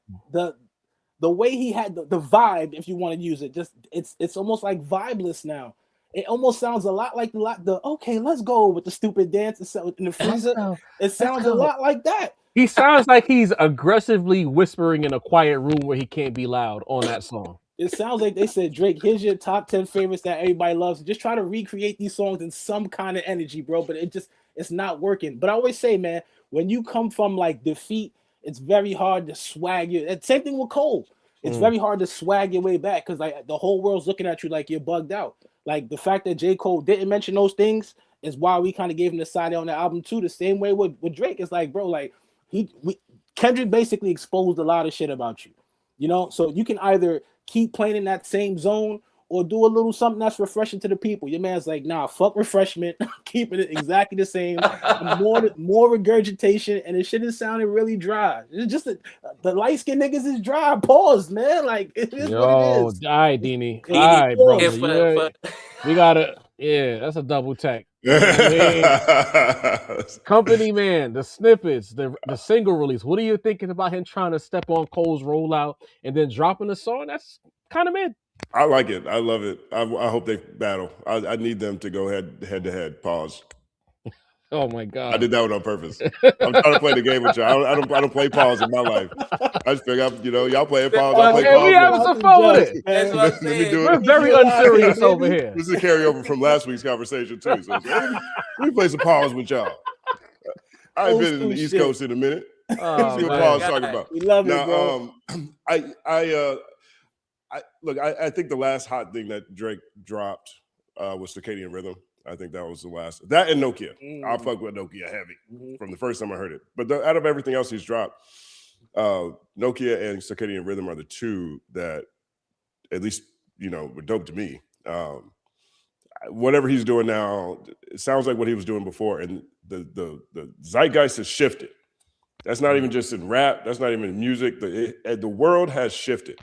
way he had the vibe, if you want to use it. Just it's almost like vibeless now. It almost sounds a lot like the okay, let's go with the stupid dance in the freezer. It sounds a lot like that. He sounds like he's aggressively whispering in a quiet room where he can't be loud on that song. It sounds like they said, Drake, here's your top 10 favorites that everybody loves. Just try to recreate these songs in some kind of energy, bro. But it's not working. But I always say, man, when you come from like defeat, it's very hard to swag you. Same thing with Cole. It's very hard to swag your way back because like the whole world's looking at you like you're bugged out. Like the fact that J. Cole didn't mention those things is why we kind of gave him the side on the album too. The same way with Drake. It's like, bro, like Kendrick basically exposed a lot of shit about you. You know, so you can either keep playing in that same zone or do a little something that's refreshing to the people. Your man's like, nah, fuck refreshment, keeping it exactly the same, more regurgitation, and it shit is sounding really dry. It's just the light skinned niggas is dry. Pause, man. Like it is what it is. All right, Dini. All right, brother. We gotta, that's a double tech. Company Man, the Snippets, the single release. What are you thinking about him trying to step on Cole's rollout and then dropping the song? That's kind of mid. I like it. I love it. I hope they battle. I need them to go head to head. Pause. Oh my God! I did that one on purpose. I'm trying to play the game with you. I don't play pause in my life. I just figure out, y'all play pause. I play pause. We having some fun with it. That's what I'm saying. We're very unserious over here. This is a carryover from last week's conversation too. So let me play some pause with y'all. I ain't been in the East Coast in a minute. See what Paul's talking about. We love it, bro. I think the last hot thing that Drake dropped was Circadian Rhythm. I think that was the last. That and Nokia. I'll fuck with Nokia heavy from the first time I heard it. But out of everything else he's dropped, Nokia and Circadian Rhythm are the two that, at least, were dope to me. Whatever he's doing now, it sounds like what he was doing before. And the zeitgeist has shifted. That's not even just in rap. That's not even in music. The world has shifted.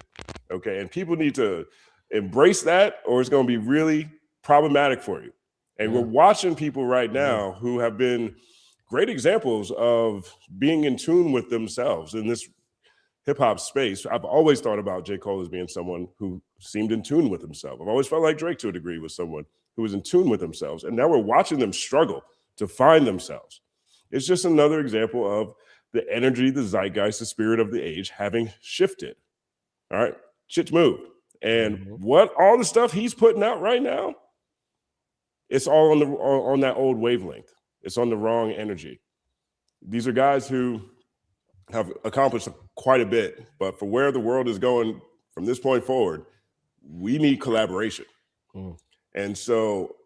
Okay. And people need to embrace that or it's going to be really problematic for you. And we're watching people right now who have been great examples of being in tune with themselves in this hip hop space. I've always thought about J. Cole as being someone who seemed in tune with himself. I've always felt like Drake to a degree was someone who was in tune with themselves. And now we're watching them struggle to find themselves. It's just another example of the energy, the zeitgeist, the spirit of the age having shifted. All right, shit's moved. And all the stuff he's putting out right now, it's all on that old wavelength. It's on the wrong energy. These are guys who have accomplished quite a bit, but for where the world is going from this point forward, we need collaboration. And so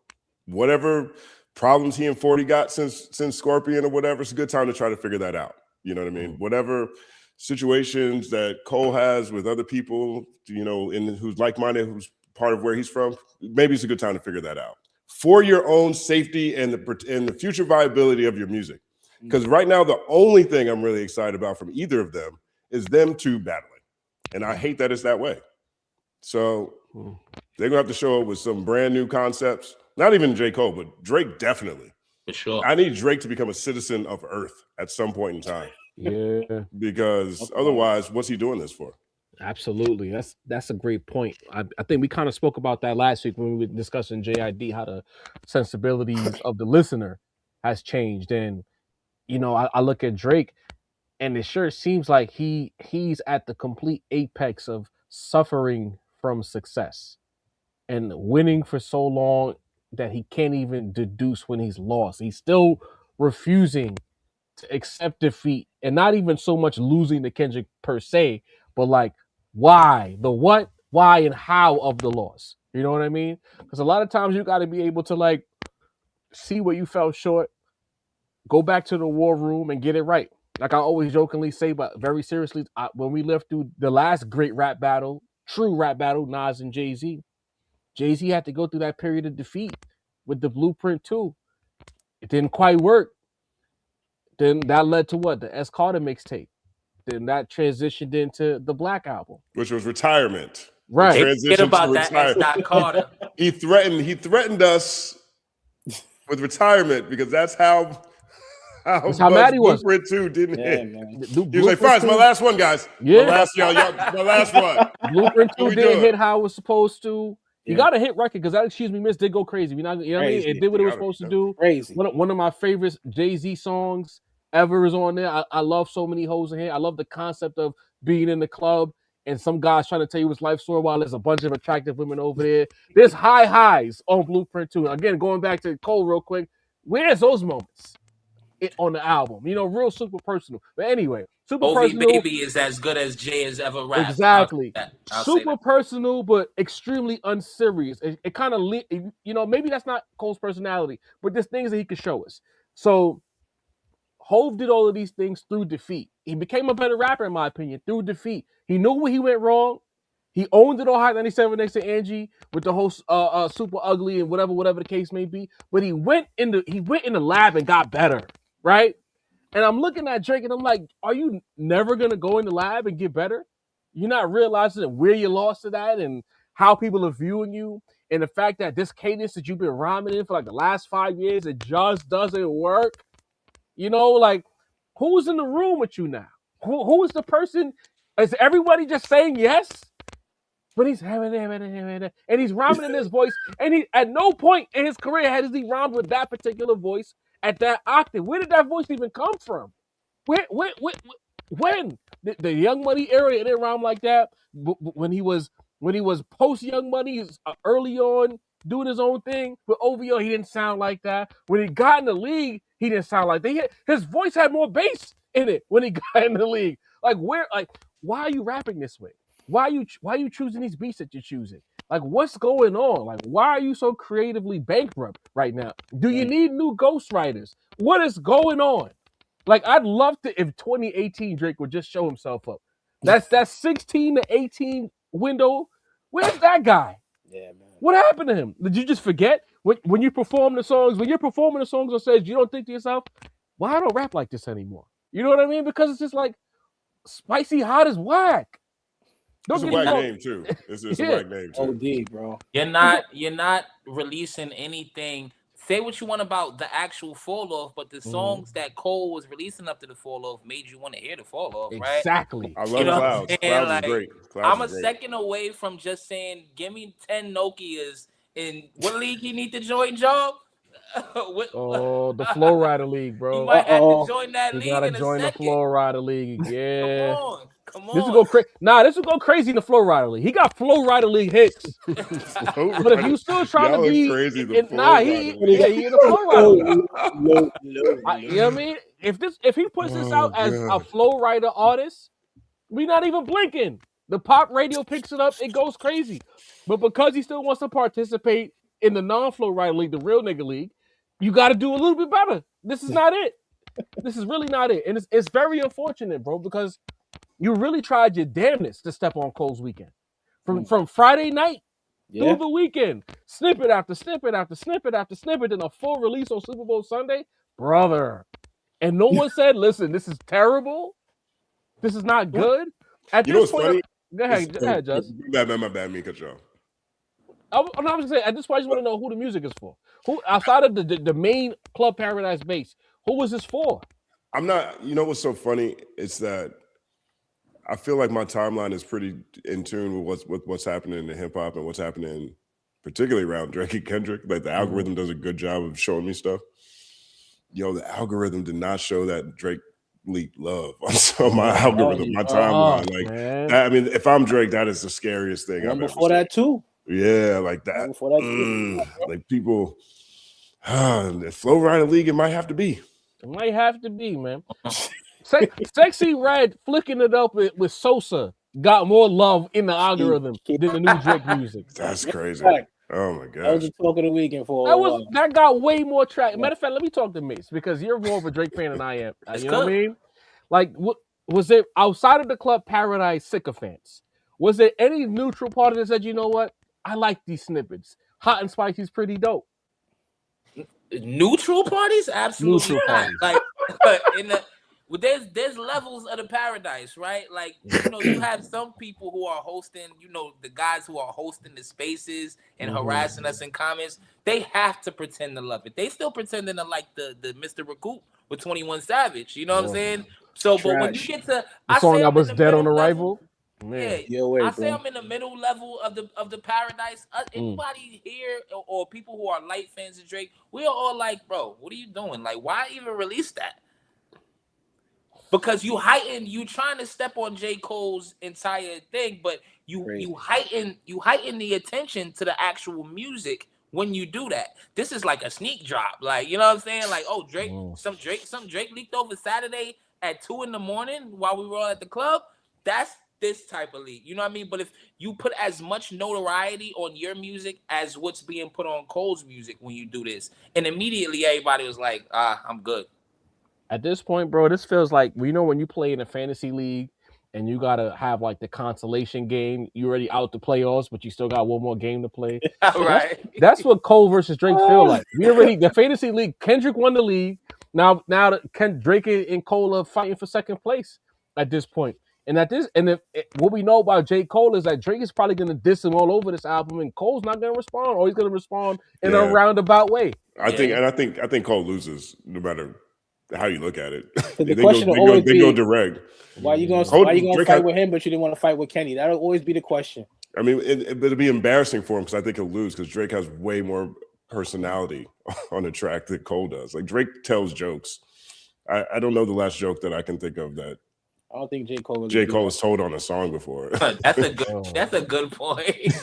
whatever problems he and 40 got since Scorpion or whatever, it's a good time to try to figure that out. You know what I mean? Whatever situations that Cole has with other people, who's like-minded, who's part of where he's from, maybe it's a good time to figure that out for your own safety and the future viability of your music. Because right now, the only thing I'm really excited about from either of them is them two battling. And I hate that it's that way. So they're going to have to show up with some brand new concepts. Not even J. Cole, but Drake definitely. For sure. I need Drake to become a citizen of Earth at some point in time. Yeah. Because otherwise, what's he doing this for? Absolutely. That's a great point. I think we kind of spoke about that last week when we were discussing JID, how the sensibilities of the listener has changed. And, I look at Drake and it sure seems like he's at the complete apex of suffering from success and winning for so long that he can't even deduce when he's lost. He's still refusing to accept defeat and not even so much losing to Kendrick per se, but like why, the what, why, and how of the loss. You know what I mean? Because a lot of times you got to be able to like see what you fell short, go back to the war room and get it right. Like I always jokingly say, but very seriously, when we lived through the last great rap battle, true rap battle, Nas and Jay-Z, Jay-Z had to go through that period of defeat with the Blueprint 2. It didn't quite work. Then that led to what? The S. Carter mixtape. Then that transitioned into the Black Album, which was retirement. Right. Forget about that S. Carter. He threatened us with retirement because that's how mad he was. Blueprint 2 didn't hit. Man. He was like, "Fine, it's my last one, guys. Yeah, my last one." Blueprint 2 didn't hit how it was supposed to. You got a hit record because that Excuse Me Miss did go crazy. You know what I mean? It did what it was supposed to do. Crazy. One of my favorite Jay-Z songs ever is on there. I love So Many Hoes in Here. I love the concept of being in the club and some guys trying to tell you his life story while there's a bunch of attractive women over there. There's high highs on Blueprint 2. Again, going back to Cole real quick, where's those moments on the album? Real super personal. But anyway, super personal. Baby is as good as Jay has ever rapped. Exactly. Super personal, but extremely unserious. It kind of, maybe that's not Cole's personality, but there's things that he could show us. So Hove did all of these things through defeat. He became a better rapper, in my opinion, through defeat. He knew where he went wrong. He owned it all Hot 97 next to Angie with the whole super ugly and whatever the case may be. But he went in the lab and got better, right? And I'm looking at Drake and I'm like, are you never gonna go in the lab and get better? You're not realizing where you lost to that and how people are viewing you, and the fact that this cadence that you've been rhyming in for like the last 5 years, it just doesn't work. Like, who's in the room with you now? Who is the person? Is everybody just saying yes? But he's and he's rhyming in his voice, and he at no point in his career has he rhymed with that particular voice at that octave. Where did that voice even come from? When the Young Money era, it didn't rhyme like that. When he was post Young Money, early on doing his own thing with OVO, he didn't sound like that. When he got in the league, he didn't sound like that. His voice had more bass in it when he got in the league. Like why are you rapping this way? Why are you choosing these beats that you're choosing? Like, what's going on? Like, why are you so creatively bankrupt right now? Do you need new ghostwriters? What is going on? Like, I'd love to if 2018 Drake would just show himself up. That's 16 to 18 window. Where's that guy? Yeah, man. What happened to him? Did you just forget when you perform the songs? When you're performing the songs on stage, you don't think to yourself, "Why I don't rap like this anymore?" You know what I mean? Because it's just like Spicy Hot is whack. It's a whack name too. It's a whack name too. OD, bro. You're not releasing anything. Say what you want about the actual fall off, but the songs that Cole was releasing up to the fall off made you want to hear the fall off, right? Exactly. I love Clouds. Clouds is great. I'm a second away from just saying, give me 10 Nokias in what league he need to join, Joe? The Flow Rider League, bro. You might have to join that league. You gotta join the Flow Rider League. Yeah. Come on. This will go crazy. This will go crazy in the Flow Rider League. He got Flow Rider League hits. But if you still trying to be crazy, he in the Flow Rider League. You know what I mean? If he puts this out as a Flow Rider artist, we not even blinking. The pop radio picks it up, it goes crazy. But because he still wants to participate in the non-Flow Rider League, the real nigga league, you got to do a little bit better. This is not it. This is really not it. And it's very unfortunate, bro, because you really tried your damnedest to step on Cole's weekend. From Friday night through the weekend. Snippet after snippet after snippet after snippet, and a full release on Super Bowl Sunday. Brother. And no one said, listen, this is terrible. This is not good. At you this know what's point, funny? Go ahead, Just. My bad, me cut you off. I was gonna say, at this point, I just want to know who the music is for. Who outside of the main Club Paradise base, who was this for? I'm not. You know what's so funny? It's that I feel like my timeline is pretty in tune with what's happening in hip hop and what's happening, particularly around Drake and Kendrick. Like the algorithm does a good job of showing me stuff. Yo, the algorithm did not show that Drake leaked love on my algorithm, my timeline. Like that, I mean, if I'm Drake, that is the scariest thing I've ever seen. Before that too. Yeah, like that. Before that like people, the Flow Rider League, it might have to be. It might have to be, man. Sexy Red flicking it up with Sosa got more love in the algorithm than the new Drake music. That's crazy. Oh my gosh. That was the talk of the weekend for that got way more track. Matter of fact, let me talk to Mace because you're more of a Drake fan than I am. You know what I mean? Like, what was it outside of the Club Paradise sycophants? Was there any neutral party that said, you know what? I like these snippets. Hot and Spicy's pretty dope. Neutral parties? Absolutely not. Like there's levels of the paradise, right? Like, you know, you have some people who are hosting, you know, the guys who are hosting the spaces and harassing us in comments. They have to pretend to love it. They still pretending to like the Mr. Recoup with 21 Savage. You know what I'm saying? So, but when you get to the song that was dead on arrival. Man. Yeah, I say I'm in the middle level of the paradise. Anybody here or people who are light fans of Drake, we are all like, bro, what are you doing? Like, why even release that? Because you trying to step on J. Cole's entire thing, but you heighten the attention to the actual music when you do that. This is like a sneak drop, like, you know what I'm saying? Like, oh, Drake, some Drake leaked over Saturday at 2 a.m. while we were all at the club. That's this type of leak, you know what I mean? But if you put as much notoriety on your music as what's being put on Cole's music when you do this, and immediately everybody was like, I'm good. At this point, bro, this feels like, you know, when you play in a fantasy league and you gotta have like the consolation game, you already out the playoffs, but you still got one more game to play. Right. That's what Cole versus Drake feel like. We already, the fantasy league, Kendrick won the league. Now Drake and Cole are fighting for second place at this point. And what we know about J. Cole is that Drake is probably going to diss him all over this album, and Cole's not going to respond, or he's going to respond in a roundabout way. I think Cole loses no matter how you look at it. The question will always be, they go direct. Why you going to fight with him, but you didn't want to fight with Kenny? That'll always be the question. I mean, it'll be embarrassing for him because I think he'll lose because Drake has way more personality on the track than Cole does. Like, Drake tells jokes. I don't know the last joke that I can think of that. I don't think J. Cole was told on a song before. That's a good point.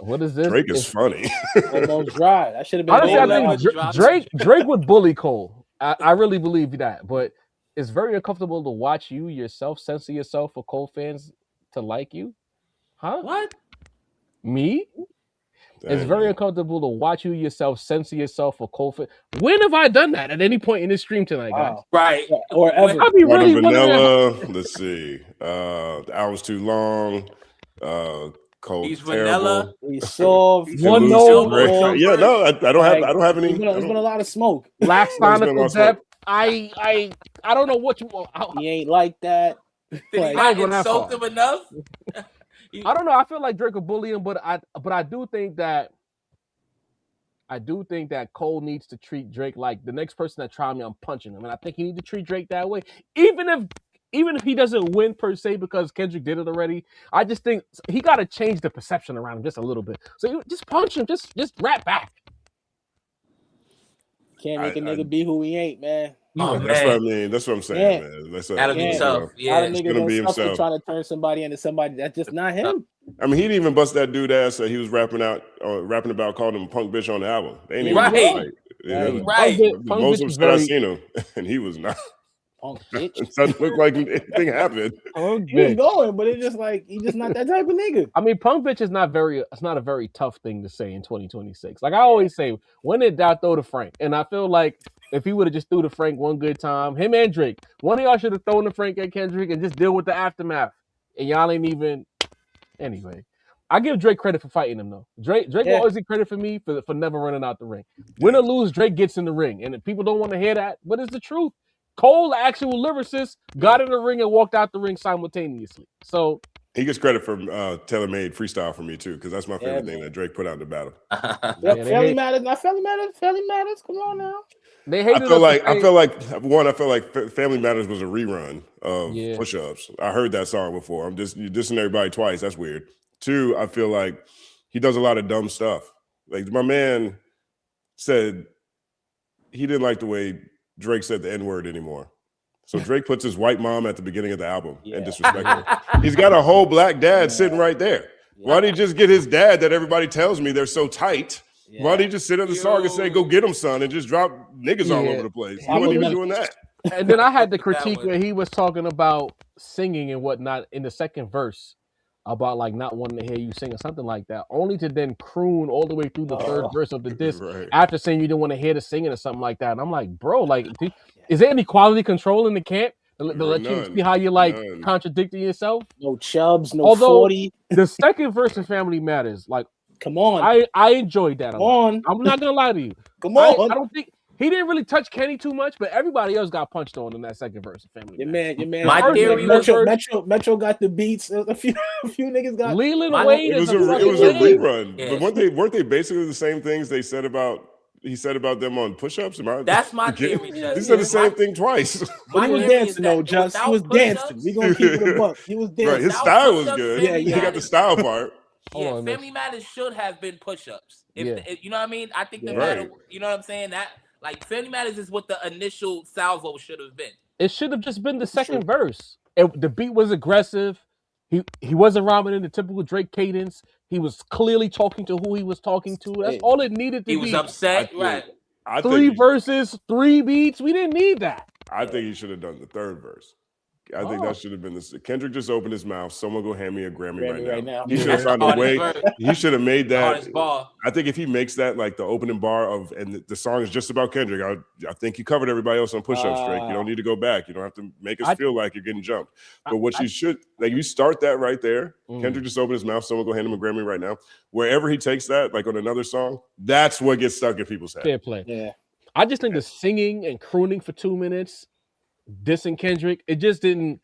What is this? Drake is funny. Almost dry. That should have been. Honestly, I think Drake would bully Cole. I really believe that, but it's very uncomfortable to watch you yourself censor yourself for Cole fans to like you. Huh? What? Me? It's very uncomfortable to watch you yourself censor yourself for Cole fans. When have I done that at any point in this stream tonight, guys? Right. Or ever. Vanilla. Let's see. The hour's too long. Cole. He's terrible. vanilla. He's soft. One note. Yeah, no, I don't have any. There's been a lot of smoke. Black Sonic Depth. I don't know what you want. He ain't like that. Did he not insult him enough? I don't know. I feel like Drake will bully him, but I do think that Cole needs to treat Drake like the next person that tried me, I'm punching him, and I think he needs to treat Drake that way, even if he doesn't win per se because Kendrick did it already. I just think he got to change the perception around him just a little bit. So you just punch him, just rap back. Can't make a nigga be who he ain't, man. That's what I mean. That's what I'm saying, man. That'll be himself. Yeah, it's gonna be himself. Trying to turn somebody into somebody that's just not him. I mean, he didn't even bust that dude ass that he was rapping about, calling him punk bitch on the album. They ain't even right. Most of them I seen him, and he was not. Punk bitch. It doesn't look like anything happened. He was going, but it's just like he's just not that type of nigga. I mean, punk bitch is not a very tough thing to say in 2026. Like I always say, when in doubt, throw to Frank. And I feel like if he would have just threw to Frank one good time, him and Drake, one of y'all should have thrown to Frank and Kendrick and just deal with the aftermath. And y'all ain't even. Anyway, I give Drake credit for fighting him though. Drake will always get credit for me for never running out the ring. Win or lose, Drake gets in the ring, and if people don't want to hear that, but it's the truth. Cole, the actual lyricist, got in the ring and walked out the ring simultaneously. So he gets credit for tailor-made freestyle for me too, because that's my favorite thing that Drake put out in the battle. Family Matters, not Family Matters. Family Matters, come on now. They hated. I feel like Family Matters was a rerun of push-ups. I heard that song before. I'm just dissing everybody twice. That's weird. 2, I feel like he does a lot of dumb stuff. Like my man said he didn't like the way Drake said the N-word anymore. So Drake puts his white mom at the beginning of the album and disrespect her. He's got a whole black dad sitting right there. Why don't he just get his dad that everybody tells me they're so tight? Why don't he just sit in the song and say, go get him, son, and just drop niggas all over the place? He wasn't even doing that. And then I had the critique where he was talking about singing and whatnot in the second verse about like not wanting to hear you sing or something like that, only to then croon all the way through the third verse of the disc after saying you didn't want to hear the singing or something like that. And I'm like, bro, like, is there any quality control in the camp to let you see how you like contradicting yourself? No Chubbs, no 40. The second verse of Family Matters, like, come on, I enjoyed that. I'm not gonna lie to you. Come on, I don't think he didn't really touch Kenny too much, but everybody else got punched on in that second verse of Family Matters. Your man. My theory was Metro got the beats. A few niggas got. Leland Wayne. It was a rerun. Yeah. But weren't they basically the same things they said about? He said about them on push-ups. That's my theory. He said the same thing twice. But he was dancing though, Just. He was dancing. We gonna keep it a buck. He was dancing. Right. His style was good. Yeah, he got the style part. Yeah, Family Matters should have been push-ups. If you know what I mean? I think the matter, you know what I'm saying? That like Family Matters is what the initial salvo should have been. It should have just been the second verse. The beat was aggressive. He wasn't rhyming in the typical Drake cadence. He was clearly talking to who he was talking to. That's all it needed to be. He was upset, right? 3 verses, 3 beats. We didn't need that. I think he should have done the third verse. I think that should have been this. Kendrick just opened his mouth. Someone go hand me a Grammy right now. He should have found a way. He should have made that. I think if he makes that like the opening bar of, and the song is just about Kendrick, I think you covered everybody else on push-ups, Drake. You don't need to go back. You don't have to make us feel like you're getting jumped. But what you should, like, you start that right there. Kendrick just opened his mouth. Someone go hand him a Grammy right now. Wherever he takes that, like on another song, that's what gets stuck in people's head. Fair play. Yeah. I just think the singing and crooning for 2 minutes, dissing Kendrick, it just didn't.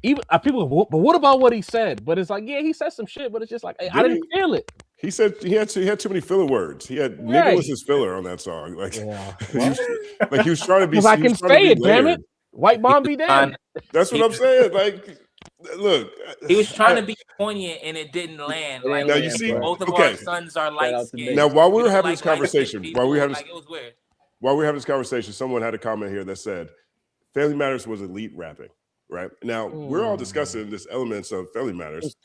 Even people, but what about what he said? But it's like, yeah, he said some shit, but it's just like I didn't feel it. He said he had too many filler words. He had nigga was his filler on that song. Like, he was trying to be. Because I can say it, damn it. White mom be damned. That's what I'm saying. Like, look, he was trying to be poignant and it didn't land. Like, now you see, both of our sons are light skinned. Now, while we were having this conversation, it was weird. While we were having this conversation, someone had a comment here that said, "Family Matters was elite rapping." Right now, we're all discussing this elements of Family Matters,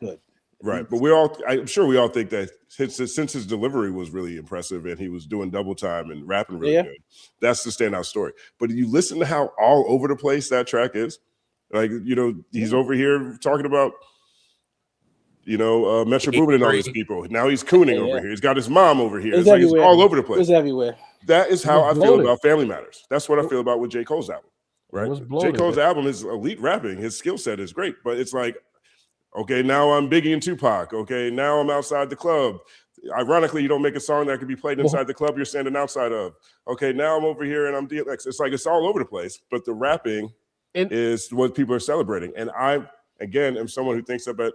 right? But I'm sure we all think that since his delivery was really impressive and he was doing double time and rapping really good, that's the standout story. But you listen to how all over the place that track is. Like, he's over here talking about, Metro Boomin and all these people. Now he's cooning over here. He's got his mom over here. It's like it's all over the place. It's everywhere. That is how I feel about Family Matters. That's what I feel about with J. Cole's album. Right, J. Cole's album is elite rapping. His skill set is great, but it's like, okay, now I'm Biggie and Tupac. Okay, now I'm outside the club. Ironically, you don't make a song that could be played inside the club you're standing outside of. Okay, now I'm over here and I'm DLX. It's like it's all over the place, but the rapping is what people are celebrating. And I, again, am someone who thinks about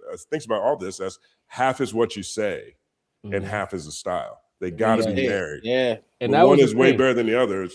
all this as half is what you say and half is the style. They got to be married. Yeah, and one is way better than the other.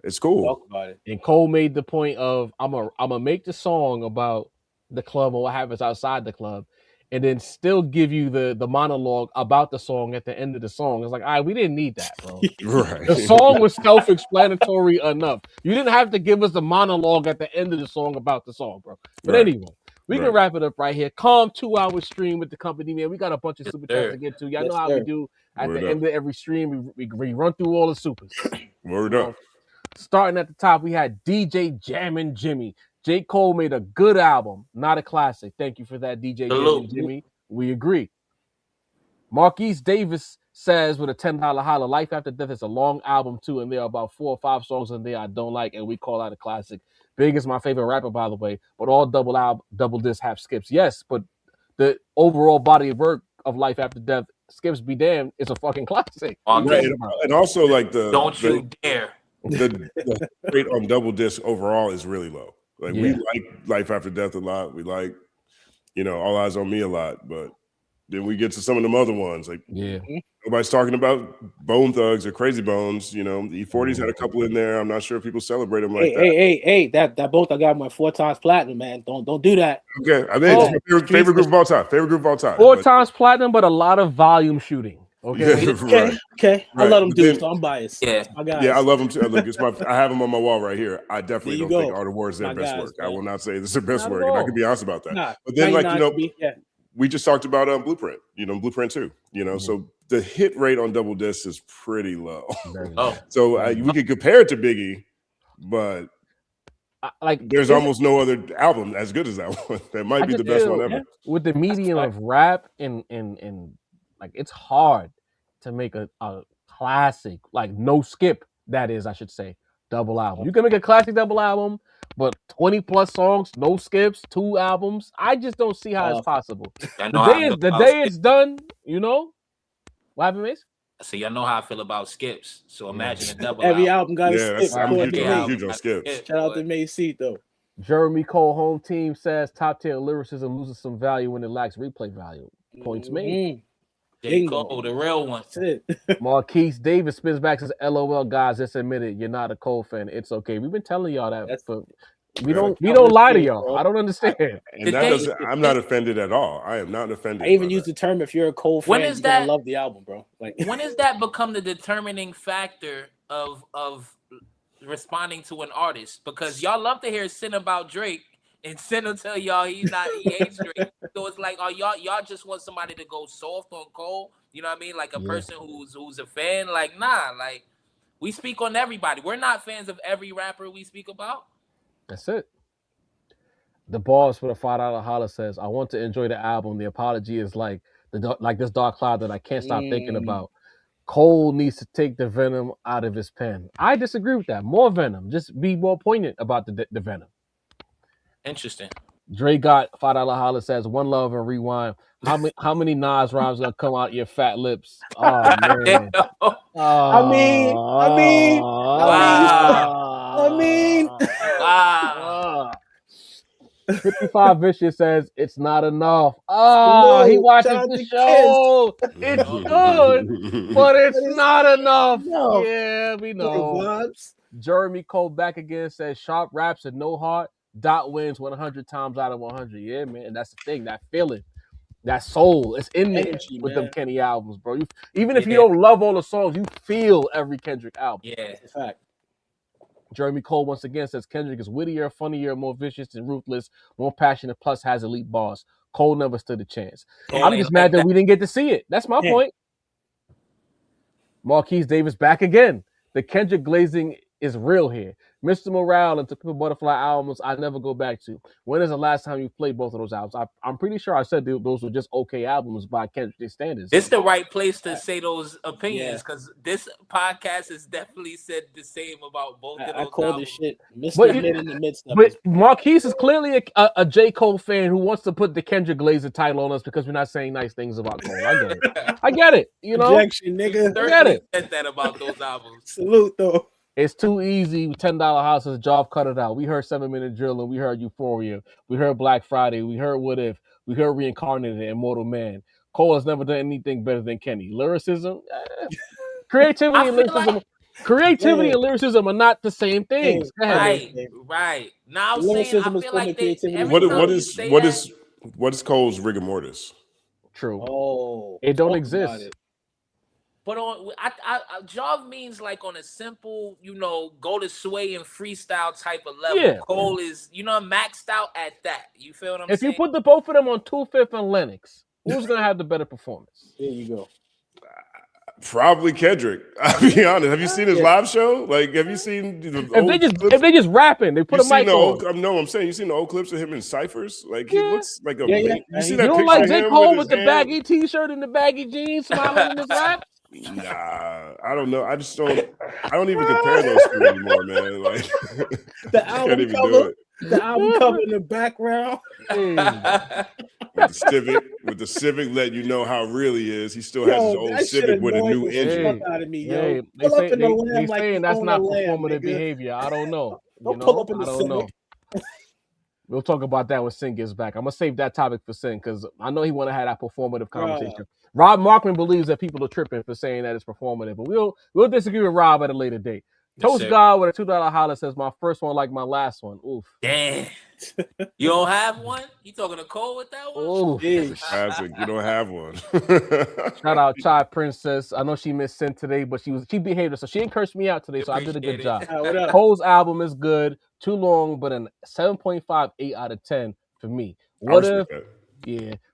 It's cool. Talk about it. And Cole made the point of I'm gonna make the song about the club and what happens outside the club, and then still give you the monologue about the song at the end of the song. It's like, all right, we didn't need that, bro. Right. The song was self-explanatory enough. You didn't have to give us the monologue at the end of the song about the song, bro. But anyway, we can wrap it up right here. Calm 2-hour stream with the company, man. We got a bunch of super chats to get to. Y'all know how we do at the end of every stream. We run through all the supers. Word up. Starting at the top, we had DJ Jammin' Jimmy. J. Cole made a good album, not a classic. Thank you for that, DJ Jammin' Jimmy. We agree. Marquise Davis says with a $10 holla, Life After Death is a long album too, and there are about 4 or 5 songs in there I don't like, and we call that a classic. Big is my favorite rapper, by the way, but all double disc have skips. Yes, but the overall body of work of Life After Death, skips be damned, it's a fucking classic. And also, like Don't you dare. The rate on double disc overall is really low. Like we like Life After Death a lot. We like, All Eyes on Me a lot. But then we get to some of them other ones. Like Nobody's talking about Bone Thugs or Crazy Bones. You know, the E40's had a couple in there. I'm not sure if people celebrate them like that. Hey, that both I got my 4 times platinum, man. Don't do that. Okay, I mean, it's my favorite group of all time. Favorite group of all time. 4 times platinum, but a lot of volume shooting. Okay, yeah, okay. I let them do it, so I'm biased. Yeah, yeah, I love them too. Look, I have them on my wall right here. I definitely don't think Art of War is their best work. Man. I will not say this is their best work, and I can be honest about that. But then, we just talked about Blueprint. You know, Blueprint 2. You know, so the hit rate on double disc is pretty low. So we could compare it to Biggie, but there's almost no other album as good as that one. That might be the best one ever. With the medium of rap and like it's hard to make a classic, like no skip, that is, I should say, double album. You can make a classic double album, but 20 plus songs, no skips, 2 albums. I just don't see how it's possible. The day it's done, you know. What happened, Mace? So y'all know how I feel about skips. So imagine a double Every album got a skip. I'm huge on skips. Shout out to Mace though. Jeremy Cole home team says top tier lyricism loses some value when it lacks replay value. Points made. J. Cole, the real one. Marquise Davis spins back says, "LOL, guys, just admit it. You're not a Cole fan. It's okay. We've been telling y'all that, but we don't lie to y'all. I don't understand." And I'm not offended at all. I am not offended. I even use the term, if you're a Cole fan, you gotta love the album, bro. Like, when does that become the determining factor of responding to an artist? Because y'all love to hear sin about Drake. And Sin will tell y'all he hates Drake. So it's like, y'all just want somebody to go soft on Cole? You know what I mean? Like a person who's a fan. Like, nah, like we speak on everybody. We're not fans of every rapper we speak about. That's it. The boss for the $5 holler says, "I want to enjoy the album. The apology is like this dark cloud that I can't stop thinking about. Cole needs to take the venom out of his pen." I disagree with that. More venom. Just be more poignant about the venom. Interesting. Dre got $5 holler says, "One love and rewind." How many Nas rhymes gonna come out your fat lips? Oh man. I mean. Wow. 55 Vicious says it's not enough. He watches the show. It's good, but it's not enough. No. Yeah, we know. Jeremy Cole back again says sharp raps and no heart. Dot wins 100 times out of 100. Yeah, man, that's the thing. That feeling, that soul, it's in there with them Kenny albums, bro. Even if you don't love all the songs, you feel every Kendrick album. Yeah, it's a fact. Jeremy Cole once again says Kendrick is wittier, funnier, more vicious and ruthless, more passionate, plus has elite bars. Cole never stood a chance. I'm just mad that we didn't get to see it. That's my point. Marquise Davis back again. The Kendrick glazing is real here. Mr. Morale and To Pimp a Butterfly albums I never go back to. When is the last time you played both of those albums? I'm pretty sure I said those were just okay albums by Kendrick standards. This is the right place to say those opinions because this podcast has definitely said the same about both of those albums. I call this shit Mr. Mid in the midst of But Marquise is clearly a J. Cole fan who wants to put the Kendrick Glazer title on us because we're not saying nice things about Cole. I get it. You know? Objection, nigga. I get it. Said that about those albums. Salute, though. It's too easy. $10 houses, job cut it out. We heard 7-Minute Drill and we heard Euphoria. We heard Black Friday. We heard What If. We heard Reincarnated and Immortal Man. Cole has never done anything better than Kenny. Lyricism, creativity and lyricism. Creativity and lyricism are not the same things. Right. Now I'm saying I feel like what is Cole's rigor mortis? True. Oh, it don't exist. But Jav means like on a simple, go to sway and freestyle type of level. Yeah. Cole is, maxed out at that. You feel what I'm saying? If you put the both of them on 2/5 and Lennox, who's gonna have the better performance? There you go. Probably Kendrick. I'll be honest. Have you seen his live show? Like, have you seen if they just rapping, they put a mic on. No, I'm saying you seen the old clips of him in ciphers. Like he looks like a. You see that you don't picture like of J. him Cole with the baggy T-shirt and the baggy jeans, smiling in his rap? Nah, I don't know. I don't even compare those two anymore, man. Like the album cover. The album cover in the background. With the Civic, let you know how real he is. He still has his old Civic with a new engine. They saying that's not performative behavior. I don't know. Don't pull up in the Civic. We'll talk about that when Sin gets back. I'm gonna save that topic for Sin because I know he want to have that performative conversation. Rob Markman believes that people are tripping for saying that it's performative, but we'll disagree with Rob at a later date. Toast God with a $2 holler says my first one like my last one. Oof. Damn. You don't have one? You talking to Cole with that one? Oof. Classic. You don't have one. Shout out Chai Princess. I know she missed Sin today, but she behaved herself. She didn't curse me out today, so I did a good job. Cole's album is good, too long, but a 7.5, 8 out of 10 for me.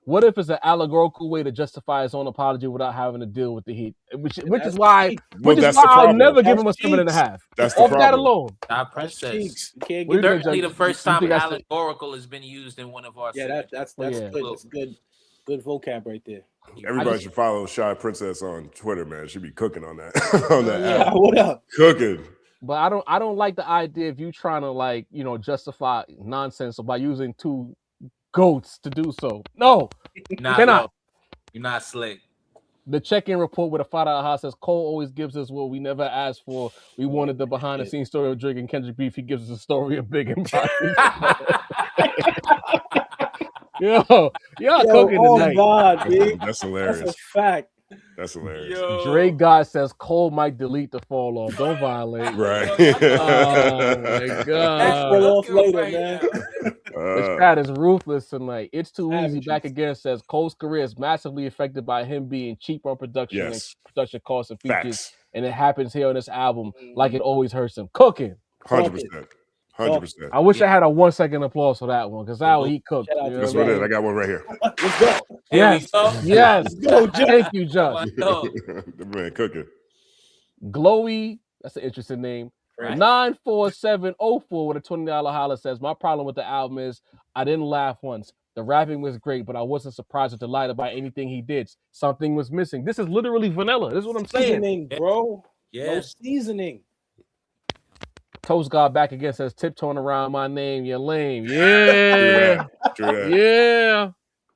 What if it's an allegorical way to justify his own apology without having to deal with the heat? Which is why I'll never give him a 7.5. That's the problem. That alone. Our Princess. Certainly the first time allegorical has been used in one of our that's good. That's good vocab right there. Everybody should follow Shy Princess on Twitter, man. She'd be cooking on that. on that app. What up? Cooking. But I don't like the idea of you trying to justify nonsense by using two goats to do so. No, cannot. You're not slick. The check-in report with a $5 says Cole always gives us what we never asked for. We wanted the behind-the-scenes story of Drake and Kendrick beef. He gives us a story of Big and Yo, cooking tonight. God, that's hilarious. That's a fact. That's hilarious. Drake God says Cole might delete the fall off. Don't violate. Right. Oh my God. Fall off later, man. This cat is ruthless tonight. It's too easy. Back again says Cole's career is massively affected by him being cheap on production and production costs and features. Facts. And it happens here on this album like it always hurts him. Cooking. 100%. 100%. I wish I had a 1 second applause for that one because that he cooked. That's what it is. I got one right here. Let's go. Yes. Yes. Thank you, Judge. The man cooking. Glowy, that's an interesting name. Right. 94704 with a $20 holler says, my problem with the album is I didn't laugh once. The rapping was great, but I wasn't surprised or delighted by anything he did. Something was missing. This is literally vanilla. This is what I'm saying. Seasoning, bro. No seasoning. Toast God back again says, tiptoeing around my name, you're lame. Yeah. Yeah.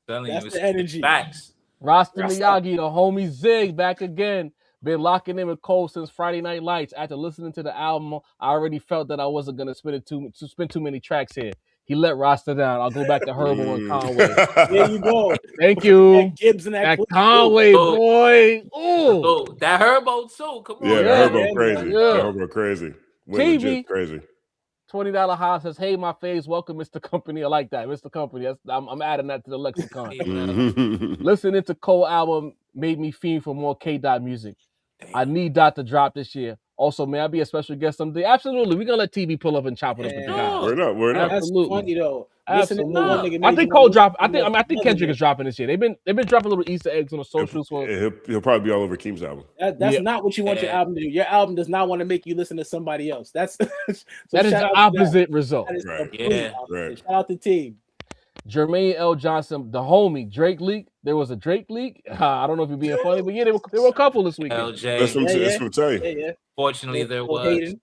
That's the energy. Facts. Rasta Miyagi, the homie Zig, back again. Been locking in with Cole since Friday Night Lights. After listening to the album, I already felt that I wasn't going to spin too many tracks here. He let Rasta down. I'll go back to Herbo and Conway. There you go. Thank you. And Gibbs and that Conway, boy. Ooh. That Herbo, too. Come on. Yeah, that Herbo crazy. That Herbo crazy. TV. Crazy. $20 house says, hey, my faves, welcome, Mr. Company. I like that. Mr. Company. I'm adding that to the lexicon. Listening to Cole album made me fiend for more K-Dot music. Damn. I need Dot to drop this year. Also, may I be a special guest someday? Absolutely. We're going to let TV pull up and chop it up with the guys. Word up. That's funny, though. Absolutely. I think Cole dropped. I think Kendrick is dropping this year. They've been dropping little Easter eggs on the socials. He'll probably be all over Keem's album. That's not what you want your album to do. Your album does not want to make you listen to somebody else. That is the opposite result. Right. Shout out to Team. Jermaine L. Johnson, the homie, Drake leak. There was a Drake leak. I don't know if you're being funny, but there were a couple this weekend. LJ. That's what I'm telling you. Yeah. Fortunately, there was.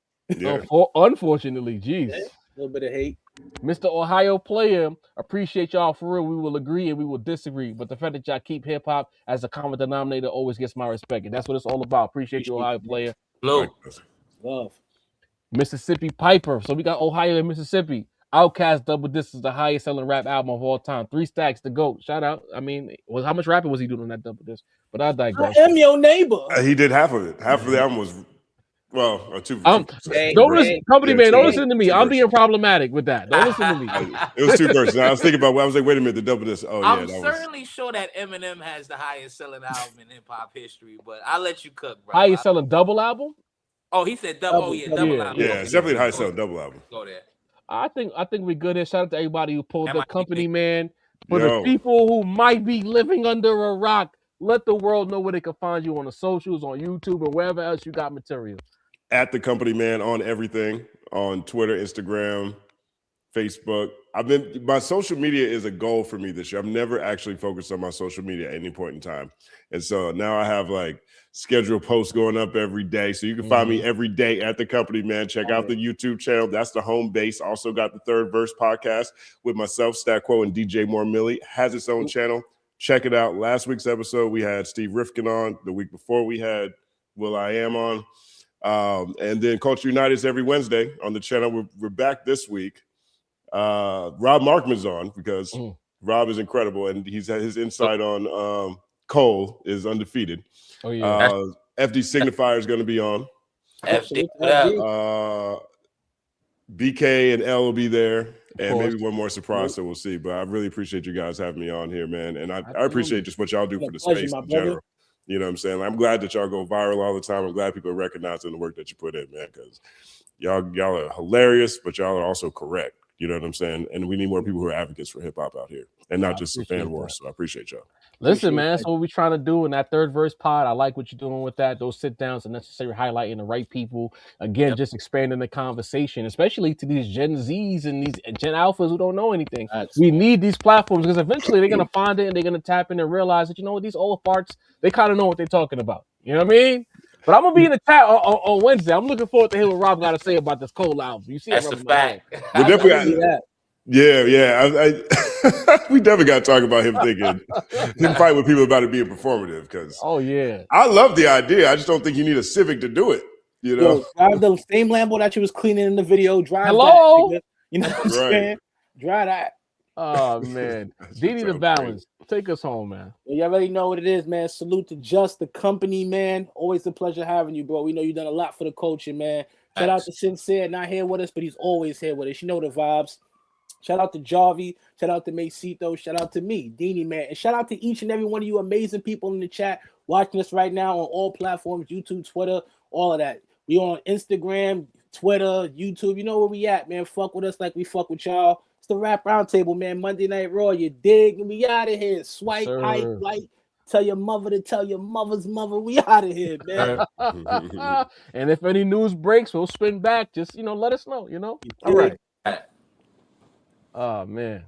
Unfortunately, geez. A little bit of hate. Mr. Ohio Player, appreciate y'all for real. We will agree and we will disagree. But the fact that y'all keep hip-hop as a common denominator always gets my respect. And that's what it's all about. Appreciate you, Ohio Player. Love. Mississippi Piper. So we got Ohio and Mississippi. Outkast Double Disc is the highest selling rap album of all time. 3 Stacks to GOAT. Shout out. I mean, how much rapping was he doing on that Double Disc? But I digress. I am your neighbor. He did half of it. Half of the album was, two. Don't listen, company man. Don't listen to me. I'm being problematic with that. Don't listen to me. It was 2 verses. I was thinking about. I was like, wait a minute, the Double Disc. Oh yeah, I'm certainly sure that Eminem has the highest selling album in hip hop history. But I'll let you cook, bro. Highest selling double album? Oh, he said double. Double album. Yeah, it's definitely the highest selling double album. Go there. I think we're good here. Shout out to everybody who pulled the company, man. For the people who might be living under a rock, let the world know where they can find you on the socials, on YouTube, or wherever else you got material. At the company, man, on everything, on Twitter, Instagram, Facebook. My social media is a goal for me this year. I've never actually focused on my social media at any point in time. And so now I have like scheduled posts going up every day. So you can find me every day at the company, man. Check out the YouTube channel. That's the home base. Also got the Third Verse podcast with myself, Stat Quo, and DJ More Millie. Has its own channel. Check it out. Last week's episode, we had Steve Rifkin on. The week before, we had Will I Am on. And then Culture United is every Wednesday on the channel. We're back this week. Rob Markman's on because Rob is incredible, and he's had his insight on Cole is undefeated. Oh yeah. FD Signifier is going to be on. FD. BK and L will be there, and maybe one more surprise, so we'll see. But I really appreciate you guys having me on here, man. And I appreciate just what y'all do for the space in general. You know what I'm saying? I'm glad that y'all go viral all the time. I'm glad people are recognizing the work that you put in, man, because y'all are hilarious, but y'all are also correct. You know what I'm saying? And we need more people who are advocates for hip hop out here, and not just fan wars. So I appreciate y'all. Listen, man, that's what we're trying to do in that third verse pod. I like what you're doing with that. Those sit downs are necessary, highlighting the right people. Again, just expanding the conversation, especially to these Gen Zs and these Gen Alphas who don't know anything. We need these platforms because eventually they're going to find it and they're going to tap in and realize that, you know what, these old farts, they kind of know what they're talking about. You know what I mean? But I'm going to be in the chat on Wednesday. I'm looking forward to hear what Rob got to say about this Cole album. You see that's a fact. We definitely that. Yeah. We definitely got to talk about him didn't fight with people about it being performative because I love the idea. I just don't think you need a Civic to do it. You know, drive the same Lambo that you was cleaning in the video. Drive that, you know what I'm saying? Drive that. Oh man, Didi the Balance, take us home, man. You already know what it is, man. Salute to Just the company, man. Always a pleasure having you, bro. We know you've done a lot for the culture, man. Shout out to Sincere, not here with us, but he's always here with us. You know the vibes. Shout out to Jarvie, shout out to Macito, shout out to me, Deanie, man. And shout out to each and every one of you amazing people in the chat watching us right now on all platforms, YouTube, Twitter, all of that. We on Instagram, Twitter, YouTube. You know where we at, man. Fuck with us like we fuck with y'all. It's the Rap Roundtable, man. Monday Night Raw, you dig? And we out of here. Swipe, hype, like, tell your mother to tell your mother's mother. We out of here, man. And if any news breaks, we'll spin back. Just, let us know, All right. Oh, man.